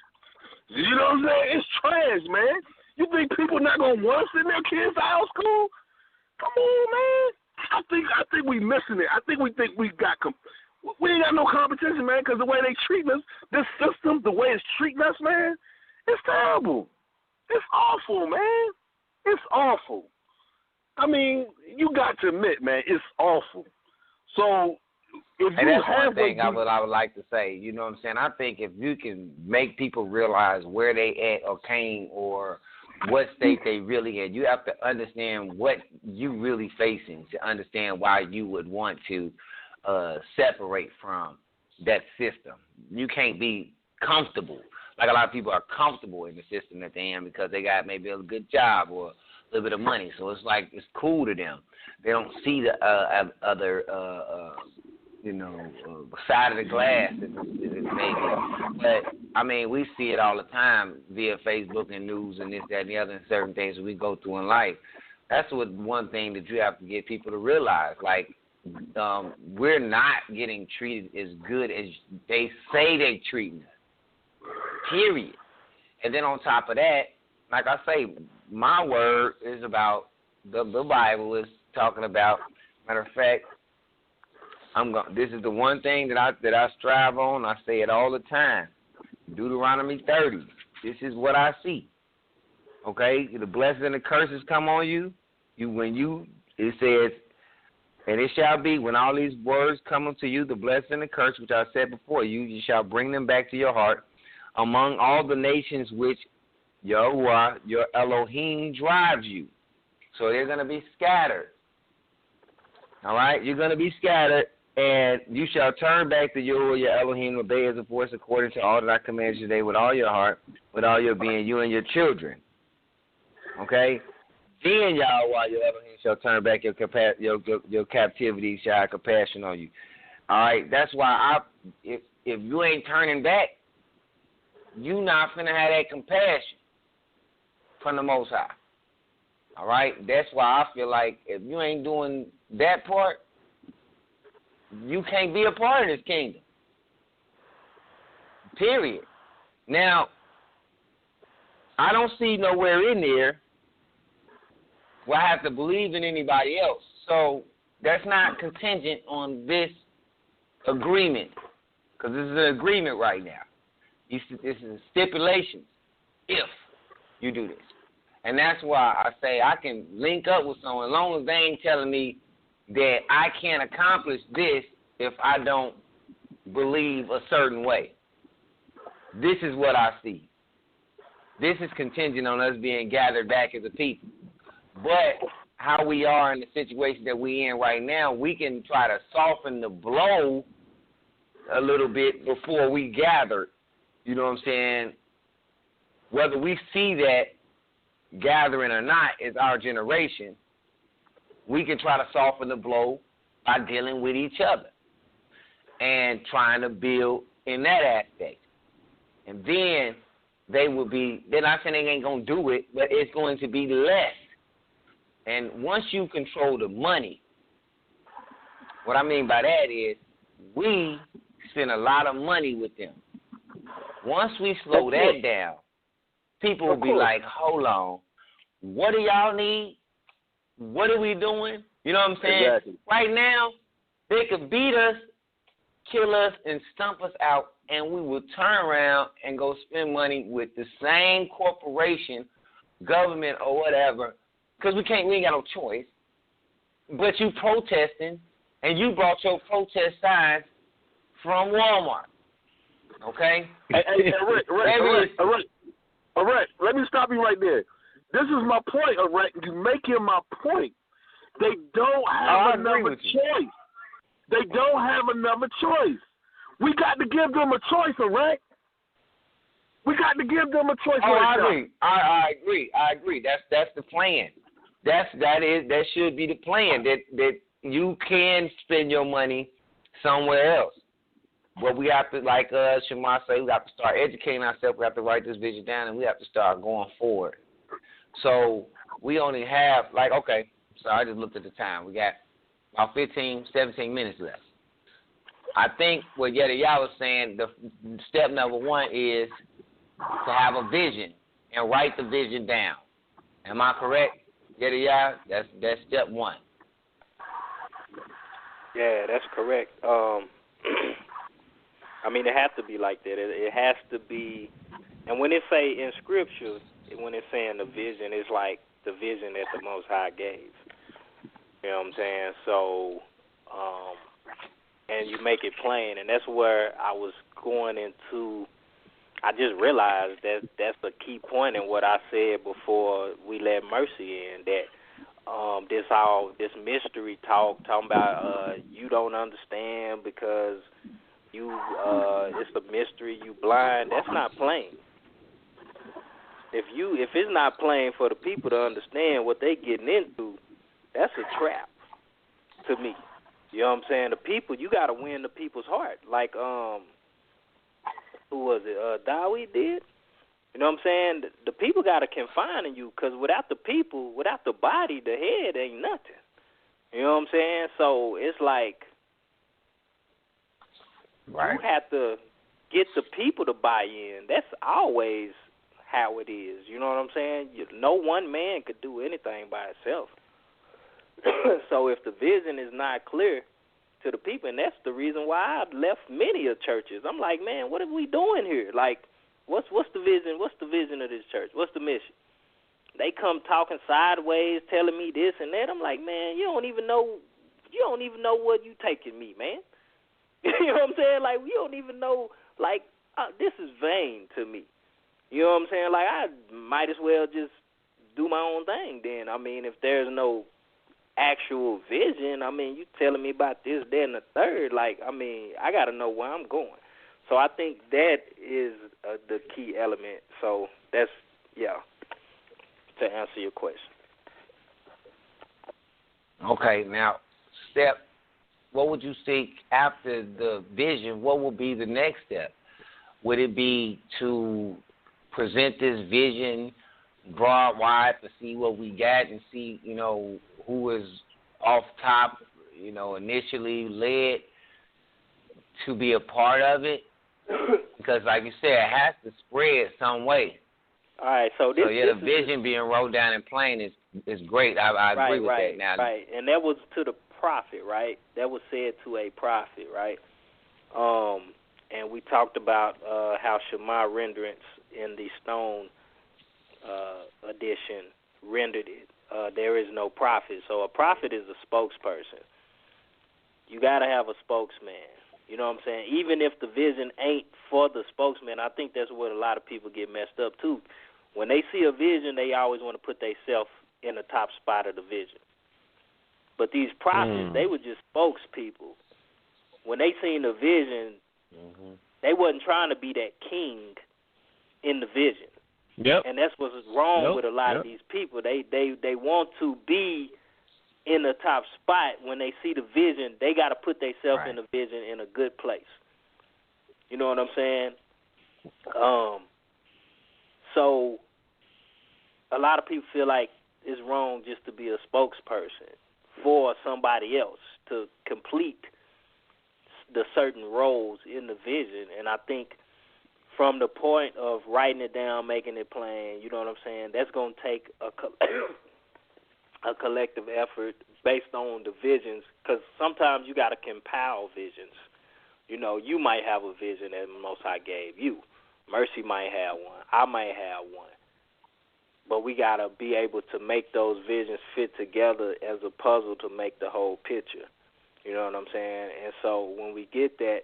You know what I'm saying? It's trash, man. You think people not going to want to send their kids to our school? Come on, man. I think we missing it. I think we ain't got no competition, man, because the way they treat us, this system, the way it's treating us, man, it's terrible. It's awful, man. It's awful. I mean, you got to admit, man, it's awful. So if and you that's have one thing I would like to say. You know what I'm saying? I think if you can make people realize where they at or came or what state they really in, you have to understand what you really facing to understand why you would want to separate from that system. You can't be comfortable. Like a lot of people are comfortable in the system that they're in because they got maybe a good job or a little bit of money. So it's like it's cool to them. They don't see the other side of the glass, maybe. But, I mean, we see it all the time via Facebook and news and this, that, and the other, and certain things that we go through in life. That's one thing that you have to get people to realize. Like, we're not getting treated as good as they say they treating us. Period. And then on top of that, like I say, my word is about the Bible is talking about. Matter of fact, this is the one thing that I strive on. I say it all the time. Deuteronomy 30. This is what I see. Okay, the blessings and the curses come on you. It says, and it shall be when all these words come unto you, the blessing and the curse which I said before you shall bring them back to your heart among all the nations which Yahuwah, your Elohim, drives you. So they're going to be scattered. All right? You're going to be scattered, and you shall turn back to Yahuwah, your Elohim, obey his voice according to all that I command you today with all your heart, with all your being, you and your children. Okay? Then Yahuwah, your Elohim, shall turn back your captivity, shall have compassion on you. All right? That's why if you ain't turning back, you not finna have that compassion from the Most High. All right? That's why I feel like if you ain't doing that part, you can't be a part of this kingdom. Period. Now, I don't see nowhere in there where I have to believe in anybody else. So that's not contingent on this agreement, because this is an agreement right now. This is stipulations if you do this. And that's why I say I can link up with someone as long as they ain't telling me that I can't accomplish this if I don't believe a certain way. This is what I see. This is contingent on us being gathered back as a people. But how we are in the situation that we in right now, we can try to soften the blow a little bit before we gather. You know what I'm saying? Whether we see that gathering or not is our generation. We can try to soften the blow by dealing with each other and trying to build in that aspect. And then they're not saying they ain't going to do it, but it's going to be less. And once you control the money, what I mean by that is we spend a lot of money with them. Once we slow that down, people will be like, hold on, what do y'all need? What are we doing? You know what I'm saying? Exactly. Right now, they could beat us, kill us, and stump us out, and we will turn around and go spend money with the same corporation, government, or whatever, because we ain't got no choice. But you protesting, and you brought your protest signs from Walmart. Okay? Hey, all right. Let me stop you right there. This is my point, all right? You're making my point. They don't have another choice. They don't have another choice. We got to give them a choice, all right? We got to give them a choice. I agree. That's the plan. That should be the plan. That you can spend your money somewhere else. But we have to, like Shamar say, we have to start educating ourselves. We have to write this vision down, and we have to start going forward. So we only have, so I just looked at the time. We got about 15, 17 minutes left. I think what Yedaya was saying, the step number one is to have a vision and write the vision down. Am I correct, Yedaya? That's step one. Yeah, that's correct. I mean, it has to be like that. It has to be, and when it say in Scripture, when it's saying the vision, it's like the vision that the Most High gave. You know what I'm saying? So, and you make it plain, and that's where I was going into. I just realized that that's the key point in what I said before we let Mercy in, that this mystery talking about you don't understand because it's a mystery, you blind. That's not plain. If it's not plain for the people to understand what they getting into, that's a trap to me. You know what I'm saying? The people, you got to win the people's heart. Like who was it? Dawi did. You know what I'm saying? The people got to confine in you, because without the people, without the body, the head ain't nothing. You know what I'm saying? So it's like you have to get the people to buy in. That's always how it is. You know what I'm saying? No one man could do anything by himself. So if the vision is not clear to the people, and that's the reason why I've left many of churches. I'm like, man, what are we doing here? Like, what's the vision? What's the vision of this church? What's the mission? They come talking sideways, telling me this and that. I'm like, man, you don't even know what you taking me, man. You know what I'm saying? Like, you don't even know. Like, this is vain to me. You know what I'm saying? Like, I might as well just do my own thing then. I mean, if there's no actual vision, I mean, you telling me about this, that, and the third. Like, I mean, I got to know where I'm going. So I think that is the key element. So that's, to answer your question. Okay, now, step, what would you seek after the vision? What would be the next step? Would it be to present this vision broad wide to see what we got and see, who was off top, initially led to be a part of it? Because like you said, it has to spread some way. All right, so the vision being wrote down in plain is great. I agree with that now. Right, and that was to the prophet, right? That was said to a prophet, right? And we talked about how Shema renderance in the Stone edition rendered it. There is no prophet. So a prophet is a spokesperson. You got to have a spokesman. You know what I'm saying? Even if the vision ain't for the spokesman, I think that's what a lot of people get messed up too. When they see a vision, they always want to put themselves in the top spot of the vision. But these prophets, they were just spokespeople. When they seen the vision, they wasn't trying to be that king in the vision. Yep. And that's what's wrong with a lot of these people. They want to be in the top spot. When they see the vision, they got to put themselves in the vision in a good place. You know what I'm saying? So a lot of people feel like it's wrong just to be a spokesperson for somebody else to complete the certain roles in the vision. And I think from the point of writing it down, making it plain, you know what I'm saying, that's going to take a collective effort based on the visions, because sometimes you got to compile visions. You might have a vision that Most High gave you. Mercy might have one. I might have one. But we got to be able to make those visions fit together as a puzzle to make the whole picture. You know what I'm saying? And so when we get that,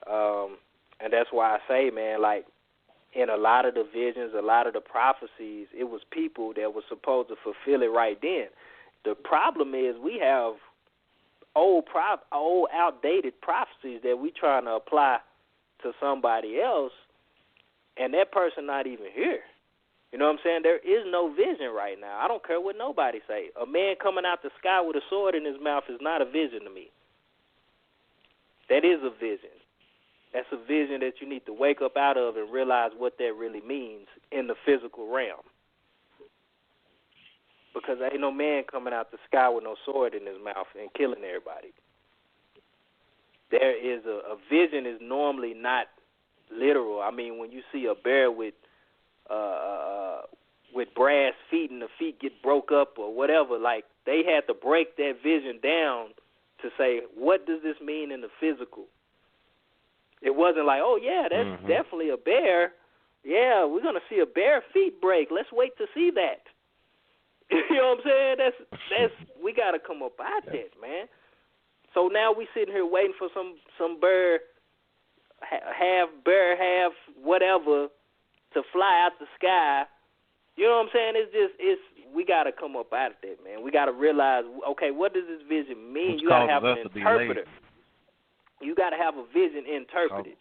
and that's why I say, man, like, in a lot of the visions, a lot of the prophecies, it was people that were supposed to fulfill it right then. The problem is we have old outdated prophecies that we trying to apply to somebody else, and that person not even here. You know what I'm saying? There is no vision right now. I don't care what nobody say. A man coming out the sky with a sword in his mouth is not a vision to me. That is a vision. That's a vision that you need to wake up out of and realize what that really means in the physical realm. Because there ain't no man coming out the sky with no sword in his mouth and killing everybody. There is a vision is normally not literal. I mean, when you see a bear with brass feet and the feet get broke up or whatever, like, they had to break that vision down to say, what does this mean in the physical? It wasn't like, oh, yeah, that's definitely a bear. Yeah, we're going to see a bear feet break. Let's wait to see that. You know what I'm saying? That's we got to come up out that, man. So now we sitting here waiting for some bird, half bear, half whatever, to fly out the sky. You know what I'm saying? We got to come up out of that, man. We got to realize, okay, what does this vision mean? You got to have an interpreter. You got to have a vision interpreted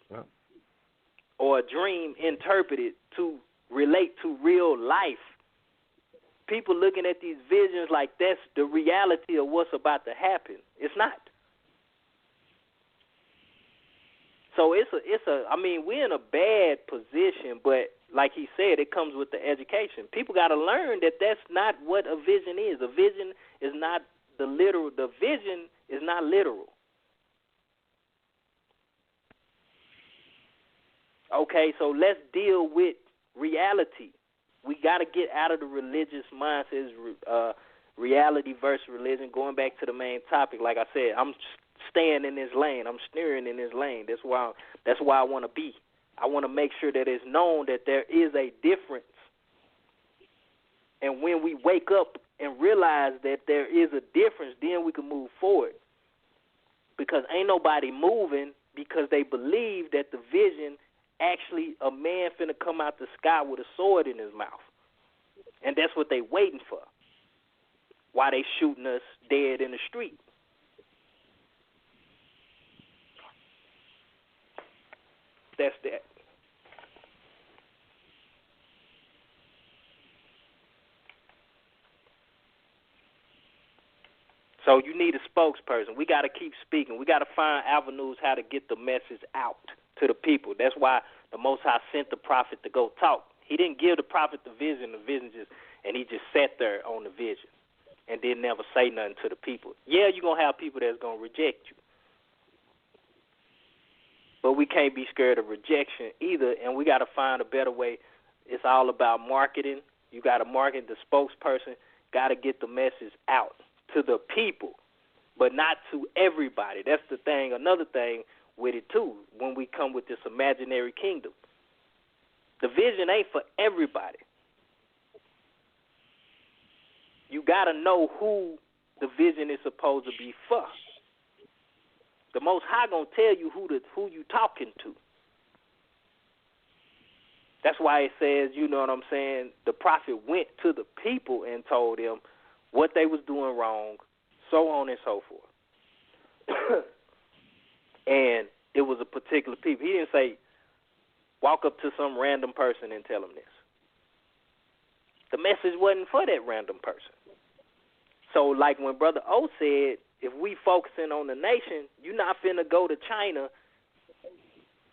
or a dream interpreted to relate to real life. People looking at these visions like that's the reality of what's about to happen. It's not. So I mean, we're in a bad position, but like he said, it comes with the education. People got to learn that that's not what a vision is. A vision is not the literal. The vision is not literal. Okay, so let's deal with reality. We got to get out of the religious mindset, reality versus religion. Going back to the main topic, like I said, I'm staying in this lane. I'm steering in this lane. That's why I want to be. I want to make sure that it's known that there is a difference. And when we wake up and realize that there is a difference, then we can move forward. Because ain't nobody moving because they believe that the vision actually a man finna come out the sky with a sword in his mouth. And that's what they waiting for. Why they shooting us dead in the street. That's that. So you need a spokesperson. We got to keep speaking. We got to find avenues how to get the message out to the people. That's why the Most High sent the prophet to go talk. He didn't give the prophet the vision and he just sat there on the vision and didn't never say nothing to the people. Yeah, you're going to have people that's going to reject you. But we can't be scared of rejection either, and we got to find a better way. It's all about marketing. You got to market. The spokesperson got to get the message out to the people, but not to everybody. That's the thing. Another thing with it, too, when we come with this imaginary kingdom. The vision ain't for everybody. You got to know who the vision is supposed to be for. The Most High going to tell you who you talking to. That's why it says, you know what I'm saying, the prophet went to the people and told them what they was doing wrong, so on and so forth. And it was a particular people. He didn't say, walk up to some random person and tell them this. The message wasn't for that random person. So like when Brother O said, if we focusing on the nation, you're not finna go to China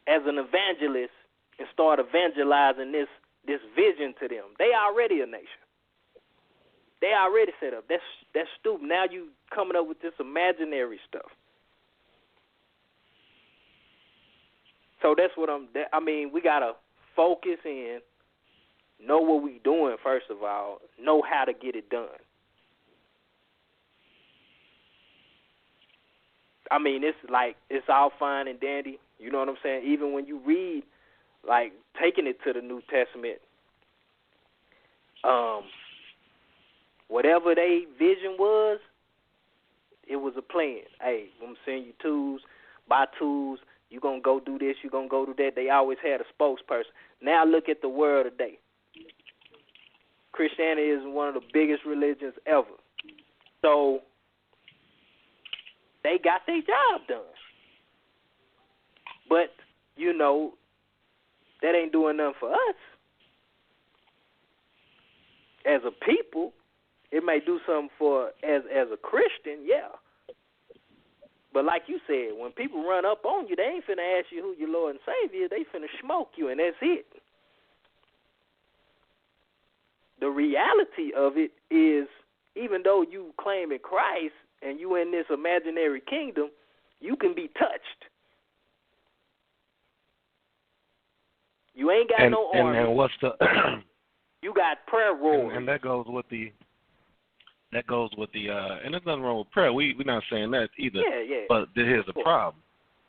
as an evangelist and start evangelizing this vision to them. They already a nation. They already set up. That's stupid. Now you coming up with this imaginary stuff. So that's what we got to focus in, know what we doing, first of all, know how to get it done. I mean, it's all fine and dandy. You know what I'm saying? Even when you read, like, taking it to the New Testament, whatever their vision was, it was a plan. Hey, I'm going to send you tools, buy tools, you're going to go do this, you're going to go do that. They always had a spokesperson. Now look at the world today. Christianity is one of the biggest religions ever. So they got their job done. But, you know, that ain't doing nothing for us. As a people, it may do something for, as a Christian, yeah. But like you said, when people run up on you, they ain't finna ask you who your Lord and Savior is. They finna smoke you, and that's it. The reality of it is, even though you claim in Christ and you in this imaginary kingdom, you can be touched. You ain't got no army. And what's the you got prayer roars. And that goes with the and there's nothing wrong with prayer. We're not saying that either. Yeah. But here's the problem.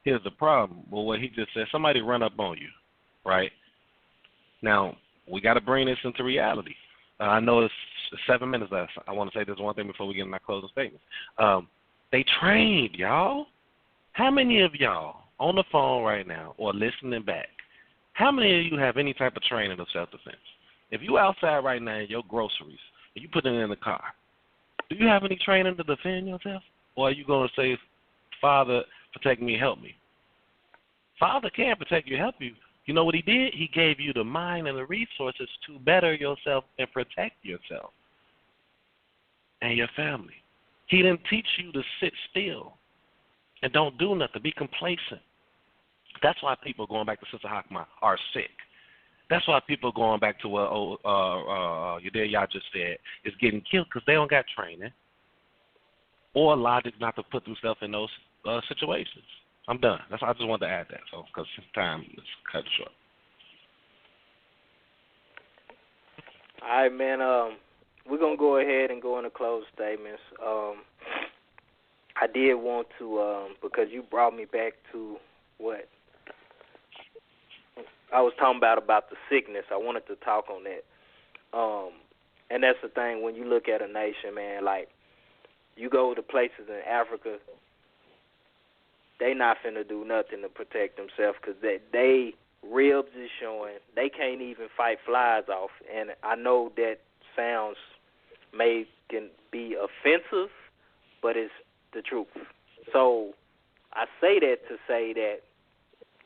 Here's the problem. Well, what he just said, somebody run up on you, right? Now, we got to bring this into reality. I know it's 7 minutes left. I want to say this one thing before we get in our closing statements. They trained, y'all. How many of y'all on the phone right now or listening back, how many of you have any type of training of self-defense? If you outside right now in your groceries and you put it in the car, do you have any training to defend yourself? Or are you going to say, Father, protect me, help me? Father can protect you, help you. You know what he did? He gave you the mind and the resources to better yourself and protect yourself and your family. He didn't teach you to sit still and don't do nothing, be complacent. That's why people going back to Sister Hakma are sick. That's why people going back to what y'all just said is getting killed because they don't got training. or logic not to put themselves in those situations. I'm done. I just wanted to add that, so because time is cut short. All right, man. We're gonna go ahead and go into closing statements. I did want to because you brought me back to what I was talking about the sickness. I wanted to talk on that. And that's the thing when you look at a nation, man. Like you go to places in Africa, they not finna do nothing to protect themselves because they ribs is showing. They can't even fight flies off. And I know that sounds can be offensive, but it's the truth. So I say that to say that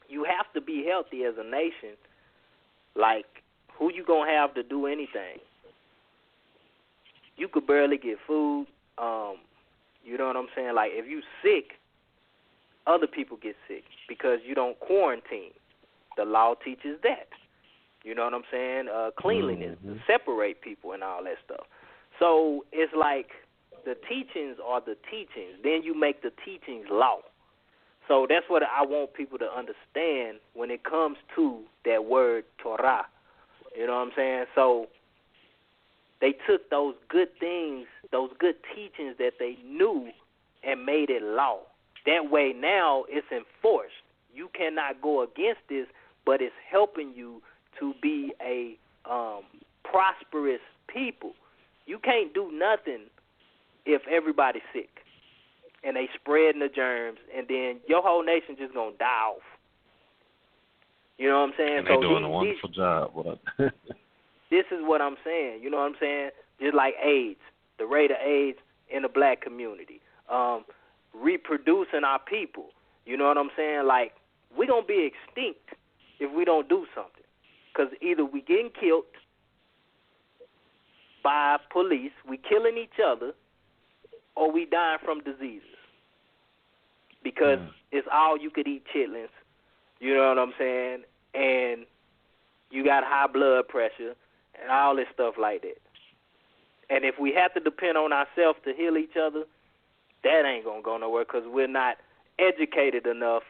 you have to be healthy as a nation. Like, who you gonna have to do anything? You could barely get food. You know what I'm saying? Like, if you sick, other people get sick because you don't quarantine. The law teaches that. You know what I'm saying? Cleanliness, to separate people and all that stuff. So it's like the teachings are the teachings. Then you make the teachings law. So that's what I want people to understand when it comes to that word Torah. You know what I'm saying? So they took those good things, those good teachings that they knew and made it law. That way now it's enforced. You cannot go against this, but it's helping you to be a prosperous people. You can't do nothing if everybody's sick and they spreading the germs, and then your whole nation just gonna die off. You know what I'm saying? And they're doing a wonderful job. This is what I'm saying. You know what I'm saying? Just like AIDS, the rate of AIDS in the black community, reproducing our people. You know what I'm saying? Like, we're going to be extinct if we don't do something. Because either we getting killed by police, we killing each other, or we dying from diseases. Because it's all you could eat chitlins. You know what I'm saying? And you got high blood pressure and all this stuff like that. And if we have to depend on ourselves to heal each other, that ain't going to go nowhere because we're not educated enough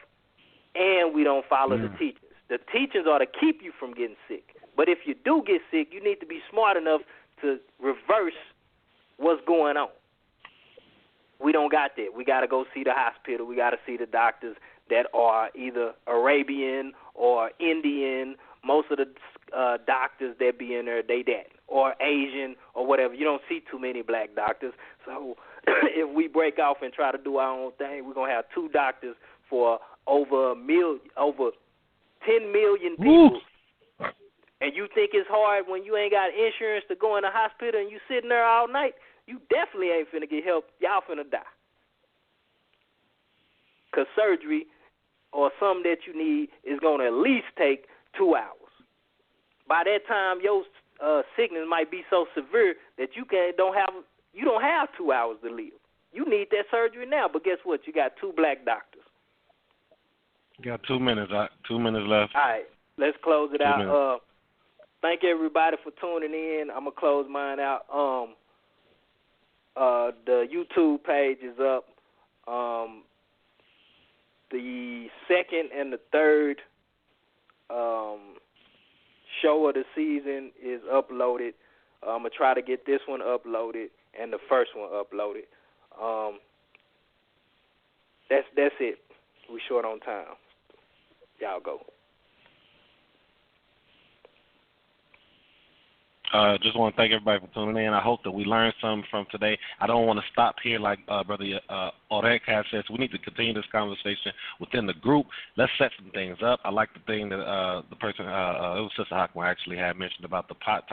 and we don't follow the teachings. The teachings are to keep you from getting sick. But if you do get sick, you need to be smart enough to reverse what's going on. We don't got that. We got to go see the hospital. We got to see the doctors that are either Arabian or Indian. Most of the doctors that be in there, they that. Or Asian or whatever. You don't see too many black doctors. So if we break off and try to do our own thing, we're going to have 2 doctors for over 10 million people. And you think it's hard when you ain't got insurance to go in the hospital and you sitting there all night? You definitely ain't finna get help. Y'all finna die. Because surgery or something that you need is going to at least take 2 hours. By that time, your sickness might be so severe that you don't have 2 hours to live. You need that surgery now. But guess what? You got 2 black doctors. You got 2 minutes. 2 minutes left. All right, let's close it 2 out. minutes. Thank everybody for tuning in. I'm gonna close mine out. The YouTube page is up. The second and the third show of the season is uploaded. I'm gonna try to get this one uploaded and the first one uploaded. That's it. We short on time. Y'all go. Just want to thank everybody for tuning in. I hope that we learned something from today. I don't want to stop here like Brother Orek has said. So we need to continue this conversation within the group. Let's set some things up. I like the thing that the person, it was Sister Hockman actually had mentioned about the pot